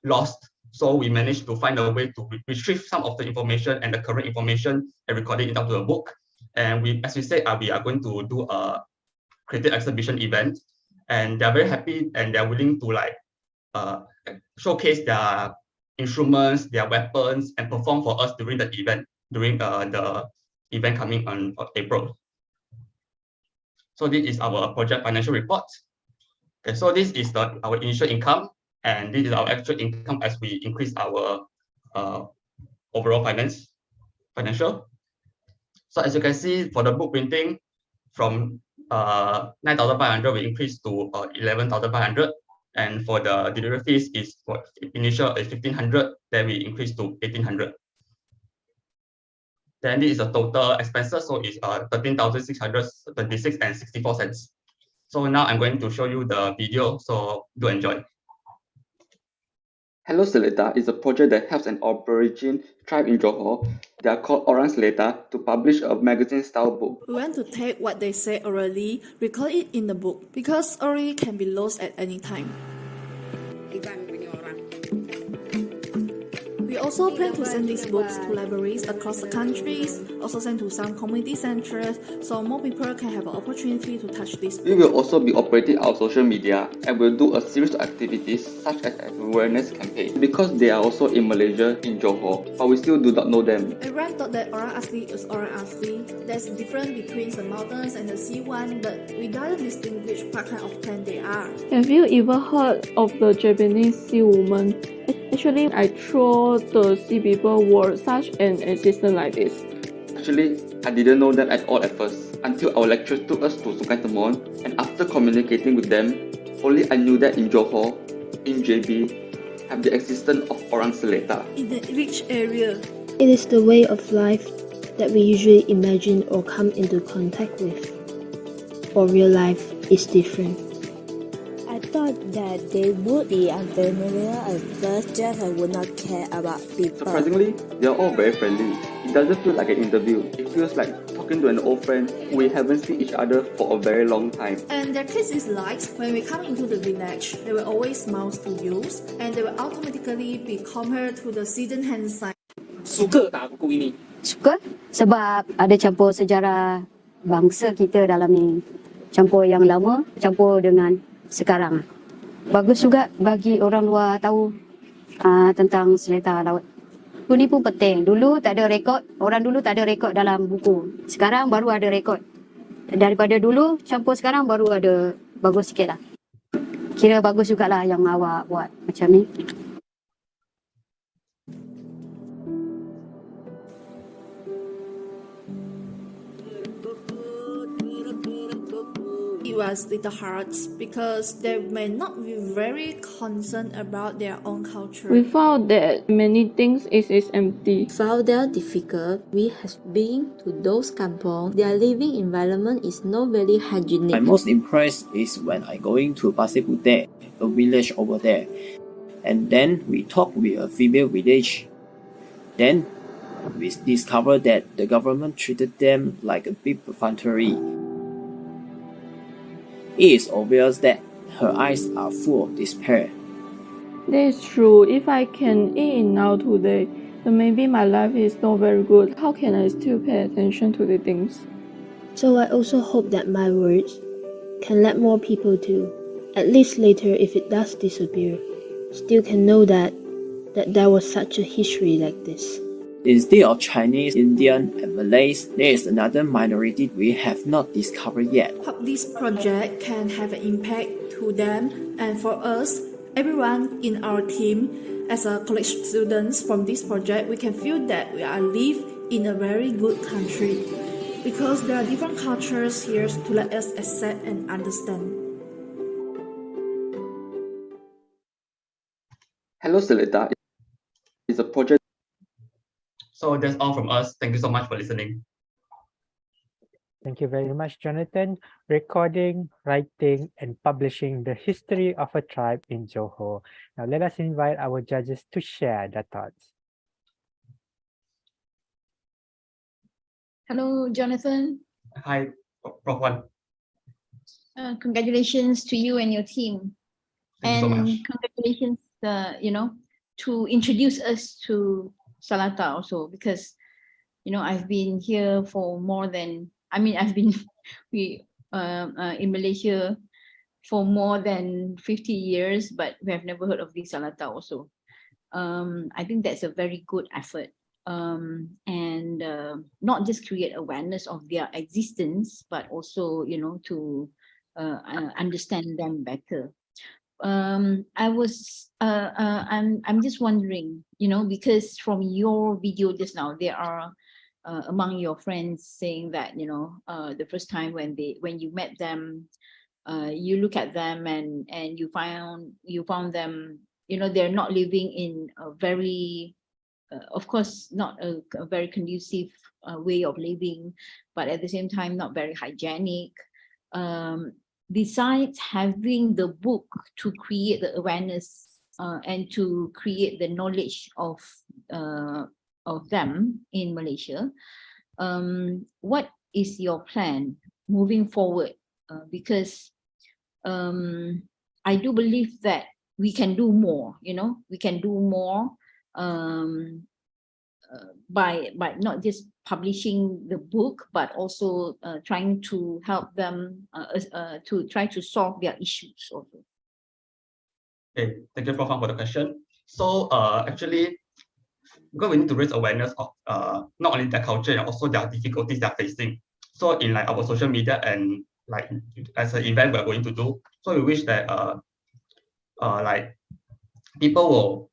Speaker 13: lost. So we managed to find a way to retrieve some of the information and the current information and recording it down to a book. And as we said, we are going to do a creative exhibition event, and they are very happy and they are willing to showcase their instruments, their weapons, and perform for us during the event, coming on April. So this is our project financial report. Okay, so this is our initial income, and this is our actual income as we increase our overall financial. So as you can see, for the book printing, from 9,500 we increased to 11,500. And for the delivery fees is for initial is 1,500, then we increase to 1,800. Then this is the total expenses, so it's 13,626 and 64 cents. So now I'm going to show you the video, so do enjoy.
Speaker 12: Hello Seletar is a project that helps an Aborigine tribe in Johor. They are called Orang Seletar to publish a magazine-style book.
Speaker 14: We want to take what they say orally, record it in the book, because orally can be lost at any time. We also plan to send these books to libraries across the countries, also send to some community centers, so more people can have an opportunity to touch this book.
Speaker 12: We will also be operating our social media and will do a series of activities such as an awareness campaign. Because they are also in Malaysia, in Johor, but we still do not know them.
Speaker 14: Everyone thought that Orang Asli is Orang Asli. There's a difference between the mountains and the sea one, but we don't distinguish what kind of plant they are.
Speaker 15: Have you ever heard of the Japanese sea woman? Actually, I thought the sea people were such an existence like this.
Speaker 12: Actually, I didn't know them at all at first, until our lecturers took us to Sungai Temon, and after communicating with them, only I knew that in Johor, in JB, have the existence of Orang Seletar.
Speaker 14: In the rich area,
Speaker 24: it is the way of life that we usually imagine or come into contact with. For real life is different.
Speaker 25: I thought that they would be unfamiliar at first, just I would not care about people.
Speaker 12: Surprisingly, they are all very friendly. It doesn't feel like an interview. It feels like talking to an old friend we haven't seen each other for a very long time.
Speaker 14: And their case is like, when we come into the village, they will always smile to you, and they will automatically be compared to the seasoned hand sign.
Speaker 26: Suka tak buku ini?
Speaker 27: Suka sebab ada campur sejarah bangsa kita dalam ni. Campur yang lama, campur dengan sekarang. Bagus juga bagi orang luar tahu tentang Seletar laut. Buku ni pun penting. Dulu tak ada rekod, orang dulu tak ada rekod dalam buku. Sekarang baru ada rekod. Daripada dulu campur sekarang baru ada, bagus sikit lah. Kira bagus jugalah yang awak buat macam ni.
Speaker 14: It was little hearts because they may not be very concerned about their own culture.
Speaker 15: We found that many things is empty.
Speaker 25: Found that difficult. We have been to those kampongs. Their living environment is not very hygienic.
Speaker 28: My most impressed is when I going to Pasir Puteh, a village over there, and then we talk with a female village. Then we discovered that the government treated them like a big perfunctory. It is obvious that her eyes are full of despair.
Speaker 15: That is true. If I can eat now today, then maybe my life is not very good. How can I still pay attention to the things?
Speaker 24: So I also hope that my words can let more people too. At least later, if it does disappear, still can know that there was such a history like this.
Speaker 28: Instead of Chinese, Indian, and Malays, there is another minority we have not discovered yet.
Speaker 14: Hope this project can have an impact to them, and for us, everyone in our team, as a college students from this project, we can feel that we are live in a very good country, because there are different cultures here to let us accept and understand.
Speaker 12: Hello Seletar is a project.
Speaker 13: So that's all from us. Thank you so much for listening.
Speaker 2: Thank you very much, Jonathan. Recording, writing, and publishing the history of a tribe in Johor. Now let us invite our judges to share their thoughts.
Speaker 7: Hello, Jonathan.
Speaker 13: Hi, Prof. Wan.
Speaker 7: Congratulations to you and your team.
Speaker 13: Thank you so much.
Speaker 7: Congratulations, to introduce us to Seletar also, because I've been here for more than, I've been in Malaysia for more than 50 years, but we have never heard of this Seletar also. I think that's a very good effort, and not just create awareness of their existence, but also to understand them better. I'm just wondering, because from your video just now, there are among your friends saying that the first time when you met them, you look at them and you found them, they're not living in a very of course, not a very conducive way of living, but at the same time, not very hygienic. Besides having the book to create the awareness and to create the knowledge of them in Malaysia, what is your plan moving forward? Because I do believe that we can do more, we can do more by not just publishing the book, but also trying to help them to try to solve their issues also.
Speaker 13: Okay, thank you, Prof, for the question. So actually, because we need to raise awareness of not only their culture and also their difficulties they're facing. So in like our social media and like as an event we're going to do, so we wish that like people will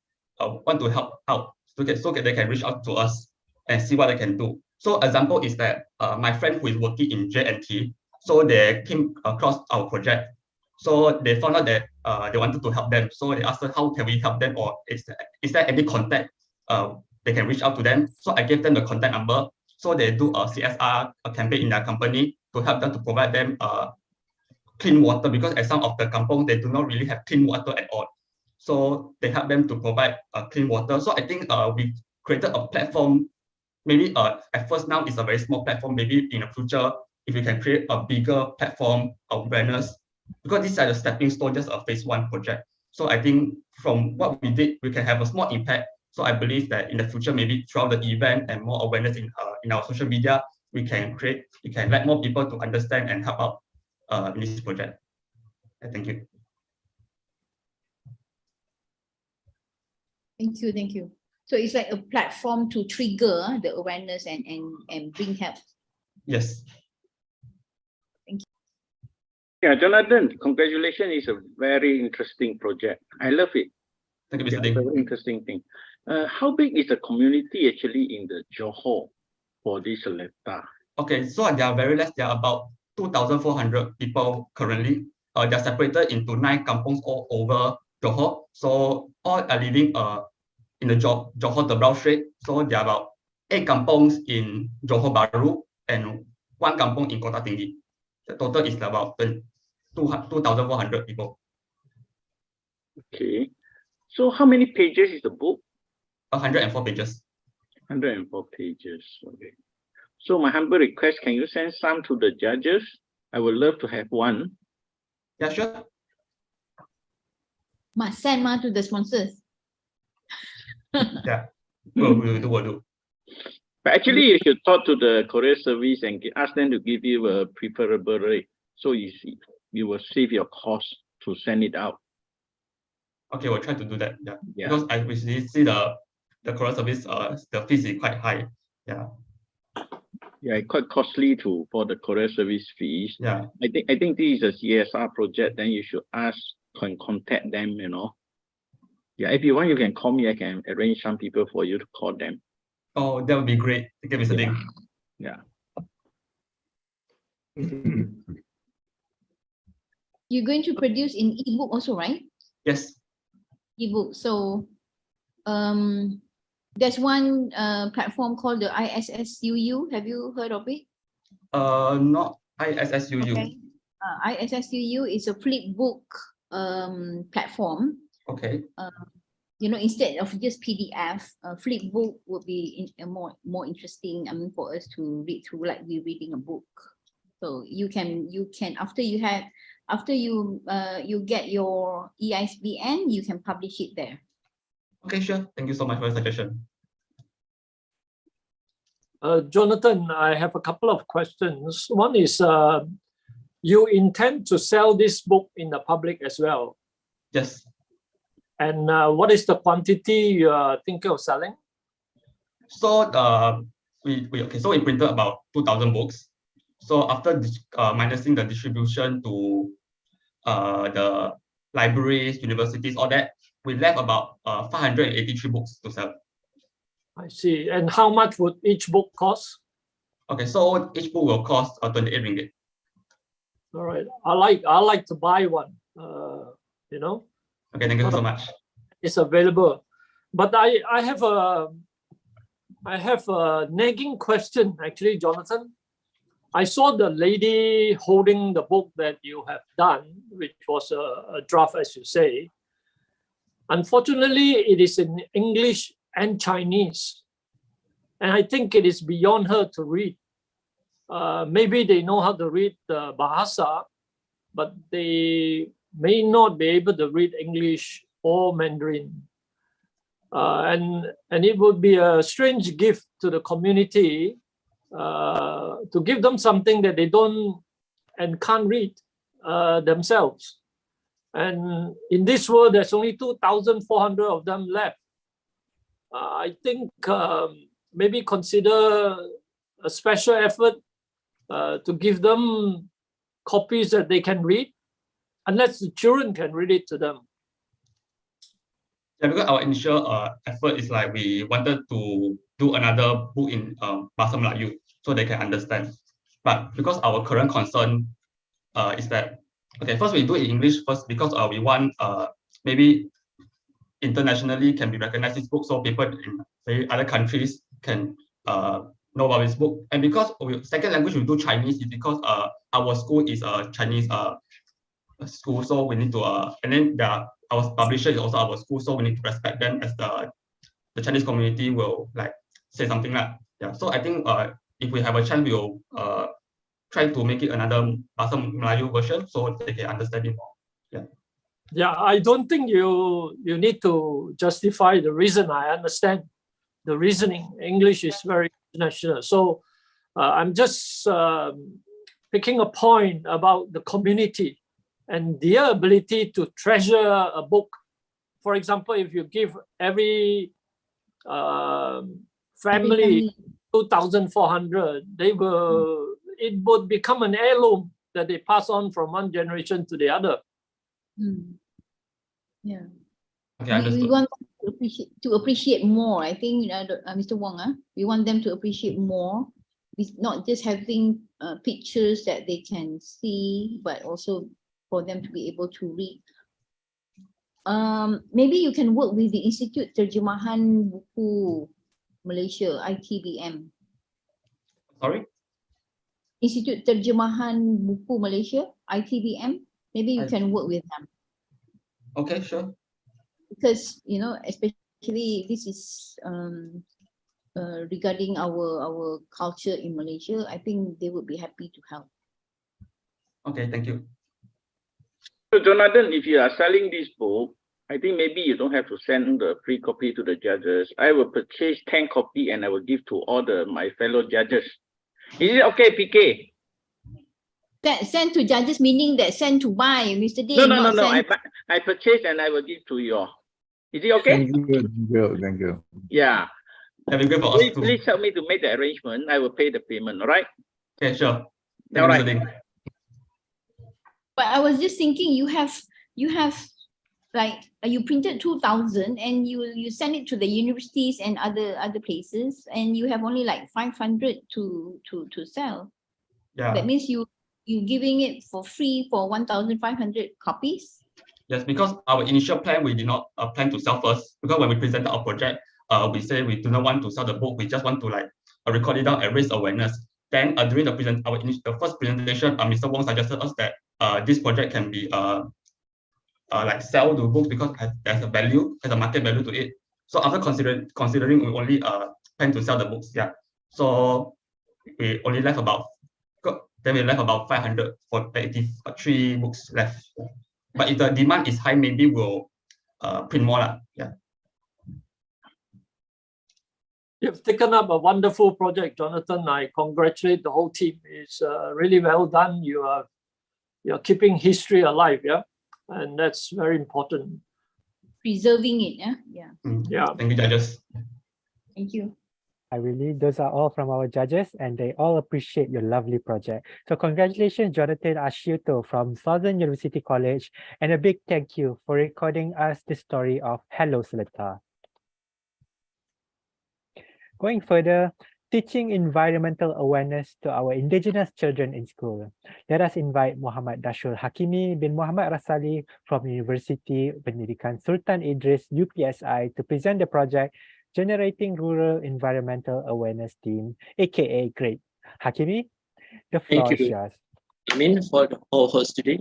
Speaker 13: want to help out so that they can reach out to us and see what they can do. So example is that my friend who is working in JNT, so they came across our project. So they found out that they wanted to help them. So they asked us, how can we help them, or is there any contact they can reach out to them? So I gave them the contact number. So they do a CSR campaign in their company to help them to provide them clean water, because at some of the kampong, they do not really have clean water at all. So they help them to provide clean water. So I think we created a platform. Maybe at first now it's a very small platform. Maybe in the future, if we can create a bigger platform of awareness, because these are the stepping stone, just a phase 1 project. So I think from what we did, we can have a small impact. So I believe that in the future, maybe throughout the event and more awareness in our social media, we can let more people to understand and help out in this project. Thank you.
Speaker 7: Thank you. So it's like a platform to trigger the awareness and bring help.
Speaker 13: Yes.
Speaker 7: Thank you.
Speaker 11: Yeah, Jonathan, congratulations. It's a very interesting project. I love it.
Speaker 13: Thank you, Mr.
Speaker 11: It's a very interesting thing. How big is the community actually in the Johor for this Seletar?
Speaker 13: Okay, so they are very less. There are about 2,400 people currently. They're separated into 9 kampongs all over Johor. So all are living in the Johor Tebrau Strait. So there are about 8 kampongs in Johor Bahru and 1 kampong in Kota Tinggi. The total is about 2,400 people.
Speaker 11: Okay. So how many pages is the book?
Speaker 13: 104 pages.
Speaker 11: 104 pages. Okay. So my humble request, can you send some to the judges? I would love to have one.
Speaker 13: Yeah, sure.
Speaker 7: Must send one to the sponsors.
Speaker 13: Yeah, we'll do.
Speaker 11: But actually, you should talk to the courier service and ask them to give you a preferable rate. So you will save your cost to send it out.
Speaker 13: Okay, we'll try to do that. Yeah. Because I recently see the courier service, the fees is quite high. Yeah.
Speaker 11: Yeah, quite costly for the courier service fees.
Speaker 13: Yeah.
Speaker 11: I think this is a CSR project. Then you should contact them. Yeah, if you want, you can call me. I can arrange some people for you to call them.
Speaker 13: Oh, that would be great. Thank you, Mr. Ding.
Speaker 11: Yeah.
Speaker 7: You're going to produce in ebook also, right?
Speaker 13: Yes.
Speaker 7: Ebook. So there's one platform called the ISSUU. Have you heard of it?
Speaker 13: Not ISSUU.
Speaker 7: Okay. ISSUU is a flipbook platform.
Speaker 13: Okay.
Speaker 7: Instead of just PDF, flipbook would be more interesting. I mean, for us to read through like we're reading a book. So you can after you get your EISBN, you can publish it there.
Speaker 13: Okay, sure. Thank you so much for the suggestion.
Speaker 8: Jonathan, I have a couple of questions. One is, you intend to sell this book in the public as well?
Speaker 13: Yes.
Speaker 8: And what is the quantity you are thinking of selling?
Speaker 13: So we printed about 2,000 books. So after minusing the distribution to the libraries, universities, all that, we left about 583 books to sell.
Speaker 8: I see. And how much would each book cost?
Speaker 13: Okay, so each book will cost 28 ringgit.
Speaker 8: All right. I like to buy one.
Speaker 13: Okay, thank you so much.
Speaker 8: It's available, but I have a I have a nagging question, actually, Jonathan. I saw the lady holding the book that you have done, which was a draft, as you say. Unfortunately, it is in English and Chinese. And I think it is beyond her to read. Maybe they know how to read the Bahasa, but they may not be able to read English or Mandarin. And it would be a strange gift to the community to give them something that they don't and can't read themselves. And in this world, there's only 2,400 of them left. I think maybe consider a special effort to give them copies that they can read, unless the children can read it to them.
Speaker 13: Yeah, because our initial effort is like we wanted to do another book in Bahasa Melayu so they can understand. But because our current concern is that, okay, first we do it in English first because we want maybe internationally can be recognized this book, so people in other countries can know about this book. And because second language we do Chinese is because our school is a Chinese school, so we need to and then our publisher is also our school, so we need to respect them as the Chinese community will like say something like yeah. So I think if we have a chance, we will try to make it another Bahasa Melayu version so they can understand it more. Yeah.
Speaker 8: Yeah, I don't think you need to justify the reason. I understand the reasoning. English is very international. So I'm just picking a point about the community and their ability to treasure a book. For example, if you give every family 2,400, it would become an heirloom that they pass on from one generation to the other.
Speaker 7: Yeah.
Speaker 13: Okay,
Speaker 7: we want them to appreciate more. I think, Mr. Wong, we want them to appreciate more. Not just having pictures that they can see, but also for them to be able to read. Maybe you can work with the Institute Terjemahan Buku Malaysia, ITBM.
Speaker 13: Sorry?
Speaker 7: Institute Terjemahan Buku Malaysia, ITBM. Maybe you can work with them.
Speaker 13: Okay, sure.
Speaker 7: Because, especially this is regarding our culture in Malaysia, I think they would be happy to help.
Speaker 13: Okay, thank you.
Speaker 11: So Jonathan, if you are selling this book, I think maybe you don't have to send the free copy to the judges. I will purchase 10 copies and I will give to all my fellow judges. Is it okay, PK?
Speaker 7: That send to judges meaning that send to buy, Mr. D.
Speaker 11: No. I purchase and I will give to you all. Is it okay?
Speaker 3: Thank you.
Speaker 11: Yeah.
Speaker 13: That'd be good for us too.
Speaker 11: Please help me to make the arrangement. I will pay the payment. All right?
Speaker 13: Okay, sure.
Speaker 11: All right.
Speaker 7: But I was just thinking, you have like you printed 2,000 and you send it to the universities and other places, and you have only like 500 to sell.
Speaker 13: Yeah.
Speaker 7: That means you giving it for free for 1,500 copies.
Speaker 13: Yes, because our initial plan, we did not plan to sell first, because when we presented our project, we say we do not want to sell the book. We just want to like record it down and raise awareness. Then during the first presentation, Mr. Wong suggested us that this project can be like sell the books because there's a market value to it. So after considering, we only plan to sell the books. Yeah. So we only left about 500 for 83 books left. But if the demand is high, maybe we'll print more. Yeah.
Speaker 8: You've taken up a wonderful project, Jonathan. I congratulate the whole team. It's really well done. You're keeping history alive, yeah, and that's very important.
Speaker 7: Preserving it, yeah.
Speaker 8: Yeah.
Speaker 13: Thank you, judges.
Speaker 7: Thank you.
Speaker 2: Those are all from our judges, and they all appreciate your lovely project. So congratulations, Jonathan Asciuto from Southern University College, and a big thank you for recording us the story of Hello Seletar. Going further, teaching environmental awareness to our indigenous children in school. Let us invite Muhammad Dashul Hakimi bin Muhammad Rasali from Universiti Pendidikan Sultan Idris, UPSI, to present the project Generating Rural Environmental Awareness Team, aka GREAT. Hakimi, the
Speaker 26: Thank
Speaker 2: floor is
Speaker 26: you,
Speaker 2: yours.
Speaker 26: Amin, for the host today.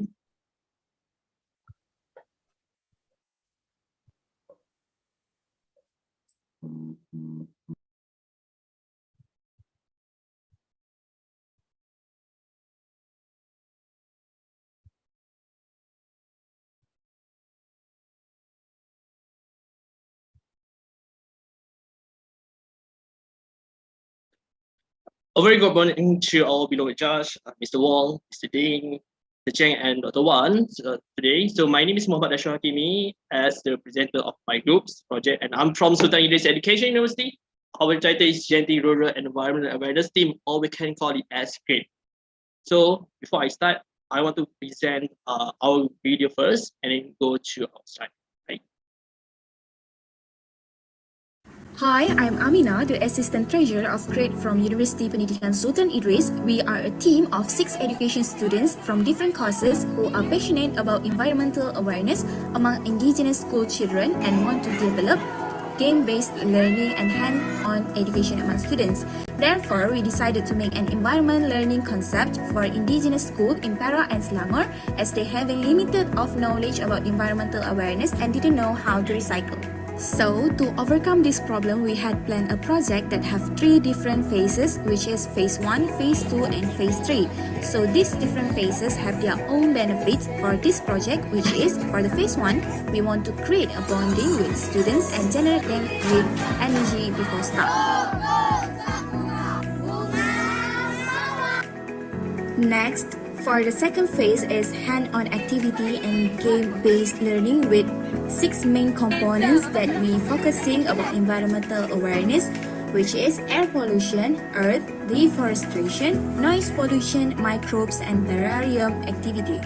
Speaker 26: A very good morning to all beloved judge, Mr. Wong, Mr. Ding, Mr. Cheng, and Dr. Wan today. So my name is Muhammad Ashwar Hakimi as the presenter of my group's project, and I'm from Sultan Idris Education University. Our title is Generating Rural and Environmental Awareness Team, or we can call it as GREAT. So before I start, I want to present our video first and then go to our slide.
Speaker 3: Hi, I'm Amina, the Assistant Treasurer of GREAT from Universiti Pendidikan Sultan Idris. We are a team of 6 education students from different courses who are passionate about environmental awareness among indigenous school children and want to develop game-based learning and hand-on education among students. Therefore, we decided to make an environment learning concept for indigenous school in Perak and Selangor, as they have a limited of knowledge about environmental awareness and didn't know how to recycle. So, to overcome this problem, we had planned a project that have 3 different phases, which is phase 1, phase 2, and phase 3. So, these different phases have their own benefits for this project, which is, for the phase 1, we want to create a bonding with students and generate them with energy before start. Next, for the second phase is hand-on activity and game-based learning with 6 main components that we focusing about environmental awareness, which is air pollution, earth, deforestation, noise pollution, microbes, and terrarium activity.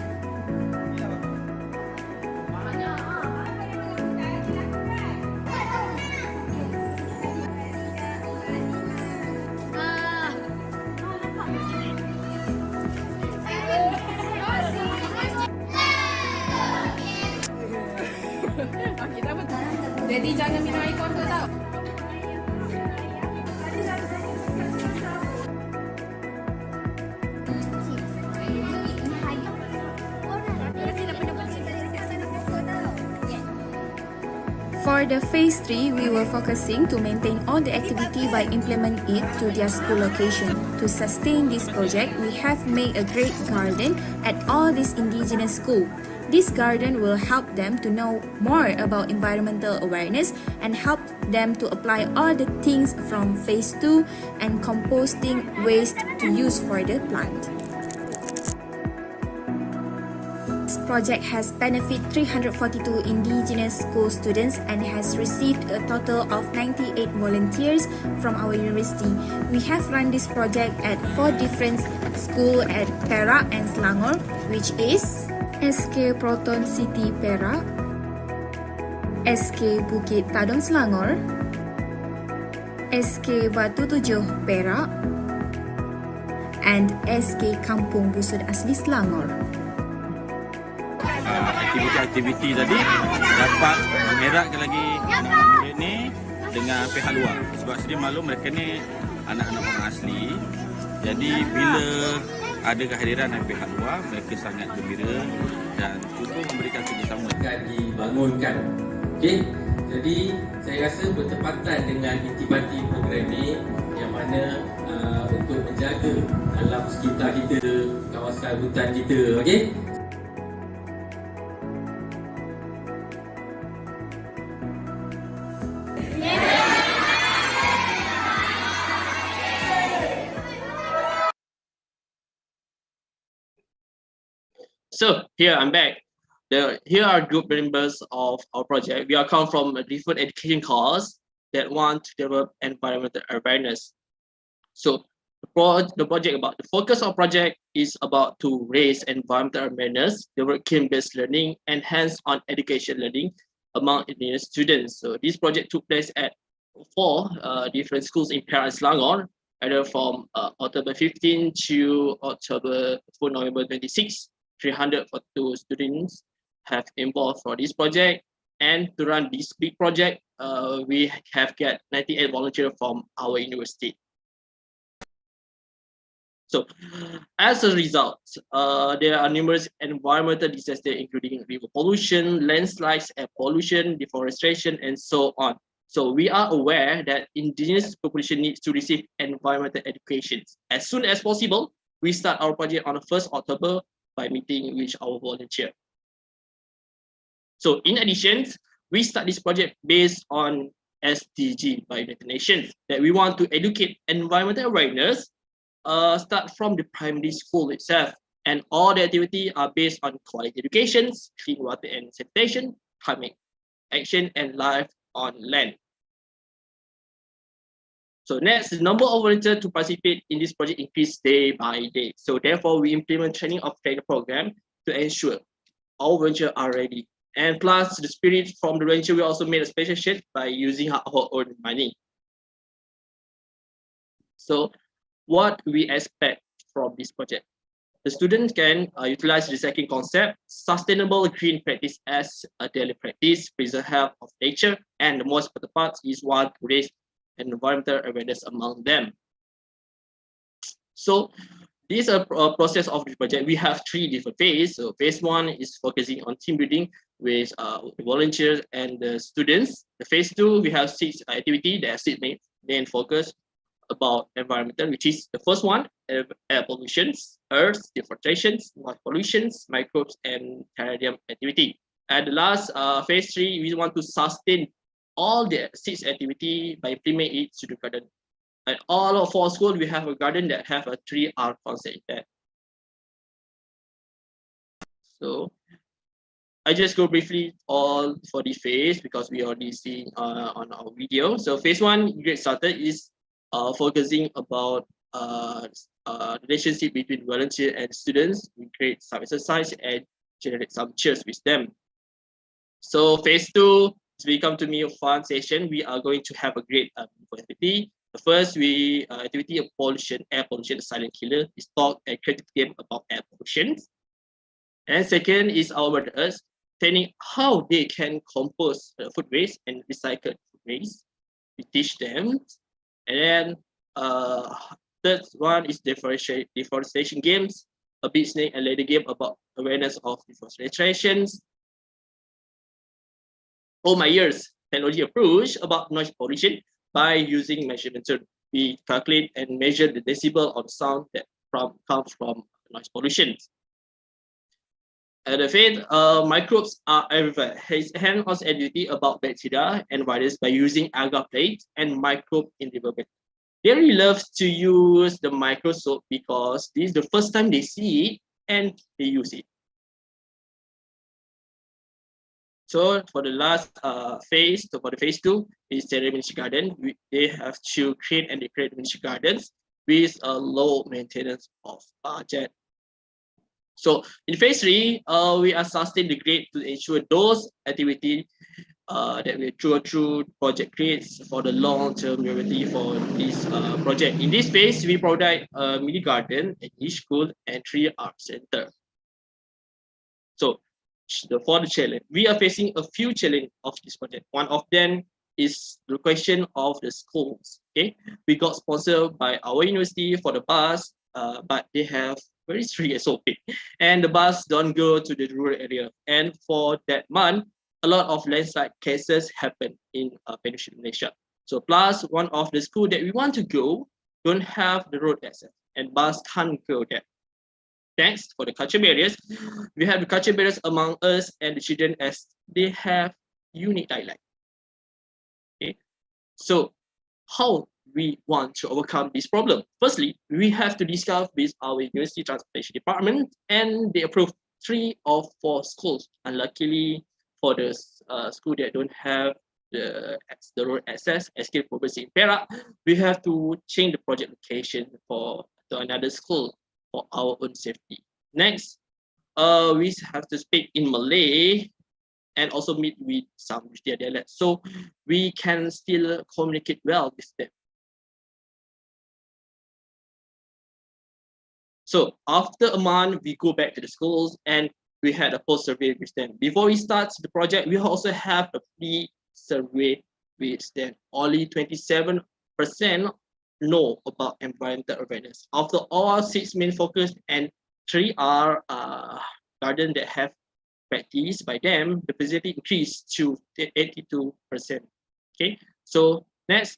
Speaker 5: Jadi jangan minum air kotor tau.
Speaker 3: For the phase 3, we were focusing to maintain all the activity by implementing it to their school location. To sustain this project, we have made a great garden at all these indigenous schools. This garden will help them to know more about environmental awareness and help them to apply all the things from phase 2 and composting waste to use for the plant. This project has benefited 342 indigenous school students and has received a total of 98 volunteers from our university. We have run this project at 4 different schools at Perak and Selangor, which is SK Proton City Perak, SK Bukit Tadong Selangor, SK Batu Tujuh Perak, and SK Kampung Busur Asli Selangor.
Speaker 6: Aktiviti-aktiviti tadi dapat mengeratkan lagi anak-anak murid ni dengan pihak luar. Sebab sedia maklum mereka ni anak-anak orang asli. Jadi bila ada kehadiran dari pihak luar, mereka sangat gembira dan cuba memberikan kerjasama.
Speaker 10: Dibangunkan. Okey. Jadi saya rasa bertepatan dengan intibati program ini yang mana untuk menjaga alam sekitar kita, kawasan hutan kita, okey.
Speaker 26: So here I'm back. Here are group members of our project. We are come from a different education course that want to develop environmental awareness. So the project about the focus of project is about to raise environmental awareness, develop game-based learning, and hands-on education learning among Indian students. So this project took place at 4 different schools in Perak and Selangor, either from October 15 to November 26. 342 students have involved for this project, and to run this big project, we have get 98 volunteers from our university. So, as a result, there are numerous environmental disasters, including river pollution, landslides, air pollution, deforestation, and so on. So, we are aware that indigenous population needs to receive environmental education. As soon as possible, we start our project on the 1st October by meeting with our volunteer. So, in addition, we start this project based on SDG by United Nations, that we want to educate environmental awareness start from the primary school itself, and all the activities are based on quality education, clean water and sanitation, climate action, and life on land. So next, the number of volunteers to participate in this project increase day by day. So therefore, we implement training of trainer program to ensure all volunteers are ready. And plus, the spirit from the volunteer, we also made a special shirt by using our own money. So what we expect from this project? The students can utilize the second concept, sustainable green practice as a daily practice, preserve health of nature, and the most important part is one to raise environmental awareness among them. So this is a process of the project. We have 3 different phases. So phase 1 is focusing on team building with the volunteers and the students. The phase 2, we have 6 activities that have 6 main focus about environmental, which is the first one, air pollution, earth deforestation, water pollution, microbes, and terrarium activity. And the last phase 3, we want to sustain all the 6 activity by implementing it to the garden. At all of our schools, we have a garden that have a 3R concept in that. So I just go briefly all for the phase because we already seen on our video. So phase 1, get started, is focusing about relationship between volunteer and students. We create some exercise and generate some cheers with them. So phase 2, we come to me a fun session. We are going to have a great activity. The first activity of pollution, air pollution, the silent killer, is talk and creative game about air pollution. And second is our workers training how they can compose food waste and recycle food waste. We teach them. And then third one is deforestation games, a big snake and ladder game about awareness of deforestation. Oh my years, technology approach about noise pollution by using measurement tool. We calculate and measure the decibel of sound that comes from noise pollution. And the fifth, microbes are everywhere. His hands-on activity about bacteria and virus by using agar plate and microbe in the river. They really love to use the microscope because this is the first time they see it and they use it. So for the last phase, so for the phase 2 is the miniature garden. They have to create and decorate miniature gardens with a low maintenance of budget. So in phase 3, we are sustaining the grade to ensure those activities that we go through project creates for the long-term longevity for this project. In this phase, we provide a mini garden at each school and 3 art center. So for the challenge, we are facing a few challenges of this project. One of them is the question of the schools. Okay, we got sponsored by our university for the bus, but they have very strict SOP, and the bus don't go to the rural area. And for that month, a lot of landslide cases happen in Pendidikan Malaysia. So plus one of the school that we want to go don't have the road access and bus can't go there. Thanks for the culture barriers. We have the culture barriers among us and the children as they have unique dialect. Okay, so how we want to overcome this problem? Firstly, we have to discuss with our university transportation department, and they approve 3 or 4 schools. Unluckily, for the school that don't have the road access, escape purpose in Perak, we have to change the project location to another school for our own safety. Next, we have to speak in Malay and also meet with some with their dialect, so we can still communicate well with them. So after a month, we go back to the schools and we had a post survey with them. Before we start the project, we also have a pre-survey which then only 27% know about environmental awareness. After all 6 main focus and 3 are garden that have practiced by them, the percentage increased to 82%. Okay, so next,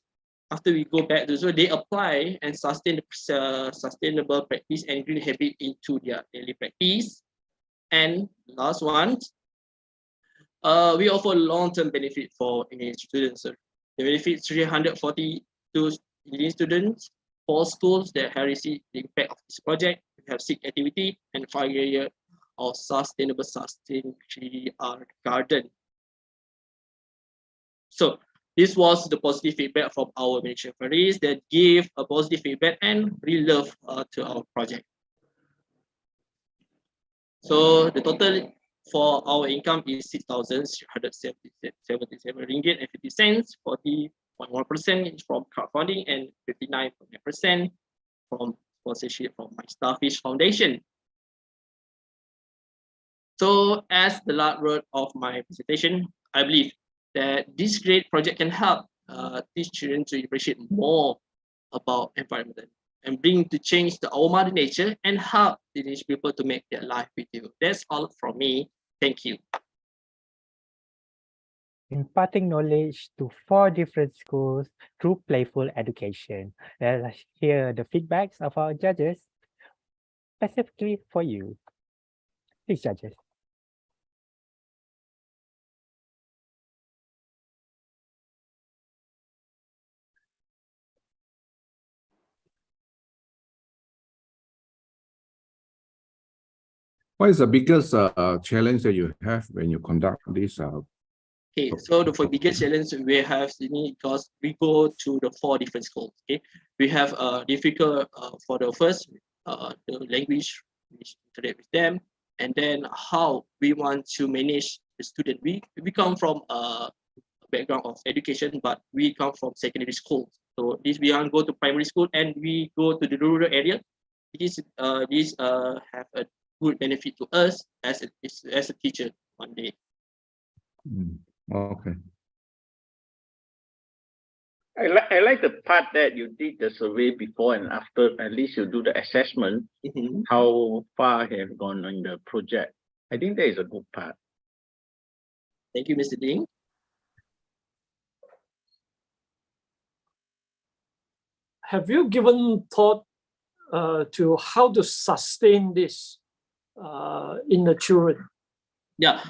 Speaker 26: after we go back to, so they apply and sustain the sustainable practice and green habit into their daily practice. And last one, we offer long-term benefit for Indian students. So the benefit 342 Indian students, 4 schools that have received the impact of this project. We have 6 activity and 5 years of sustainable garden. So this was the positive feedback from our Malaysian friends that gave a positive feedback and real love to our project. So the total for our income is 6,377 ringgit and 50 cents, 40.1% from crowdfunding and 59.9% from sponsorship from my Starfish Foundation. So as the last word of my presentation, I believe that this great project can help teach children to appreciate more about environment and bring to change our mother nature and help Indigenous people to make their life beautiful. That's all from me. Thank you.
Speaker 2: Imparting knowledge to 4 different schools through playful education. Let's hear the feedbacks of our judges specifically for you. Please, judges.
Speaker 1: What is the biggest challenge that you have when you conduct this?
Speaker 26: Okay, so the biggest challenge we have because we go to the 4 different schools. Okay, we have difficult for the first the language we interact with them, and then how we want to manage the student. We come from a background of education, but we come from secondary school. So this we want to go to primary school and we go to the rural area. This have a good benefit to us as a teacher one day.
Speaker 1: Okay.
Speaker 11: I like the part that you did the survey before and after. At least you do the assessment, how far you have gone on the project. I think that is a good part.
Speaker 26: Thank you, Mr. Ding.
Speaker 8: Have you given thought to how to sustain this in the children?
Speaker 26: Yeah,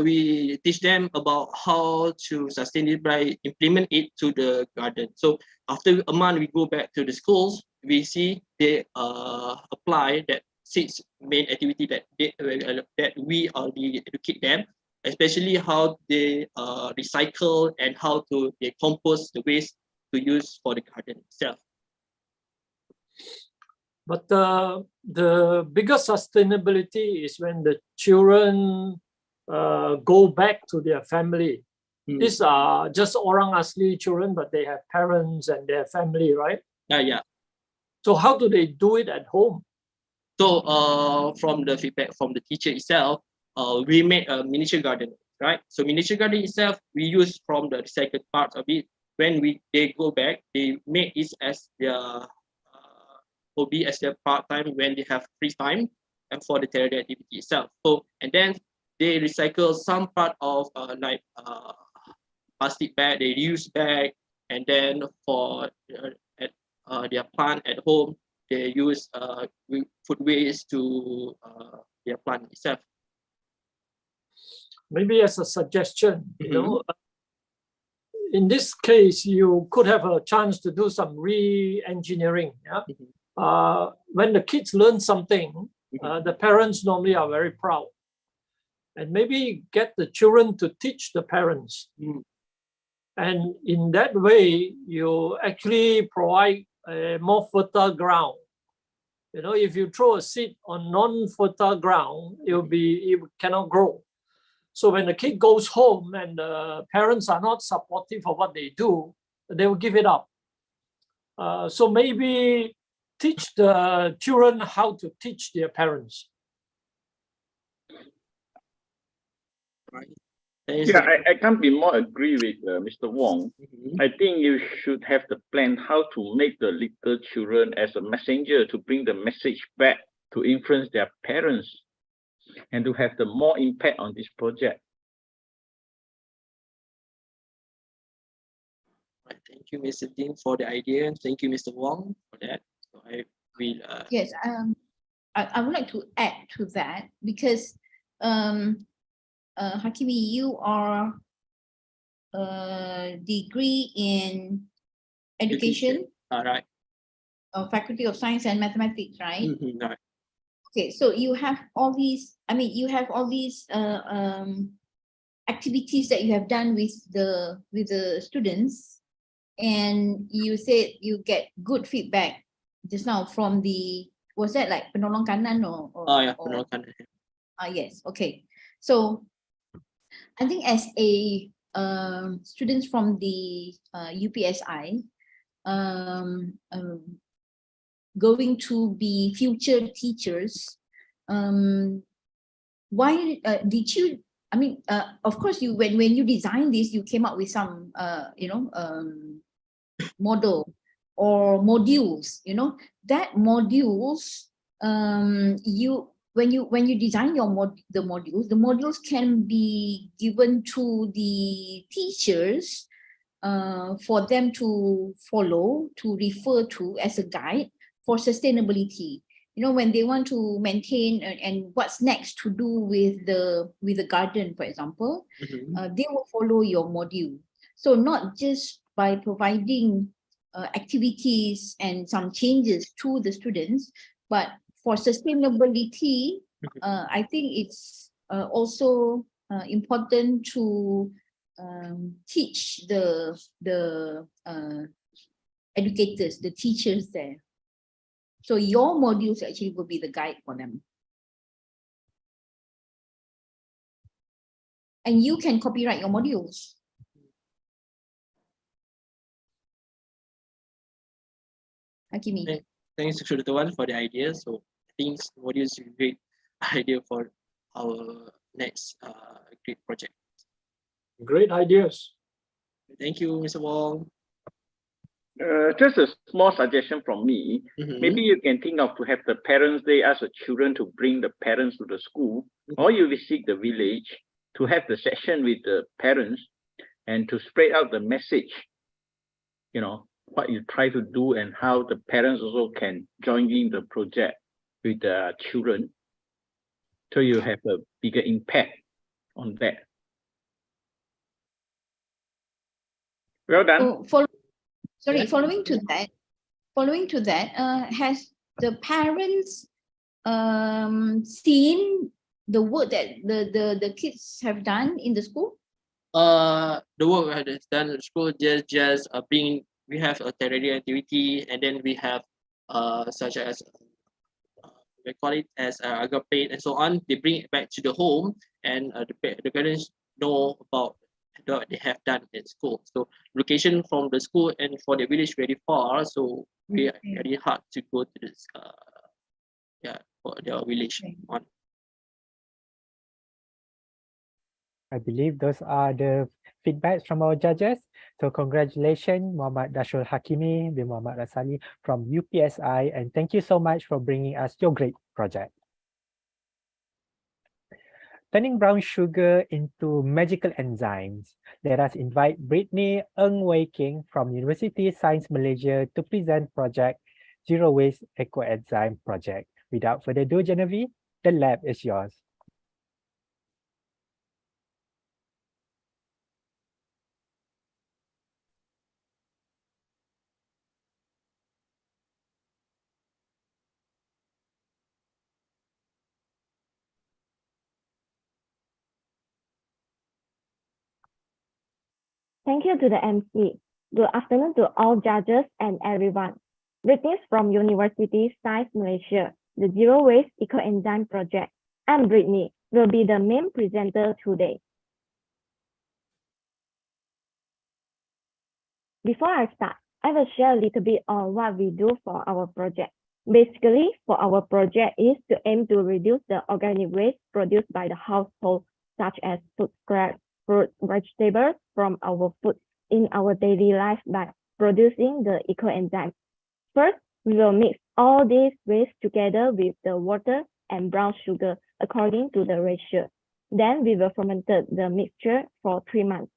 Speaker 26: we teach them about how to sustain it by implement it to the garden. So after a month, we go back to the schools. We see they apply that 6 main activity that we already educate them, especially how they recycle and how to decompose the waste to use for the garden itself.
Speaker 8: But the biggest sustainability is when the children go back to their family. These are just orang asli children, but they have parents and their family, right?
Speaker 26: Yeah.
Speaker 8: So how do they do it at home?
Speaker 26: So from the feedback from the teacher itself, we made a miniature garden, right? So miniature garden itself, we use from the recycled parts of it. When they go back, they make it as their hobby, as their part-time when they have free time and for the tertiary activity itself. So, and then they recycle some part of plastic bag, they reuse bag, and then for their plant at home, they use food waste to their plant itself.
Speaker 8: Maybe as a suggestion, you know, in this case, you could have a chance to do some re-engineering. Yeah? When the kids learn something, the parents normally are very proud. And maybe get the children to teach the parents. And in that way, you actually provide a more fertile ground. You know, if you throw a seed on non-fertile ground, it cannot grow. So when the kid goes home and the parents are not supportive of what they do, they will give it up. So maybe teach the children how to teach their parents.
Speaker 11: Yeah, I can't be more agree with Mr. Wong. I think you should have the plan how to make the little children as a messenger to bring the message back to influence their parents and to have the more impact on this project.
Speaker 26: Right, thank you, Mr. Dean, for the idea, and thank you, Mr. Wong, for that. So I will.
Speaker 7: Yes, I would like to add to that because Hakimi, you are a degree in education.
Speaker 26: Right.
Speaker 7: Faculty of Science and Mathematics, right?
Speaker 26: Right.
Speaker 7: Okay, so you have all these. I mean, you have all these activities that you have done with the students, and you said you get good feedback just now from the. Was that like penolong kanan or?
Speaker 26: Oh yeah, penolong kanan.
Speaker 7: Yes. Okay. So I think as a students from the UPSI, going to be future teachers, why did you? I mean, of course, you when you designed this, you came up with some model or modules. That modules when you design the modules can be given to the teachers for them to follow, to refer to as a guide for sustainability. When they want to maintain and what's next to do with the garden, for example, they will follow your module. So not just by providing activities and some changes to the students, but for sustainability, I think it's also important to teach the educators, the teachers there. So your modules actually will be the guide for them. And you can copyright your modules. Hakimi.
Speaker 26: Thanks to the one for the idea. So I think modules is a great idea for our next great project.
Speaker 8: Great ideas.
Speaker 26: Thank you, Mr. Wong.
Speaker 11: Just a small suggestion from me. Maybe you can think of to have the parents, they ask the children to bring the parents to the school, or you visit the village to have the session with the parents and to spread out the message, what you try to do and how the parents also can join in the project with the children. So you have a bigger impact on that. Well done.
Speaker 7: Following to that, has the parents seen the work that the kids have done in the school?
Speaker 26: The work we have done in school just being, we have a tertiary activity, and then we have such as we call it as agape and so on. They bring it back to the home, and the parents know about what they have done in school. So location from the school and for the village very far, so we are very hard to go to this for their village on.
Speaker 2: I believe those are the feedbacks from our judges. So congratulations, Muhammad Dashul Hakimi bin Muhammad Rasali from UPSI, and thank you so much for bringing us your great project. Turning brown sugar into magical enzymes. Let us invite Brittany Ng Wei King from Universiti Sains Malaysia to present project Zero Waste Ecoenzyme project. Without further ado, Genevieve, the lab is yours.
Speaker 4: Thank you to the MC. Good afternoon to all judges and everyone. Greetings from Universiti Sains Malaysia, the Zero Waste Ecoenzyme project. I'm Brittany, will be the main presenter today. Before I start, I will share a little bit on what we do for our project. Basically, for our project is to aim to reduce the organic waste produced by the household, such as food scrap, fruit, vegetables from our food in our daily life by producing the ecoenzyme. First, we will mix all these waste together with the water and brown sugar according to the ratio. Then we will ferment the mixture for 3 months.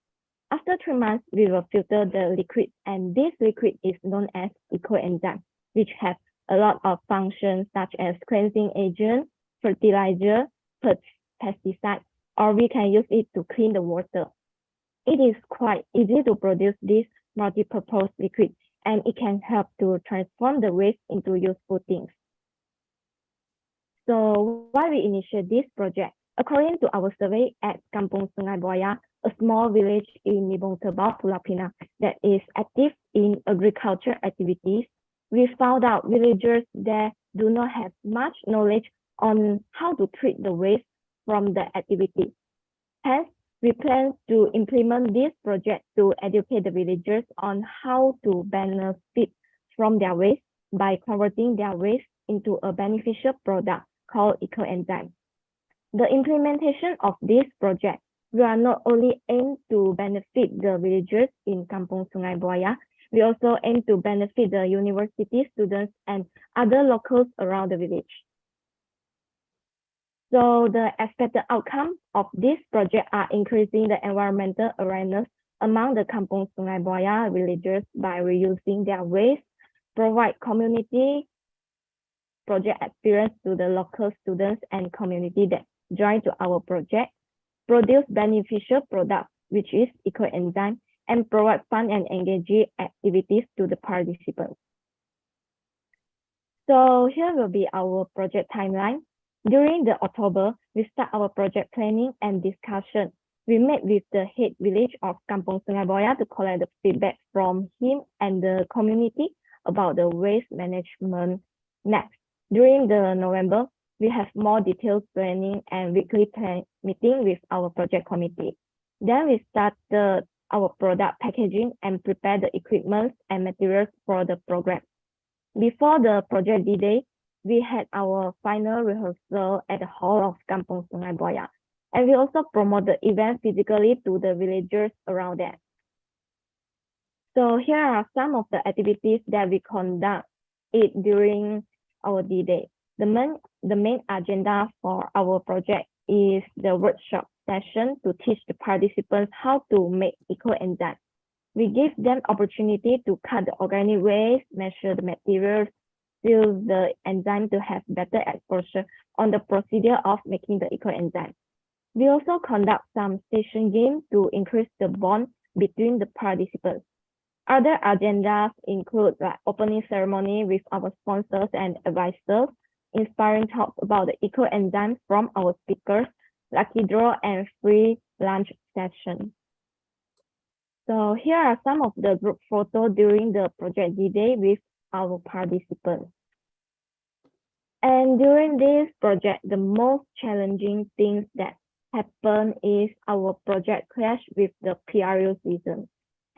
Speaker 4: After 3 months, we will filter the liquid, and this liquid is known as ecoenzyme, which has a lot of functions such as cleansing agent, fertilizer, pesticide, or we can use it to clean the water. It is quite easy to produce this multi-purpose liquid, and it can help to transform the waste into useful things. So why we initiate this project? According to our survey at Kampung Sungai Buaya, a small village in Nibong Tebau, Pulau Pinang, that is active in agriculture activities, we found out villagers there do not have much knowledge on how to treat the waste from the activity. Hence, we plan to implement this project to educate the villagers on how to benefit from their waste by converting their waste into a beneficial product called ecoenzyme. The implementation of this project will not only aim to benefit the villagers in Kampung Sungai Buaya, we also aim to benefit the university students and other locals around the village. So the expected outcome of this project are increasing the environmental awareness among the Kampung Sungai Buaya villagers by reusing their waste, provide community project experience to the local students and community that join to our project, produce beneficial products, which is ecoenzyme, and provide fun and engaging activities to the participants. So here will be our project timeline. During the October, we start our project planning and discussion. We met with the head village of Kampung Sungai Buaya to collect the feedback from him and the community about the waste management. Next, during the November, we have more detailed planning and weekly meeting with our project committee. Then we started our product packaging and prepare the equipment and materials for the program. Before the project D-Day, we had our final rehearsal at the hall of Kampung Sungai Buaya, and we also promote the event physically to the villagers around that. So here are some of the activities that we conduct during our D-Day. The main agenda for our project is the workshop session to teach the participants how to make ecoenzyme. We give them opportunity to cut the organic waste, measure the materials, seal the enzyme to have better exposure on the procedure of making the ecoenzyme. We also conduct some station games to increase the bond between the participants. Other agendas include opening ceremony with our sponsors and advisors, inspiring talks about the ecoenzymes from our speakers, lucky draw and free lunch session. So here are some of the group photos during the project D-Day with our participants. And during this project, the most challenging things that happen is our project clash with the PRU season.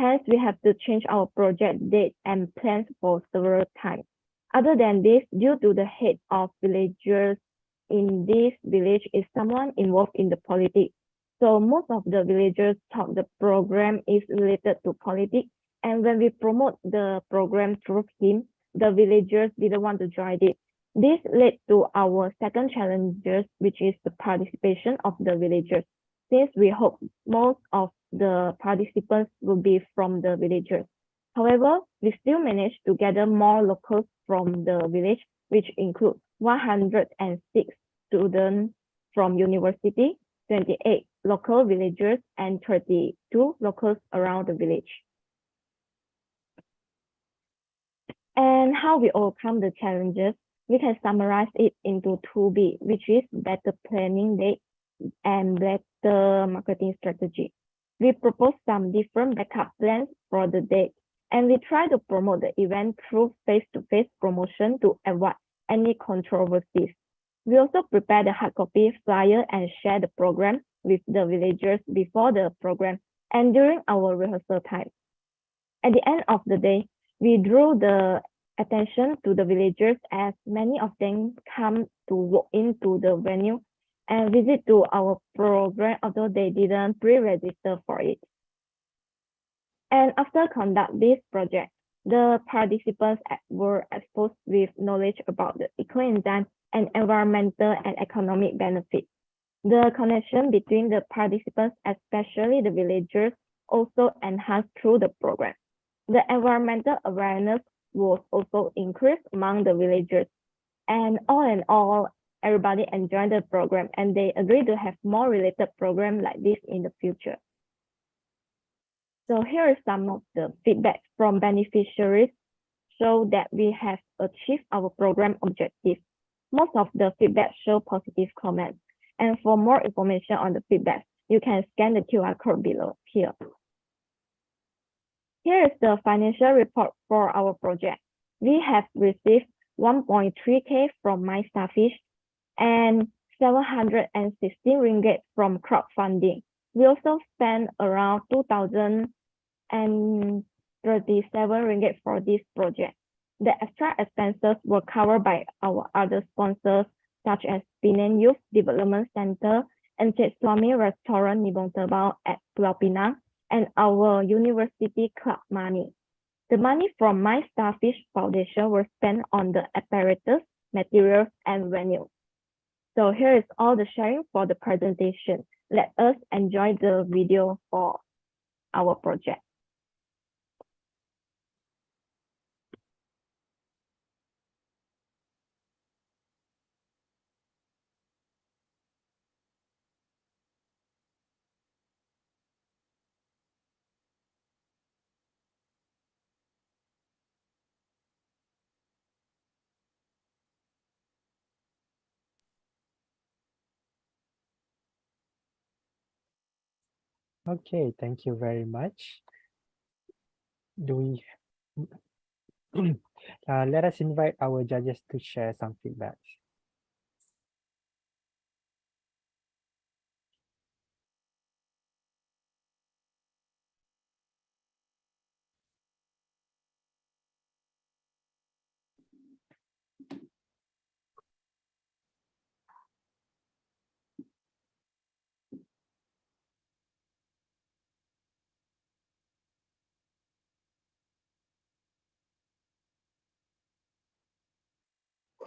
Speaker 4: Hence, we have to change our project date and plans for several times. Other than this, due to the head of villagers in this village is someone involved in the politics. So most of the villagers thought the program is related to politics. And when we promote the program through him, the villagers didn't want to join it. This led to our second challenges, which is the participation of the villagers. Since we hope most of the participants will be from the villagers. However, we still managed to gather more locals from the village, which include 106 students from university, 28 local villagers, and 32 locals around the village. And how we overcome the challenges, we can summarize it into 2B, which is better planning date and better marketing strategy. We propose some different backup plans for the date, and we try to promote the event through face-to-face promotion to avoid any controversies. We also prepare the hard copy flyer and share the program with the villagers before the program and during our rehearsal time. At the end of the day, we drew the attention to the villagers as many of them come to walk into the venue and visit to our program, although they didn't pre-register for it. And after conduct this project, the participants were exposed with knowledge about the ecoenzyme and environmental and economic benefits. The connection between the participants, especially the villagers, also enhanced through the program. The environmental awareness was also increased among the villagers. And all in all, everybody enjoyed the program and they agreed to have more related programs like this in the future. So here is some of the feedback from beneficiaries show that we have achieved our program objective. Most of the feedback show positive comments. And for more information on the feedback, you can scan the QR code below here. Here is the financial report for our project. We have received 1.3K from my Starfish and 716 ringgit from crowdfunding. We also spent around 2,037 ringgit for this project. The extra expenses were covered by our other sponsors such as Penang Youth Development Center, Encik Suami Restaurant Nibong Terbau at Pulau Pinang, and our university club money. The money from my Starfish Foundation were spent on the apparatus, materials, and venue. So here is all the sharing for the presentation. Let us enjoy the video for our project.
Speaker 2: Okay, thank you very much. Do we let us invite our judges to share some feedback.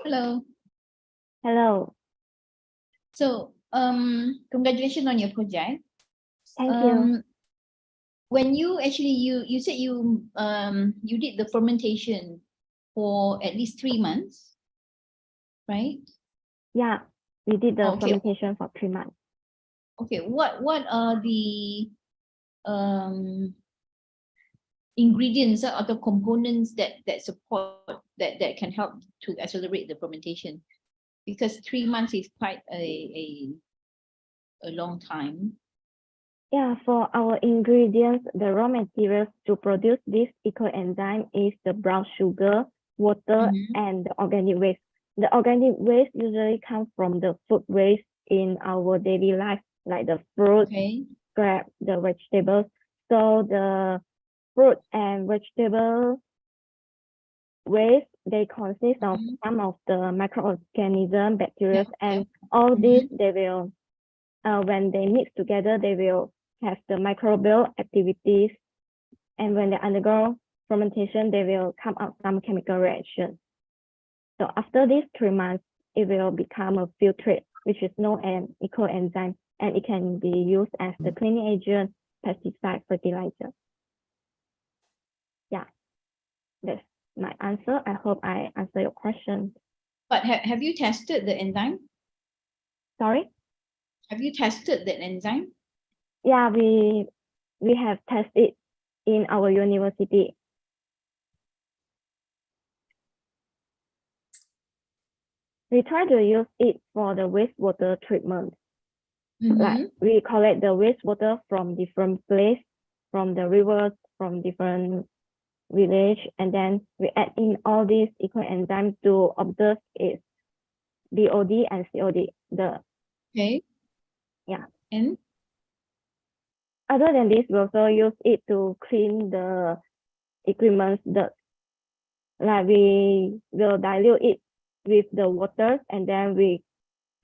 Speaker 7: Hello.
Speaker 4: Hello.
Speaker 7: So, congratulations on your project.
Speaker 4: Thank you.
Speaker 7: When you actually you said you did the fermentation for at least 3 months, right?
Speaker 4: Yeah, we did the
Speaker 7: Okay.
Speaker 4: fermentation for 3 months.
Speaker 7: Okay, what are the ingredients or the components that support that can help to accelerate the fermentation? Because 3 months is quite a long time.
Speaker 4: Yeah, for our ingredients, the raw materials to produce this ecoenzyme is the brown sugar, water, and the organic waste. The organic waste usually comes from the food waste in our daily life, like the fruit, scrap, the vegetables. So the fruit and vegetable waste, they consist of some of the microorganisms, bacteria, and all these, they will, when they mix together, they will have the microbial activities. And when they undergo fermentation, they will come out some chemical reaction. So after these 3 months, it will become a filtrate, which is known as ecoenzyme, and it can be used as the cleaning agent, pesticide, fertilizer. Yeah, that's my answer. I hope I answer your question.
Speaker 7: But have you tested the enzyme?
Speaker 4: Sorry?
Speaker 7: Have you tested that enzyme?
Speaker 4: Yeah, we have tested in our university. We try to use it for the wastewater treatment. Like we collect the wastewater from different places, from the rivers, from different village, and then we add in all these ecoenzymes to observe its BOD and COD. Yeah.
Speaker 7: And
Speaker 4: other than this, we also use it to clean the equipment dirt. Like we will dilute it with the water, and then we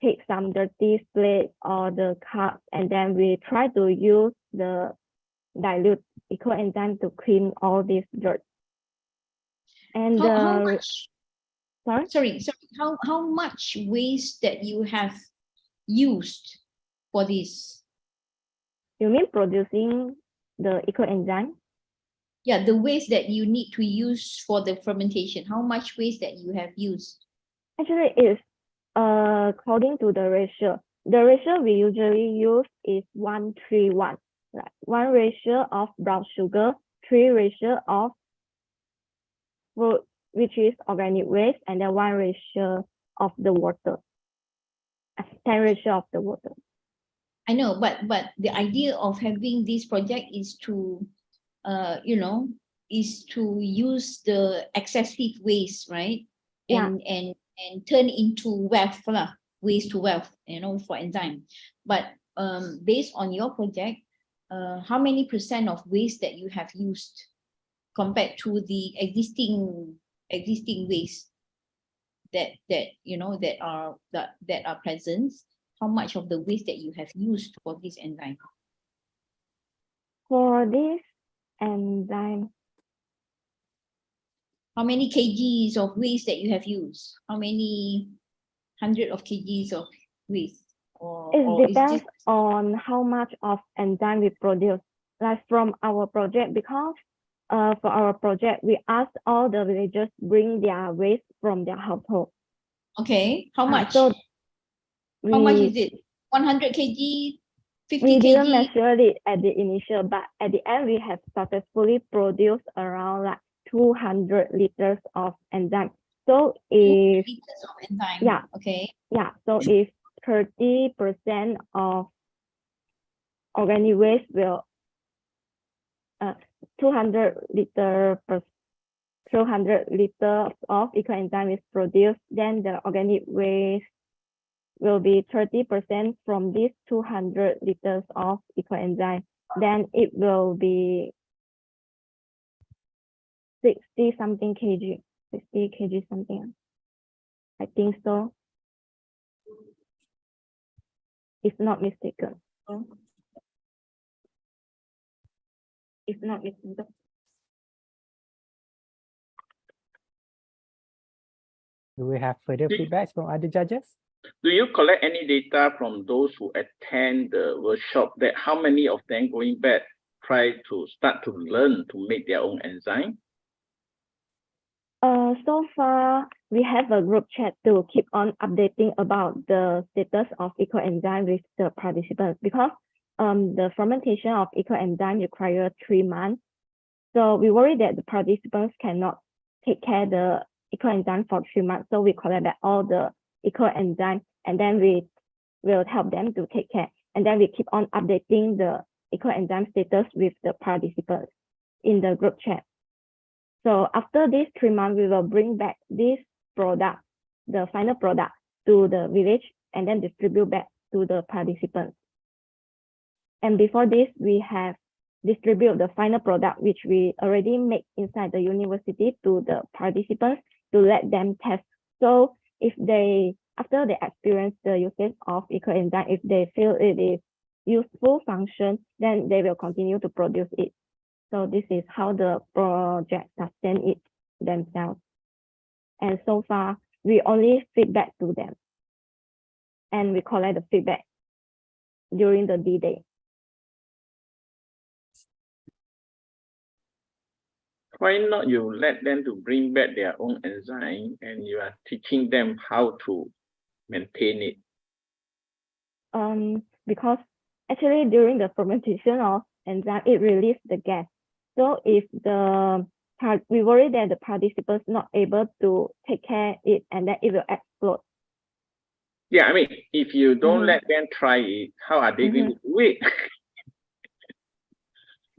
Speaker 4: take some dirty plate or the cup, and then we try to use the dilute Ecoenzyme to clean all this dirt. And
Speaker 7: how much?
Speaker 4: Sorry?
Speaker 7: How much waste that you have used for this?
Speaker 4: You mean producing the Ecoenzyme?
Speaker 7: Yeah, the waste that you need to use for the fermentation. How much waste that you have used?
Speaker 4: Actually, it's according to the ratio. The ratio we usually use is 1:3:1. Like 1 ratio of brown sugar, 3 ratio of fruit, which is organic waste, and then 1 ratio of the water. 10 ratio of the water.
Speaker 7: I know, but the idea of having this project is to, is to use the excessive waste, right? And turn into wealth, waste to wealth, for enzyme. But based on your project, how many % of waste that you have used compared to the existing waste that are present? How much of the waste that you have used for this enzyme?
Speaker 4: For this enzyme,
Speaker 7: how many kgs of waste that you have used? How many hundred of kgs of waste?
Speaker 4: It depends on how much of enzyme we produce. Like from our project, because for our project, we asked all the villagers bring their waste from their household.
Speaker 7: Okay, how much?
Speaker 4: So
Speaker 7: how much is it? 100 kg, 50
Speaker 4: we
Speaker 7: kg?
Speaker 4: didn't measure it at the initial, but at the end, we have successfully produced around like 200 liters of enzyme. So if
Speaker 7: 200 liters of enzyme.
Speaker 4: Yeah.
Speaker 7: Okay.
Speaker 4: Yeah. So if 30% of organic waste will 200 liters of Ecoenzyme is produced, then the organic waste will be 30% from these 200 liters of Ecoenzyme. Then it will be 60 something kg, 60 kg something. I think so, if not mistaken. If not mistaken.
Speaker 2: Do we have further feedbacks from other judges?
Speaker 11: Do you collect any data from those who attend the workshop that how many of them going back try to start to learn to make their own enzyme?
Speaker 4: So far, we have a group chat to keep on updating about the status of Ecoenzyme with the participants, because the fermentation of Ecoenzyme requires 3 months. So we worry that the participants cannot take care of the Ecoenzyme for 3 months. So we collect back all the Ecoenzyme, and then we will help them to take care. And then we keep on updating the Ecoenzyme status with the participants in the group chat. So after these 3 months, we will bring back this product, the final product, to the village and then distribute back to the participants. And before this, we have distributed the final product, which we already make inside the university, to the participants to let them test. So if they, after they experience the usage of Ecoenzyme, if they feel it is useful function, then they will continue to produce it. So this is how the project sustain it themselves. And so far, we only feedback to them. And we collect the feedback during the D-Day.
Speaker 11: Why not you let them to bring back their own enzyme and you are teaching them how to maintain it?
Speaker 4: Because actually during the fermentation of enzyme, it releases the gas. So if we worry that the participants not able to take care of it, and then it will explode.
Speaker 11: Yeah, I mean, if you don't let them try it, how are they going to do it?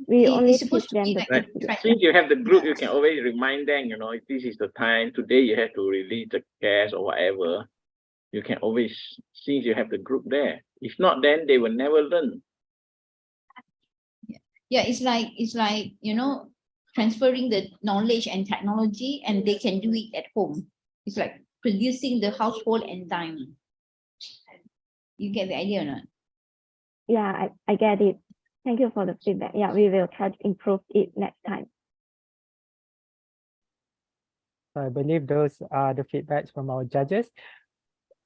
Speaker 4: We only teach them the
Speaker 11: right. Since you have the group, you can always remind them, you know, if this is the time, today you have to release the gas or whatever. You can always, since you have the group there. If not, then they will never learn.
Speaker 7: Yeah, it's like, you know, transferring the knowledge and technology, and they can do it at home. It's like producing the household enzyme. You get the idea or not?
Speaker 4: Yeah, I get it. Thank you for the feedback. Yeah, we will try to improve it next time.
Speaker 2: I believe those are the feedbacks from our judges.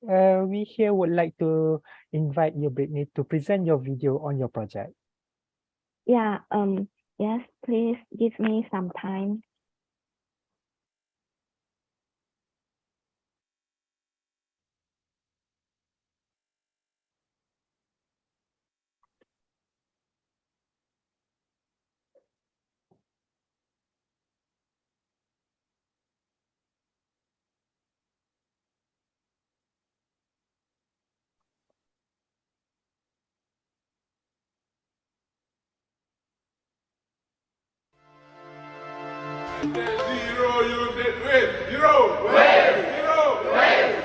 Speaker 2: We here would like to invite you, Brittany, to present your video on your project.
Speaker 4: Yeah, yes, please give me some time.
Speaker 9: Zero unit with zero waste, zero waste.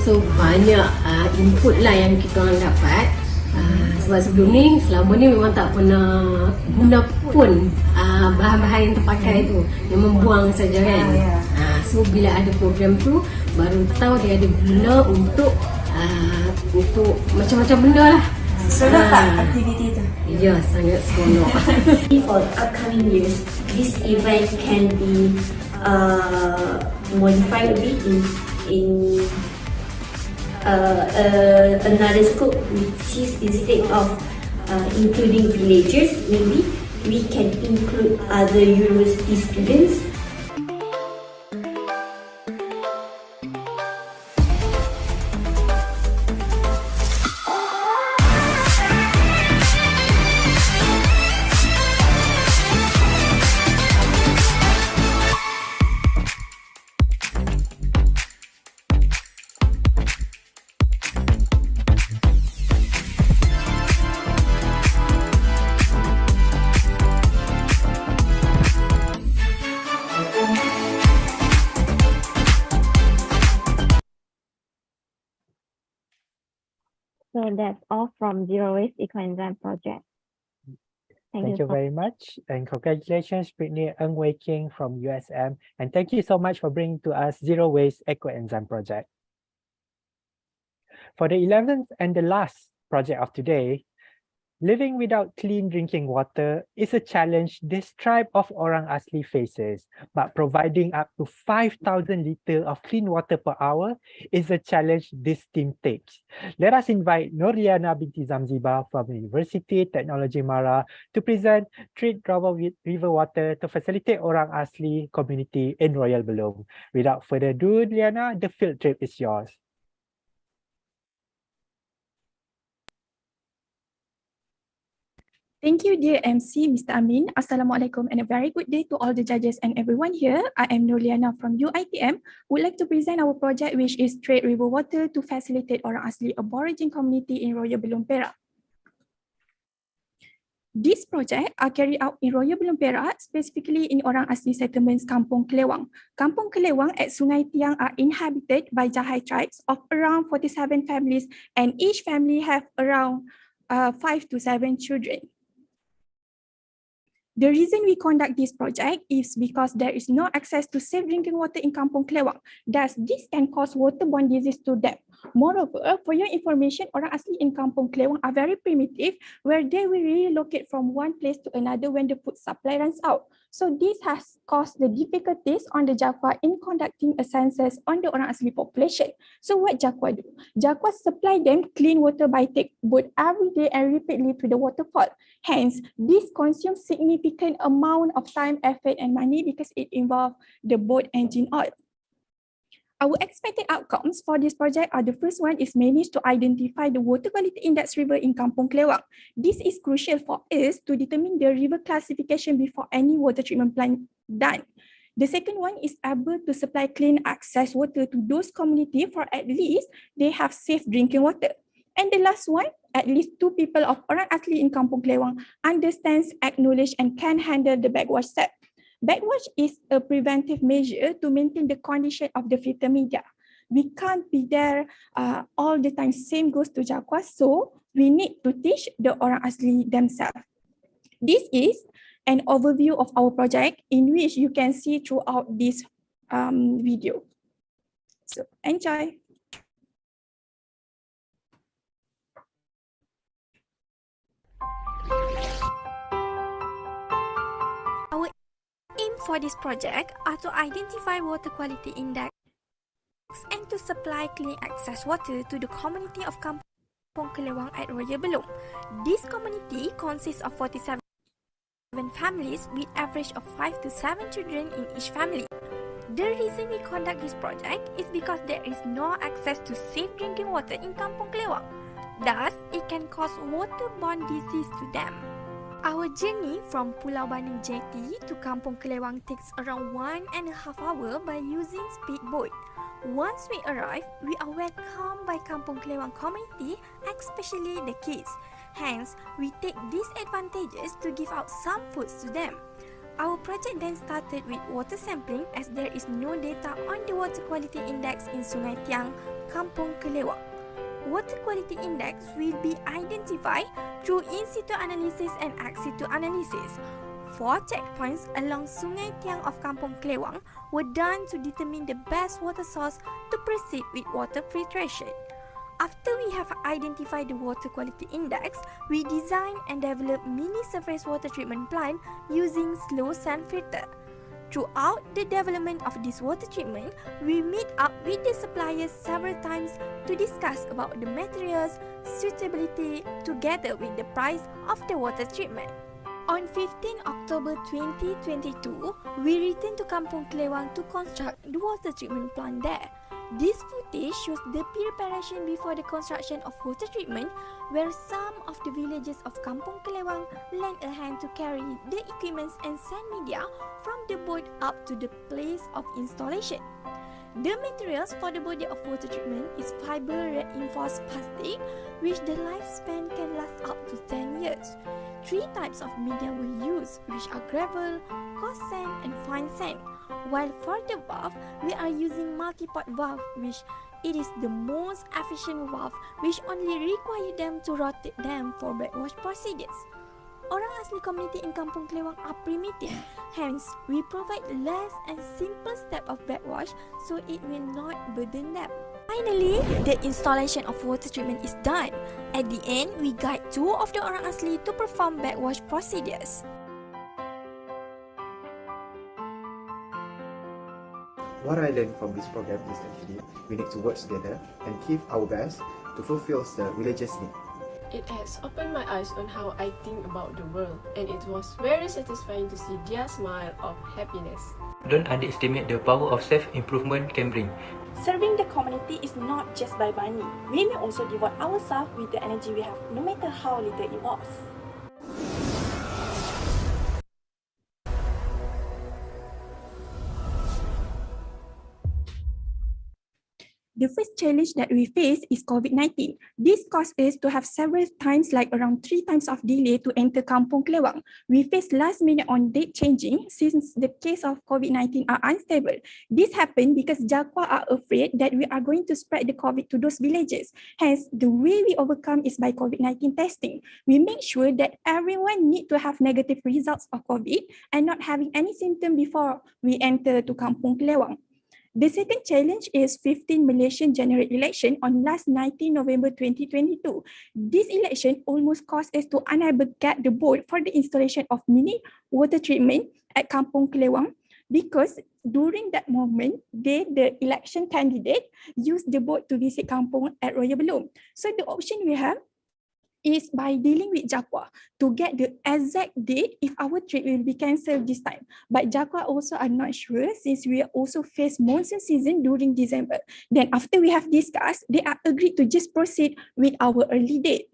Speaker 16: So banyak input lah yang kita orang dapat. Sebab sebelum ni, selama ni memang tak pernah guna pun bahan-bahan yang terpakai tu. Yang membuang saja kan. So bila ada program tu, baru tahu dia ada guna untuk macam-macam benda lah.
Speaker 25: Seronok tak aktiviti tu?
Speaker 16: Ya, sangat seronok.
Speaker 25: For upcoming years, this event can be modified a bit in another scope, which is instead of including villagers, maybe we can include other university students.
Speaker 4: So that's all from Zero Waste Ecoenzyme project.
Speaker 2: Thank you very much. And congratulations, Brittany Ng Wei King from USM. And thank you so much for bringing to us Zero Waste Ecoenzyme project. For the 11th and the last project of today, living without clean drinking water is a challenge this tribe of Orang Asli faces, but providing up to 5,000 liters of clean water per hour is a challenge this team takes. Let us invite Nurliana binti Zamziba from University Technology Mara to present treat river water to facilitate Orang Asli community in Royal Belum. Without further ado, Liana, the field trip is yours.
Speaker 17: Thank you, dear MC, Mr. Amin. Assalamualaikum and a very good day to all the judges and everyone here. I am Nurliana from UITM. Would like to present our project, which is Trade River Water to facilitate Orang Asli Aborigine community in Royal Belum Perak. This project are carried out in Royal Belum Perak, specifically in Orang Asli settlements Kampung Kelewang. Kampung Kelewang at Sungai Tiang are inhabited by Jahai tribes of around 47 families, and each family have around 5 to 7 children. The reason we conduct this project is because there is no access to safe drinking water in Kampung Kelewang. Thus, this can cause waterborne disease to them. Moreover, for your information, Orang Asli in Kampung Kelewang are very primitive, where they will relocate from one place to another when the food supply runs out. So this has caused the difficulties on the Jakwa in conducting a census on the Orang Asli population. So what Jakwa do? Jakwa supply them clean water by take boat every day and repeatedly to the waterfall. Hence, this consumes significant amount of time, effort, and money because it involves the boat engine oil. Our expected outcomes for this project are: the first one is manage to identify the water quality index river in Kampung Kelewang. This is crucial for us to determine the river classification before any water treatment plant done. The second one is able to supply clean access water to those communities for at least they have safe drinking water. And the last one, at least 2 people of Orang Asli in Kampung Kelewang understands, acknowledge, and can handle the backwash step. Backwash is a preventive measure to maintain the condition of the filter media. We can't be there all the time. Same goes to Jakwa, so we need to teach the Orang Asli themselves. This is an overview of our project in which you can see throughout this video. So enjoy. Our aim for this project are to identify water quality index and to supply clean access water to the community of Kampung Kelewang at Royal Belum. This community consists of 47 families with average of 5 to 7 children in each family. The reason we conduct this project is because there is no access to safe drinking water in Kampung Kelewang. Thus, it can cause waterborne disease to them. Our journey from Pulau Banding Jetty to Kampung Kelewang takes around 1.5 hours by using speedboat. Once we arrive, we are welcomed by Kampung Kelewang community, especially the kids. Hence, we take these advantages to give out some foods to them. Our project then started with water sampling as there is no data on the water quality index in Sungai Tiang, Kampung Kelewang. Water quality index will be identified through in situ analysis and ex situ analysis. 4 checkpoints along Sungai Tiang of Kampung Kelewang were done to determine the best water source to proceed with water filtration. After we have identified the water quality index, we design and develop mini surface water treatment plant using slow sand filter. Throughout the development of this water treatment, we meet up with the suppliers several times to discuss about the materials, suitability, together with the price of the water treatment. On 15 October 2022, we returned to Kampung Kelewang to construct the water treatment plant there. This footage shows the preparation before the construction of water treatment, where some of the villagers of Kampung Kelewang lend a hand to carry the equipments and sand media from the boat up to the place of installation. The materials for the body of water treatment is fiber reinforced plastic, which the lifespan can last up to 10 years. 3 types of media were used, which are gravel, coarse sand, and fine sand. While for the valve, we are using multi-pot valve, which it is the most efficient valve, which only require them to rotate them for backwash procedures. Orang asli community in Kampung Kelewang are primitive. Hence, we provide less and simple step of backwash so it will not burden them. Finally, the installation of water treatment is done. At the end, we guide two of the orang asli to perform backwash procedures.
Speaker 15: What I learned from this program is actually we need to work together and give our best to fulfill the village's need.
Speaker 18: It has opened my eyes on how I think about the world, and it was very satisfying to see their smile of happiness.
Speaker 19: Don't underestimate the power of self-improvement can bring.
Speaker 20: Serving the community is not just by money. We may also devote ourselves with the energy we have, no matter how little it was.
Speaker 21: The first challenge that we face is COVID-19. This caused us to have several times, like around 3 times of delay to enter Kampung Kelewang. We face last minute on date changing since the case of COVID-19 are unstable. This happened because Jakwa are afraid that we are going to spread the COVID to those villages. Hence, the way we overcome is by COVID-19 testing. We make sure that everyone need to have negative results of COVID and not having any symptom before we enter to Kampung Kelewang. The second challenge is 15 Malaysian general election on last 19 November 2022. This election almost caused us to unable get the board for the installation of mini water treatment at Kampung Kelewang because during that moment, the election candidate used the boat to visit Kampung at Royal Belum. So the option we have is by dealing with Jakwa to get the exact date if our trip will be cancelled this time. But Jakwa also are not sure since we also face monsoon season during December. Then after we have discussed, they are agreed to just proceed with our early date.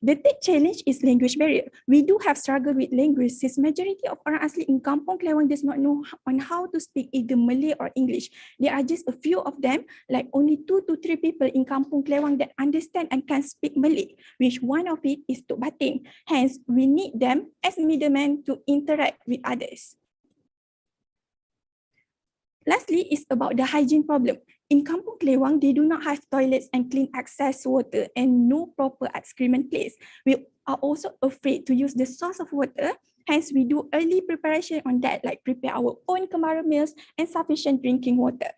Speaker 21: The third challenge is language barrier. We do have struggle with language since majority of orang asli in Kampung Kelewang does not know on how to speak either Malay or English. There are just a few of them, like only 2 to 3 people in Kampung Kelewang that understand and can speak Malay, which one of it is Tok Batin. Hence, we need them as middlemen to interact with others. Lastly, is about the hygiene problem. In Kampung Kelewang, they do not have toilets and clean access water and no proper excrement place. We are also afraid to use the source of water. Hence, we do early preparation on that, like prepare our own kemara meals and sufficient drinking water.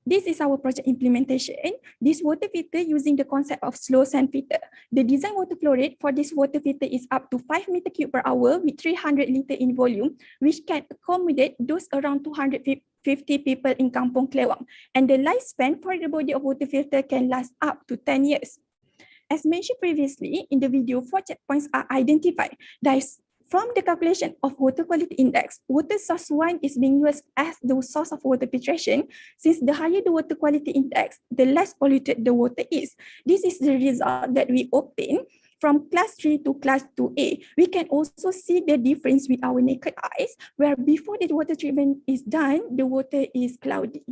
Speaker 21: This is our project implementation. This water filter using the concept of slow sand filter. The design water flow rate for this water filter is up to 5 meter cube per hour with 300 liter in volume, which can accommodate those around 250 people in Kampung Kelewang. And the lifespan for the body of water filter can last up to 10 years. As mentioned previously, in the video, 4 checkpoints are identified. That is, from the calculation of water quality index, water source 1 is being used as the source of water filtration. Since the higher the water quality index, the less polluted the water is. This is the result that we obtain from class 3 to class 2A. We can also see the difference with our naked eyes, where before the water treatment is done, the water is cloudy.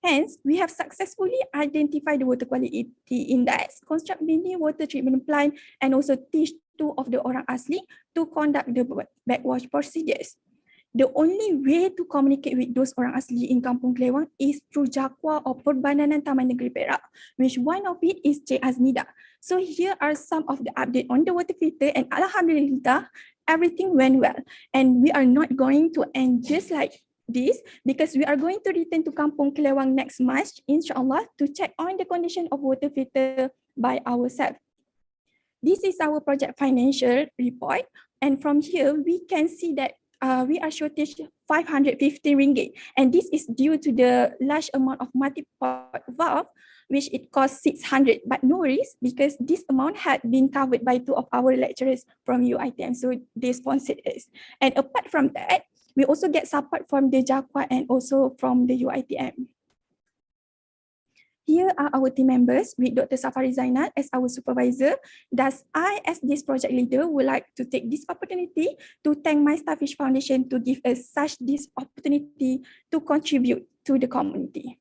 Speaker 21: Hence, we have successfully identified the water quality index, construct mini water treatment plant, and also teach 2 of the orang asli to conduct the backwash procedures. The only way to communicate with those orang asli in Kampung Kelewang is through Jakwa or Perbananan Taman Negeri Perak, which one of it is Cik Aznida. So here are some of the update on the water filter, and Alhamdulillah, everything went well. And we are not going to end just like this because we are going to return to Kampung Kelewang next March, inshallah, to check on the condition of water filter by ourselves. This is our project financial report, and from here we can see that we are shortage 550 ringgit, and this is due to the large amount of multi-port valve, which it costs 600. But no worries, because this amount had been covered by 2 of our lecturers from UITM, so they sponsored us. And apart from that, we also get support from the Jakwa and also from the UITM. Here are our team members with Dr. Safari Zainal as our supervisor. Thus, I as this project leader would like to take this opportunity to thank my Starfish Foundation to give us such this opportunity to contribute to the community.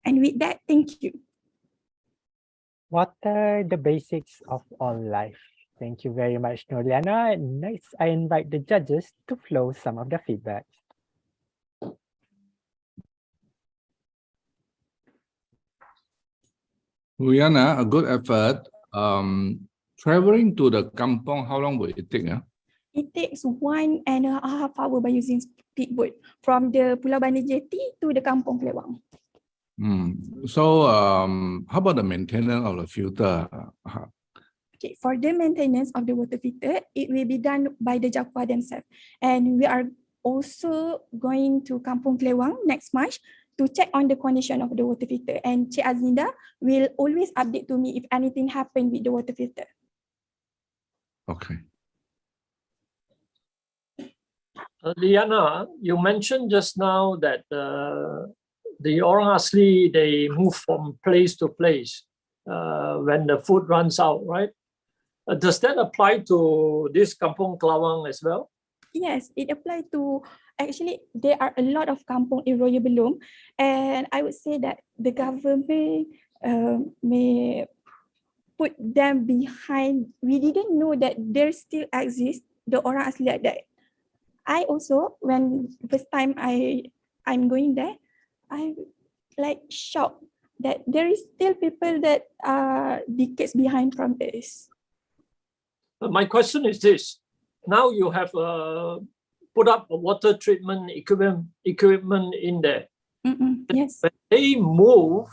Speaker 21: And with that, thank you.
Speaker 2: What are the basics of all life? Thank you very much, Nurliana. Next, I invite the judges to flow some of the feedback.
Speaker 1: Nurliana, a good effort. Traveling to the kampong, how long will it take?
Speaker 21: It takes 1.5 hours by using speedboat from the Pulau Bandar Jetty to the Kampung Kelewang.
Speaker 1: So, how about the maintenance of the filter?
Speaker 21: Okay, for the maintenance of the water filter, it will be done by the Jakwa themselves. And we are also going to Kampung Kelewang next March to check on the condition of the water filter. And Cik Azinda will always update to me if anything happened with the water filter.
Speaker 1: Okay.
Speaker 8: Liana, you mentioned just now that the orang asli, they move from place to place when the food runs out, right? Does that apply to this Kampung Kelawang as well?
Speaker 21: Yes, it applies to, actually, there are a lot of kampung in Raya Belum, and I would say that the government may put them behind. We didn't know that there still exists the orang asli like that. I also, when first time I'm going there, I'm like shocked that there is still people that are decades behind from this.
Speaker 8: My question is this: now you have put up a water treatment equipment in there.
Speaker 21: Yes.
Speaker 8: When they move,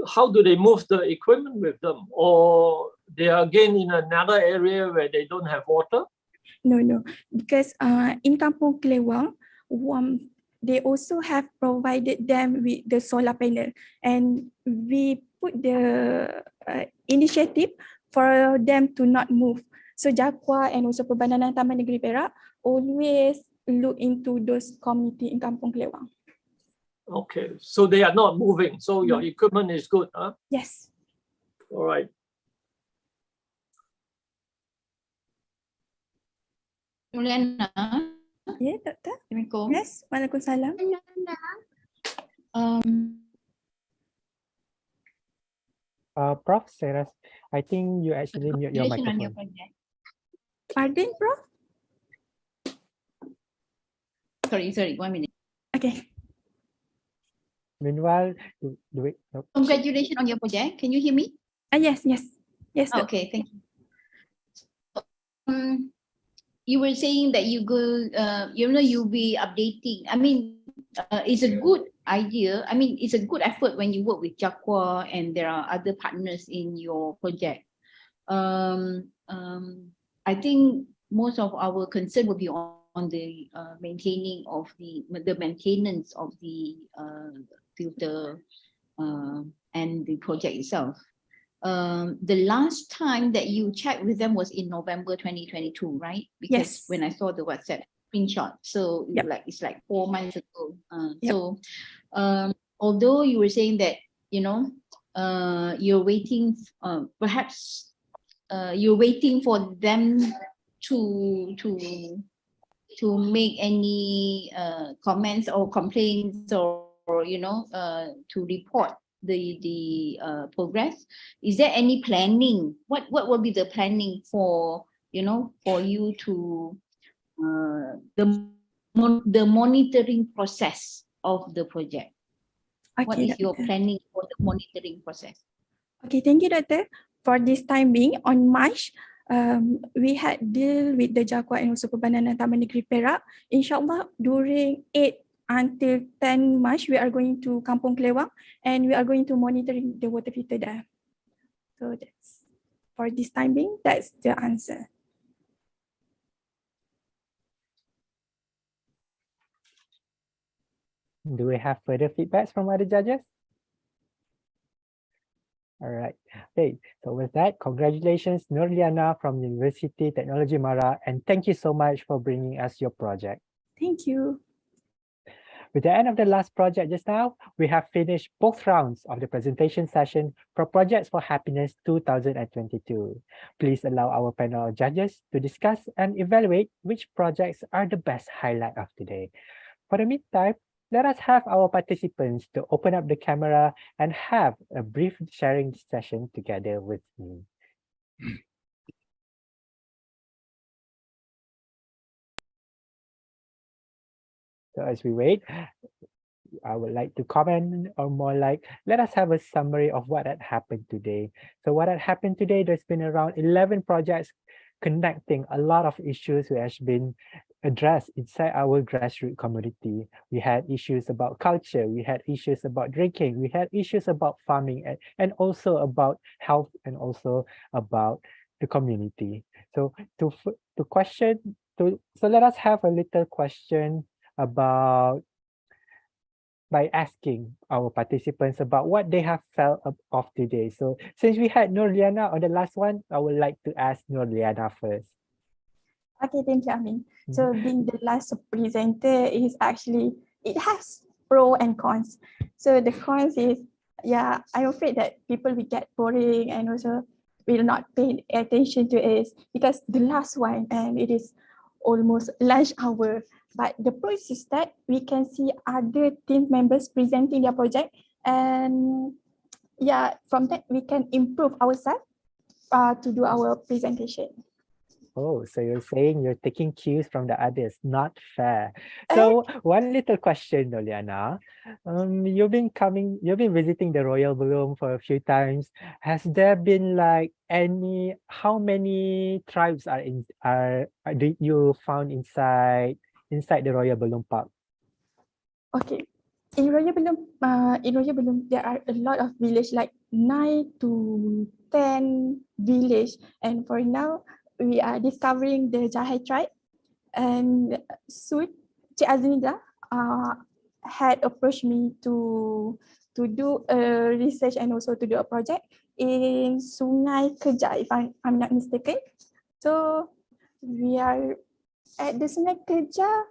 Speaker 8: how do they move the equipment with them? Or they are again in another area where they don't have water?
Speaker 21: No, because in Kampung Kelewang, they also have provided them with the solar panel, and we put the initiative for them to not move. So Jakwa and also Perbandanan Taman Negeri Perak always look into those community in Kampung Kelewang.
Speaker 8: Okay, so they are not moving. So your equipment is good, huh?
Speaker 21: Yes.
Speaker 8: All right.
Speaker 7: Nurliana.
Speaker 21: Ya, Doktor.
Speaker 7: Assalamualaikum.
Speaker 21: Yes, Waalaikumsalam.
Speaker 2: Prof, Sarah, I think you actually mute your
Speaker 7: Congratulations on your
Speaker 2: microphone.
Speaker 7: project.
Speaker 21: Pardon, Prof?
Speaker 7: Sorry, 1 minute.
Speaker 21: Okay.
Speaker 2: Meanwhile,
Speaker 7: Congratulations on your project. Can you hear me?
Speaker 21: Yes.
Speaker 7: Okay, thank you. You were saying that you go, you'll be updating. I mean, it's a good idea. I mean, it's a good effort when you work with Jakwa and there are other partners in your project. I think most of our concern will be on the maintenance of the filter and the project itself. The last time that you checked with them was in November 2022, right? Because when I saw the WhatsApp screenshot, so it's like 4 months ago. So although you were saying that you're waiting, perhaps you're waiting for them to make any comments or complaints or to report the progress. Is there any planning? What will be the planning for for you to the monitoring process of the project? What is your planning for the monitoring process?
Speaker 21: Okay, thank you, Doctor. For this time being, on March, we had deal with the Jakwa and also Perbandanan Taman Negeri Perak. InsyaAllah, during 8 until 10 March, we are going to Kampung Kelewang and we are going to monitoring the water filter there. So that's, for this time being, that's the answer.
Speaker 2: Do we have further feedbacks from other judges? All right. Okay. So with that, congratulations, Nurliana from Universiti Technology Mara, and thank you so much for bringing us your project.
Speaker 21: Thank you.
Speaker 2: With the end of the last project just now, we have finished both rounds of the presentation session for Projects for Happiness 2022. Please allow our panel of judges to discuss and evaluate which projects are the best highlight of today. For the meantime, let us have our participants to open up the camera and have a brief sharing session together with me. So as we wait, I would like to comment, or more like, let us have a summary of what had happened today. So what had happened today, there's been around 11 projects connecting a lot of issues which has been addressed inside our grassroots community. We had issues about culture, we had issues about drinking, we had issues about farming, and also about health, and also about the community. So so let us have a little question about, by asking our participants about what they have felt of today. So since we had Nurliana on the last one, I would like to ask Nurliana first.
Speaker 21: Okay, thank you, Amin. So being the last presenter is actually, it has pro and cons. So the cons is, yeah, I'm afraid that people will get boring and also will not pay attention to it because the last one, and it is almost lunch hour. But the pros is that we can see other team members presenting their project, and yeah, from that we can improve ourselves to do our presentation.
Speaker 2: Oh, so you're saying you're taking cues from the others, not fair. So one little question, Noliana. You've been visiting the Royal Bloom for a few times. Has there been like how many tribes do you found inside the Royal Bloom Park?
Speaker 21: Okay, in Royal Bloom, there are a lot of village, like 9 to 10 village, and for now we are discovering the Jahai tribe, and soon Cik Azmiza had approached me to do a research and also to do a project in Sungai Keja, if I'm not mistaken. So we are at the Sungai Keja.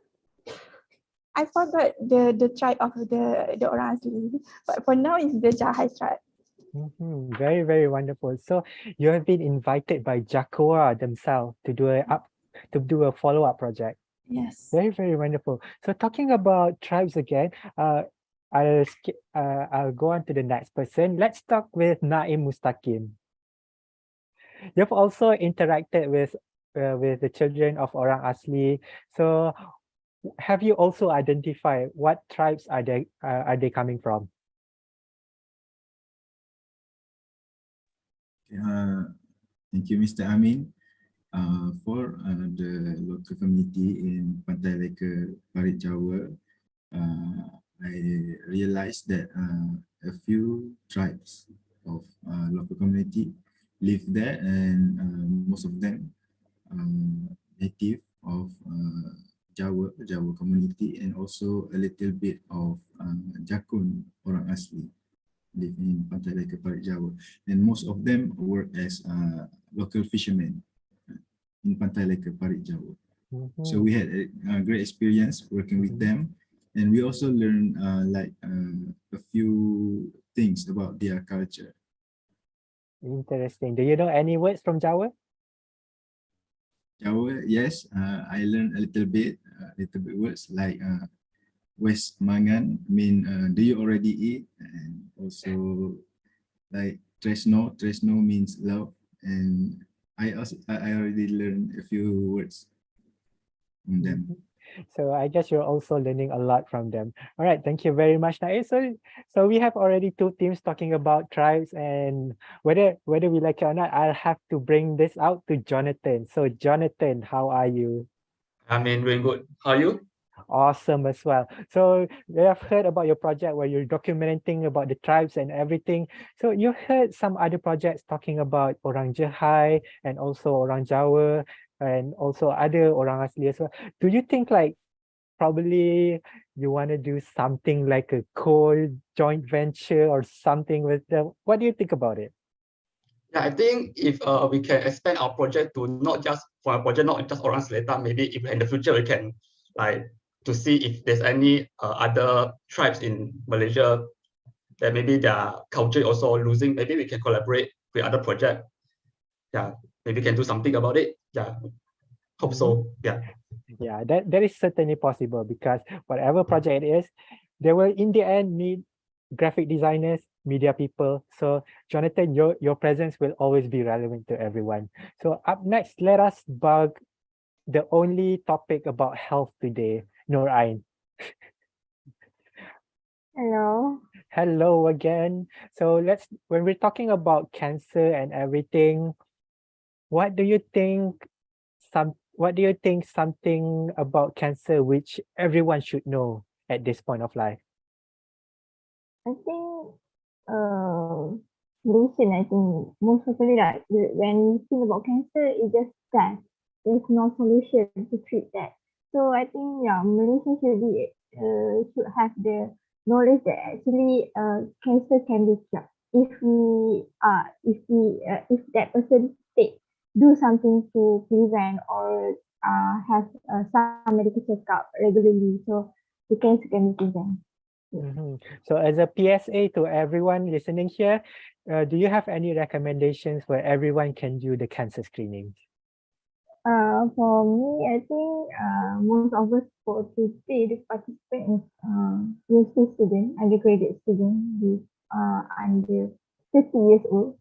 Speaker 21: I forgot the tribe of the orang asli, but for now it's the Jahai tribe.
Speaker 2: Very, very wonderful. So you have been invited by Jacoa themselves to do a follow-up project.
Speaker 21: Yes.
Speaker 2: Very, very wonderful. So talking about tribes again, I'll go on to the next person. Let's talk with Naim Mustaqim. You've also interacted with the children of orang asli. So have you also identified what tribes are they coming from?
Speaker 12: Thank you, Mr. Amin. For the local community in Pantai, Leka, Parit, Jawa, I realized that a few tribes of local community live there, and most of them native of Jawa community, and also a little bit of Jakun orang asli live in Pantai, Leka, Parit, Jawa, and most of them work as local fishermen in Pantai, Leka, Parit, Jawa. So we had a great experience working with them, and we also learned a few things about their culture.
Speaker 2: Interesting. Do you know any words from Jawa?
Speaker 12: Jawa, yes. I learned a little bit words like West Mangan mean do you already eat, and also like Tresno means love, and I already learned a few words from them.
Speaker 2: So I guess you're also learning a lot from them. All right, thank you very much, Nair. So we have already two teams talking about tribes, and whether we like it or not, I'll have to bring this out to Jonathan. So Jonathan, how are you?
Speaker 19: I'm doing good. How are you?
Speaker 2: Awesome as well. So we have heard about your project where you're documenting about the tribes and everything. So you heard some other projects talking about orang Jahai and also orang Jawa and also other orang asli as well. Do you think like probably you want to do something like a joint venture or something with them? What do you think about it?
Speaker 19: Yeah, I think if we can expand our project to not just for a project, not just orang Seletar, maybe if in the future we can like to see if there's any other tribes in Malaysia that maybe their culture also losing. Maybe we can collaborate with other projects. Yeah, maybe we can do something about it. Yeah, hope so. Yeah.
Speaker 2: Yeah, that is certainly possible, because whatever project it is, they will in the end need graphic designers, media people. So Jonathan, your presence will always be relevant to everyone. So up next, let us bug the only topic about health today, Noor Ain.
Speaker 4: Hello.
Speaker 2: Hello again. So when we're talking about cancer and everything, what do you think something about cancer which everyone should know at this point of life?
Speaker 4: I think Malaysian, I think most probably like when we think about cancer, it just death. There's no solution to treat that. So I think Malaysia should have the knowledge that actually cancer can be cured if that person do something to prevent or have some medical checkup regularly, so the cancer can be prevented.
Speaker 2: So as a PSA to everyone listening here, do you have any recommendations where everyone can do the cancer screening?
Speaker 4: For me, I think most of us for today the participant is university student, undergraduate student with under 30 years old.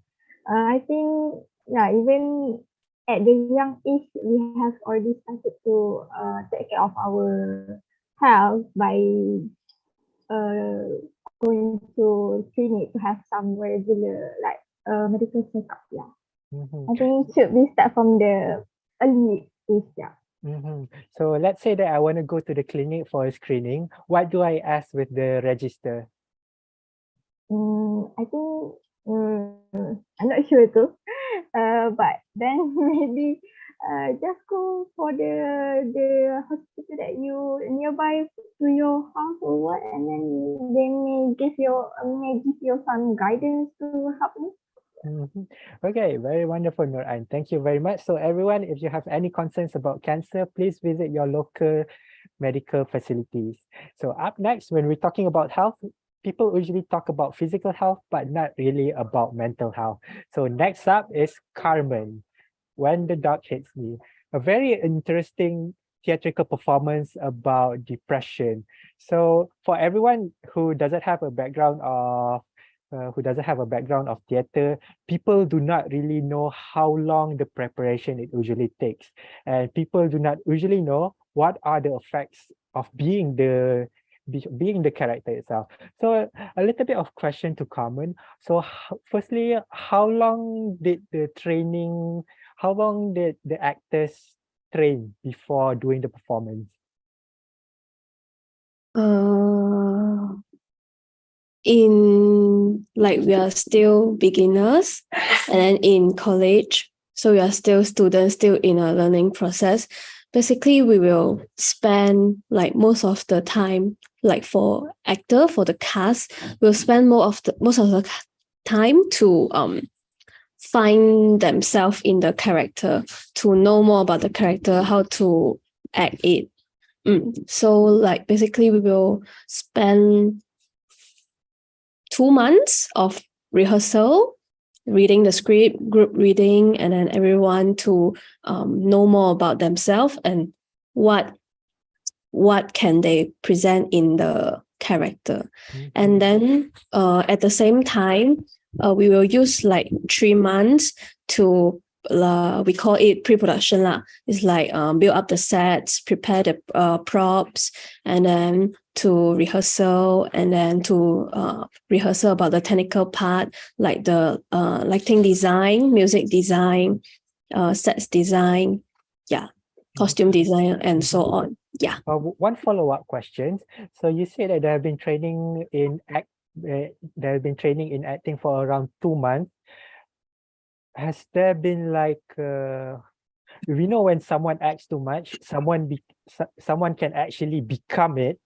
Speaker 4: I think even at the young age we have already started to take care of our health by going to clinic to have some regular medical checkup. I think it should be start from the early age.
Speaker 2: So let's say that I want to go to the clinic for a screening. What do I ask with the register?
Speaker 4: I think I'm not sure too, but then maybe just go for the hospital that you nearby to your house or what, and then they may give you some guidance to help you.
Speaker 2: Okay, very wonderful, Nur-Ain. Thank you very much. So everyone, if you have any concerns about cancer, please visit your local medical facilities. So up next, when we're talking about health, people usually talk about physical health, but not really about mental health. So next up is Carmen, When the Dog Hits Me, a very interesting theatrical performance about depression. So for everyone who doesn't have a background of theater, people do not really know how long the preparation it usually takes, and people do not usually know what are the effects of being the character itself. So a little bit of question to Carmen. So firstly, how long did the actors train before doing the performance?
Speaker 5: We are still beginners, and then in college, so we are still students, still in a learning process. Basically, we will spend most of the time, for the cast, we'll spend most of the time to find themselves in the character, to know more about the character, how to act it. So basically we will spend 2 months of rehearsal, reading the script, group reading, and then everyone to know more about themselves and what can they present in the character. And then at the same time, we will use 3 months to we call it pre-production lah. It's build up the sets, prepare the props, and then to rehearsal, and then to rehearsal about the technical part, like the lighting design, music design, sets design, costume design, and so on.
Speaker 2: One follow-up question. So you said that they have been training in acting for around 2 months. Has there been we know when someone acts too much, someone can actually become it.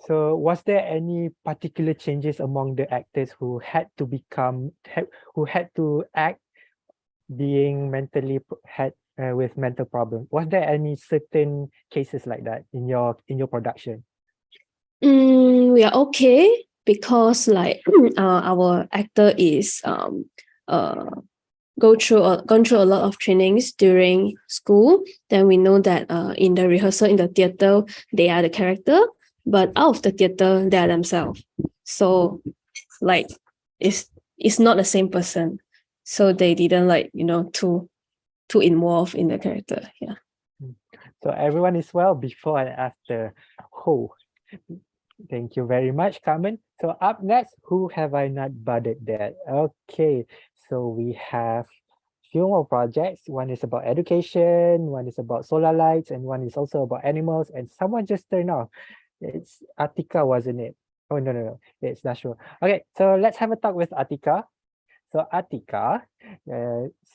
Speaker 2: So was there any particular changes among the actors who had to act being mentally with mental problems? Was there any certain cases like that in your production?
Speaker 5: We are okay because our actor is gone through a lot of trainings during school. Then we know that in the rehearsal in the theater they are the character, but out of the theater they are themselves. So it's not the same person. So they didn't too involved in the character.
Speaker 2: So everyone is well before and after. Thank you very much, Carmen. So up next, who have I not budded that? Okay, so we have few more projects. One is about education, one is about solar lights, and one is also about animals. And someone just turned off. It's Atika, wasn't it? Oh, no. It's not sure. Okay, so let's have a talk with Atika. So Atika,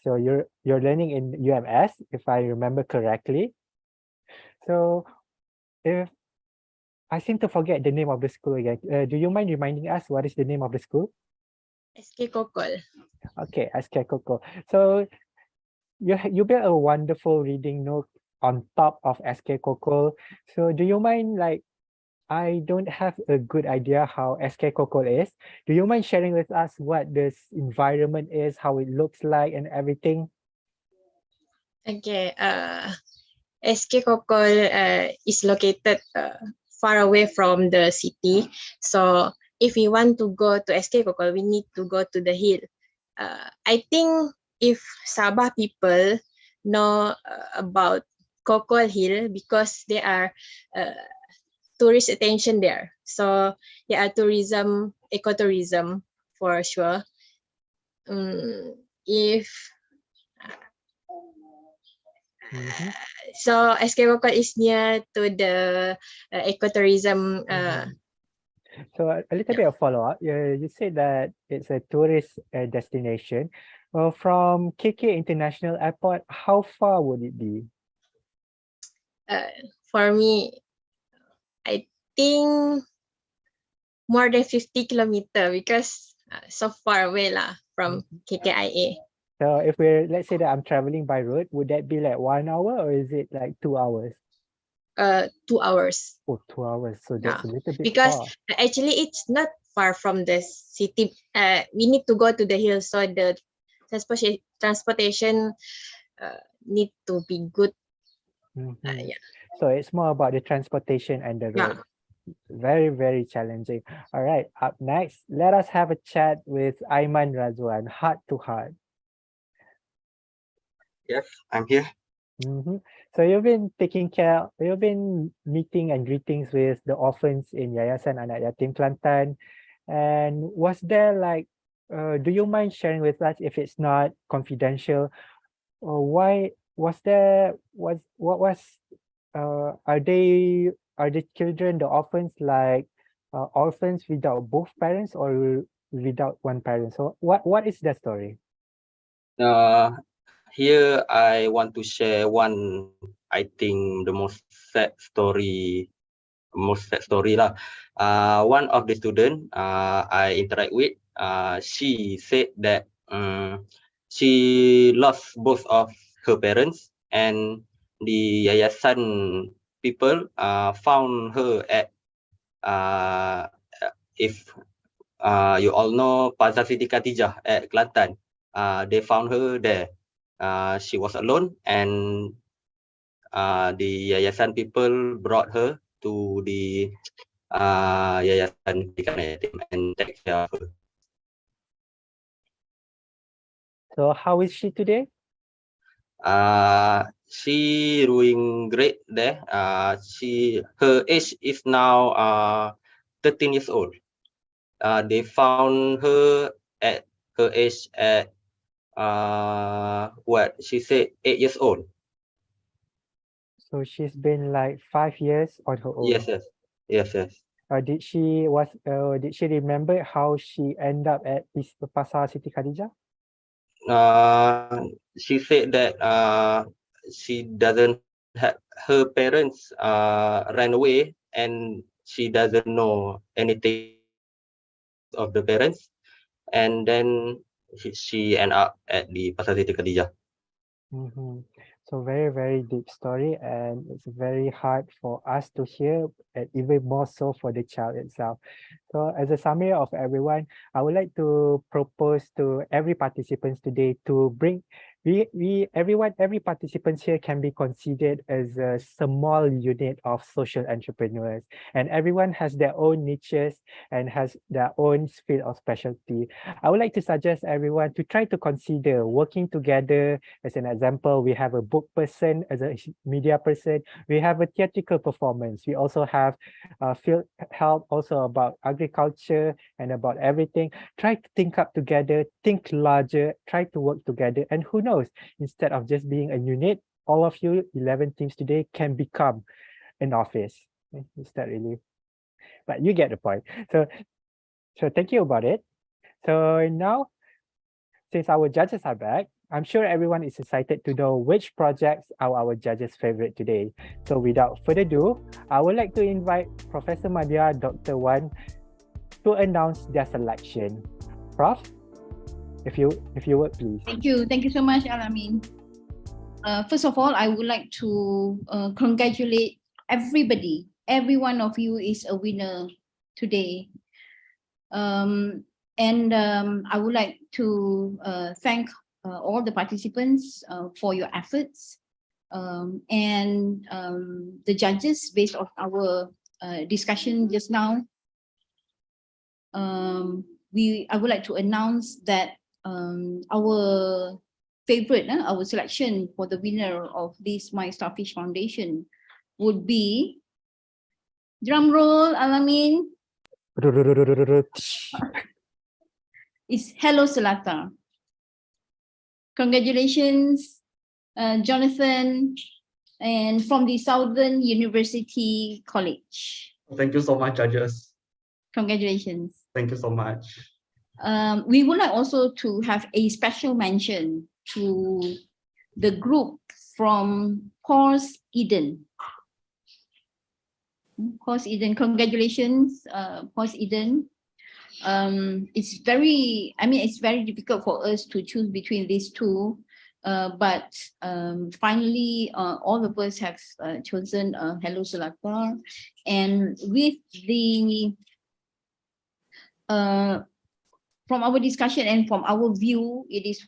Speaker 2: so you're learning in UMS, if I remember correctly. So if I seem to forget the name of the school again. Do you mind reminding us what is the name of the school?
Speaker 3: SK Kokol.
Speaker 2: Okay, SK Kokol. So you built a wonderful reading note on top of SK Kokol. So do you mind, like, I don't have a good idea how SK Kokol is. Do you mind sharing with us what this environment is, how it looks like and everything?
Speaker 3: Okay, SK Kokol is located far away from the city. So if we want to go to SK Kokol, we need to go to the hill. I think if Sabah people know about Kokol Hill because there are tourist attention there. So there are ecotourism for sure. If so SK Kokol is near to the ecotourism.
Speaker 2: So a little bit of follow-up. You said that it's a tourist destination. Well, from KK International Airport, how far would it be?
Speaker 3: For me, I think more than 50 kilometers because so far away lah from KKIA.
Speaker 2: So if let's say that I'm traveling by road, would that be like 1 hour or is it like 2 hours?
Speaker 3: 2 hours.
Speaker 2: Oh, 2 hours. So that's a little bit
Speaker 3: because
Speaker 2: far.
Speaker 3: actually it's not far from the city. We need to go to the hill, so the transportation need to be good. Yeah.
Speaker 2: So it's more about the transportation and the road. Very, very challenging. All right, up next, let us have a chat with Aiman Razwan, heart to heart.
Speaker 13: Yes, I'm here.
Speaker 2: So you've been meeting and greetings with the orphans in Yayasan Anak Yatim Kelantan. And was there like, do you mind sharing with us if it's not confidential? Or why was there, are the children, the orphans, like orphans without both parents or without one parent? So what is the story?
Speaker 13: Here I want to share one, I think the most sad story lah. One of the student I interact with, she said that she lost both of her parents, and the yayasan people found her at if you all know Pasar Siti Khatijah at Kelantan. They found her there. She was alone, and the yayasan people brought her to the yayasan Pendidikan and take care of her.
Speaker 2: So how is she today?
Speaker 13: She doing great there. Her age is now 13 years old. They found her at her age at what she said 8 years old.
Speaker 2: So she's been like 5 years on her own.
Speaker 13: Yes.
Speaker 2: Did she remember how she ended up at this Pasar Siti Khadijah?
Speaker 13: She said that she doesn't have her parents ran away, and she doesn't know anything of the parents, and then she ended up at the Pasar Siti Khadijah.
Speaker 2: So very, very deep story, and it's very hard for us to hear, and even more so for the child itself. So as a summary of everyone, I would like to propose to every participant today to bring every participant here can be considered as a small unit of social entrepreneurs, and everyone has their own niches and has their own field of specialty. I would like to suggest everyone to try to consider working together. As an example, we have a book person, as a media person, we have a theatrical performance, we also have field help also about agriculture and about everything. Try to think up together, think larger, try to work together, and who knows, instead of just being a unit, all of you 11 teams today can become an office. Is that really? But you get the point. So thank you about it. So now, since our judges are back, I'm sure everyone is excited to know which projects are our judges' favorite today. So without further ado, I would like to invite Professor Madhya, Dr. Wan, to announce their selection. Prof, if you would please.
Speaker 7: Thank you so much, Al-Amin. First of all, I would like to congratulate everybody. Every one of you is a winner today. I would like to thank all the participants for your efforts, and the judges, based on our discussion just now. I would like to announce that our favorite, our selection for the winner of this My Starfish Foundation would be, drum roll, Al-Amin, is Hello Seletar. Congratulations, Jonathan, and from the Southern University College.
Speaker 19: Thank you so much, judges.
Speaker 7: Congratulations.
Speaker 19: Thank you so much.
Speaker 7: We would like also to have a special mention to the group from Course Eden. Course Eden, congratulations, Course Eden. It's very difficult for us to choose between these two, but finally all of us have chosen Hello Seletar, and with the from our discussion and from our view, it is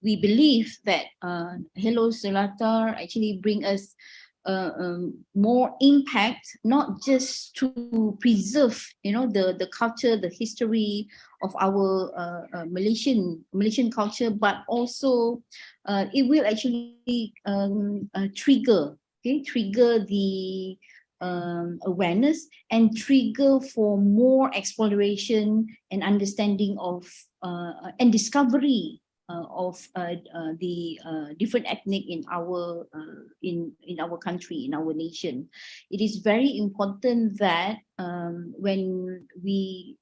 Speaker 7: we believe that Hello Seletar actually bring us more impact, not just to preserve, the culture, the history of our Malaysian culture, but also it will actually trigger the awareness and trigger for more exploration and understanding of and discovery of the different ethnic in our country, in our nation. It is very important that when we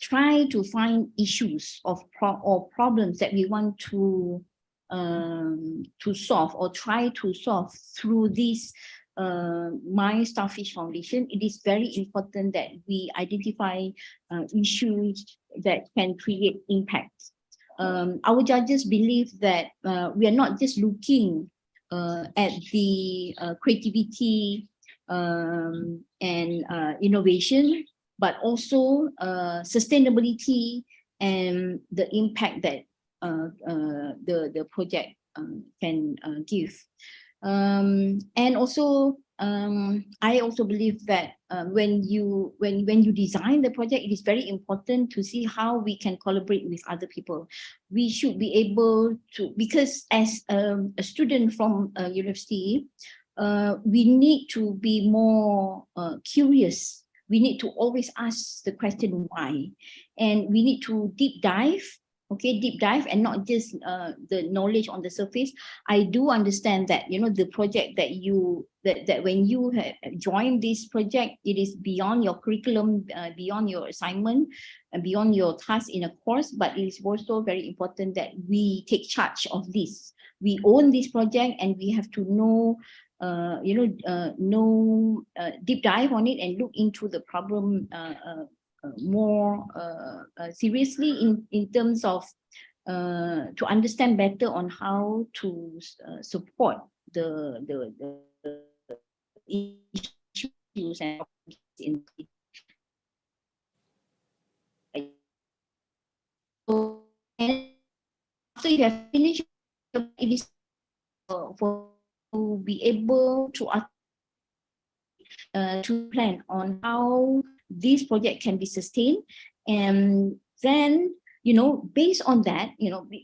Speaker 7: try to find issues or problems that we want to solve or try to solve through this My Starfish Foundation, it is very important that we identify issues that can create impact. Our judges believe that we are not just looking at the creativity and innovation, but also sustainability and the impact that the project can give. And also, I also believe that when you design the project, it is very important to see how we can collaborate with other people. We should be able to, because as a student from a university, we need to be more curious. We need to always ask the question why, and we need to deep dive and not just the knowledge on the surface. I do understand that the project that when you have joined this project, it is beyond your curriculum, beyond your assignment, and beyond your task in a course. But it is also very important that we take charge of this. We own this project, and we have to know deep dive on it and look into the problem more seriously in terms of to understand better on how to support the issues and in So if you have finished, it is for to be able to plan on how this project can be sustained, and then based on that,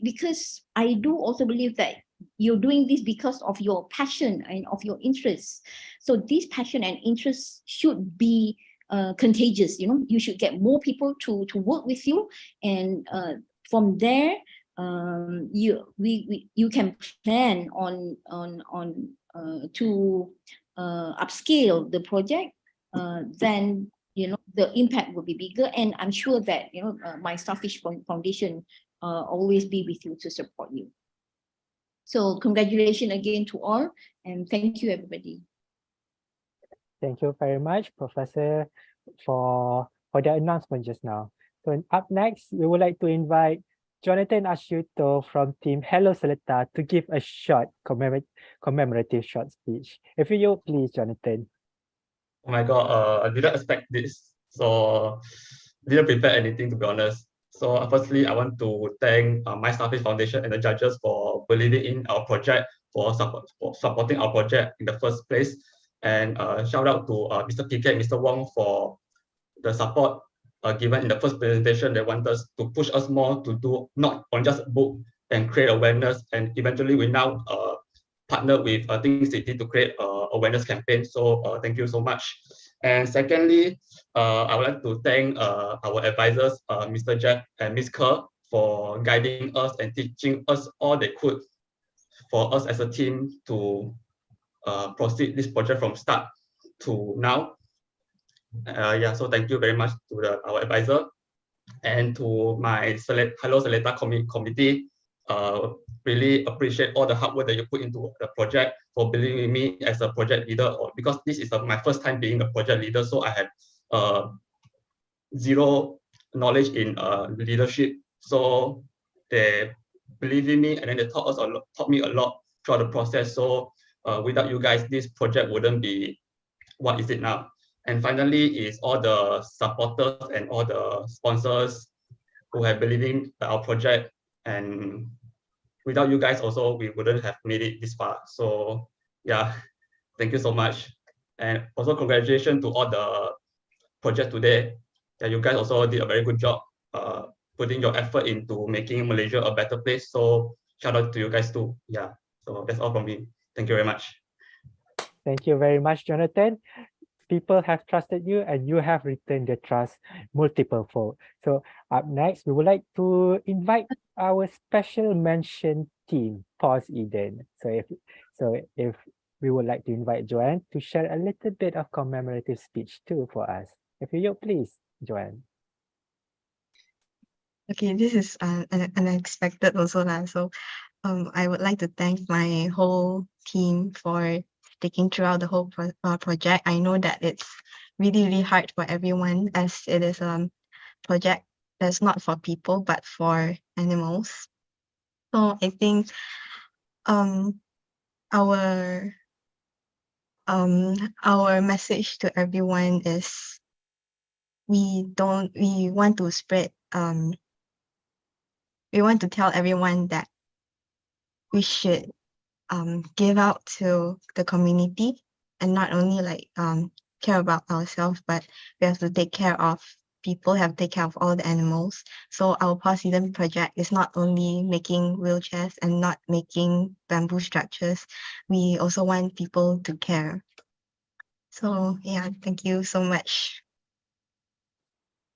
Speaker 7: because I do also believe that you're doing this because of your passion and of your interests. So this passion and interest should be contagious. You should get more people to work with you, and from there, you can plan on to upscale the project. Then the impact will be bigger, and I'm sure that my Starfish Foundation always be with you to support you. So congratulations again to all, and thank you everybody.
Speaker 2: Thank you very much, Professor, for the announcement just now. So up next, we would like to invite Jonathan Ashuto from Team Hello Seletar to give a short commemorative short speech. If you please, Jonathan.
Speaker 19: Oh my God, I didn't expect this, so didn't prepare anything, to be honest. So firstly, I want to thank my Starfish Foundation and the judges for believing in our project, for supporting our project in the first place. And shout out to Mr. PK and Mr. Wong for the support given in the first presentation. They want us to push us more to do not on just book and create awareness. And eventually we now partner with Think City to create awareness campaign. So thank you so much. And secondly, I would like to thank our advisors, Mr. Jack and Ms. Kerr, for guiding us and teaching us all they could for us as a team to proceed this project from start to now. Yeah, so thank you very much to our advisor and to my Hello Seletar committee. Really appreciate all the hard work that you put into the project, for believing in me as a project leader, because this is my first time being a project leader, so I have zero knowledge in leadership. So they believe in me, and then they taught me a lot throughout the process. So without you guys, this project wouldn't be what is it now. And finally is all the supporters and all the sponsors who have believed in our project, and without you guys also, we wouldn't have made it this far. So yeah, thank you so much. And also congratulations to all the projects today. Yeah, you guys also did a very good job putting your effort into making Malaysia a better place. So shout out to you guys too. Yeah, so that's all from me. Thank you very much.
Speaker 2: Thank you very much, Jonathan. People have trusted you, and you have returned the trust multiple fold. So up next, we would like to invite our special mention team, Pause Eden. So if we would like to invite Joanne to share a little bit of commemorative speech too for us. If you please, Joanne.
Speaker 6: Okay, this is unexpected also lah. So I would like to thank my whole team for sticking throughout the whole project. I know that it's really, really hard for everyone, as it is a project that's not for people but for animals. So I think our message to everyone is we want to spread we want to tell everyone that we should give out to the community, and not only like care about ourselves, but we have to take care of people, have to take care of all the animals. So our Pause Eden project is not only making wheelchairs and not making bamboo structures, we also want people to care. So yeah, thank you so much.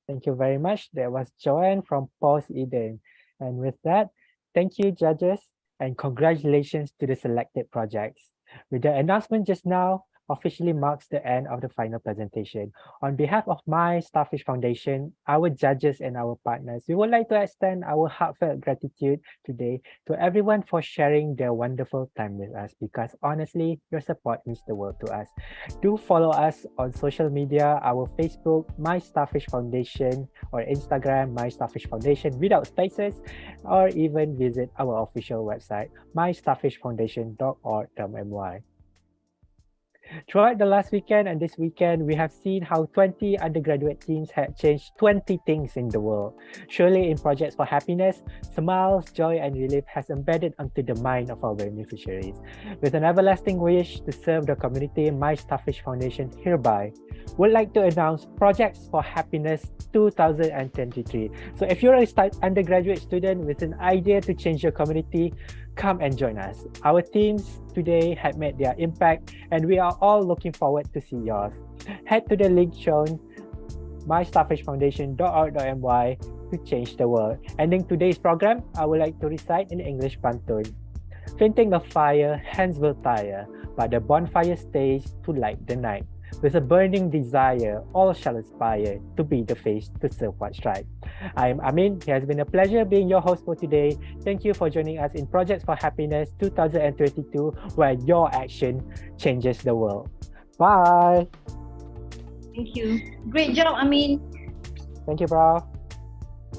Speaker 2: Thank you very much. That was Joanne from Pause Eden. And with that, thank you, judges, and congratulations to the selected projects. With the announcement just now, officially marks the end of the final presentation. On behalf of my Starfish Foundation, our judges and our partners, we would like to extend our heartfelt gratitude today to everyone for sharing their wonderful time with us, because honestly, your support means the world to us. Do follow us on social media, our Facebook, My Starfish Foundation, or Instagram, My Starfish Foundation without spaces, or even visit our official website, mystarfishfoundation.org.my. Throughout the last weekend and this weekend, we have seen how 20 undergraduate teams had changed 20 things in the world. Surely in Projects for Happiness, smiles, joy and relief has embedded onto the mind of our beneficiaries. With an everlasting wish to serve the community, my Starfish Foundation hereby would like to announce Projects for Happiness 2023. So if you're an undergraduate student with an idea to change your community, come and join us. Our teams today had made their impact and we are all looking forward to see yours. Head to the link shown, mystarfishfoundation.org.my to change the world. Ending today's program, I would like to recite in English pantun. Fainting of fire, hands will tire, but the bonfire stays to light the night. With a burning desire, all shall aspire to be the face to serve what's right. I am Amin. It has been a pleasure being your host for today. Thank you for joining us in Projects for Happiness 2022, where your action changes the world. Bye.
Speaker 7: Thank you. Great job, Amin.
Speaker 2: Thank you, bro.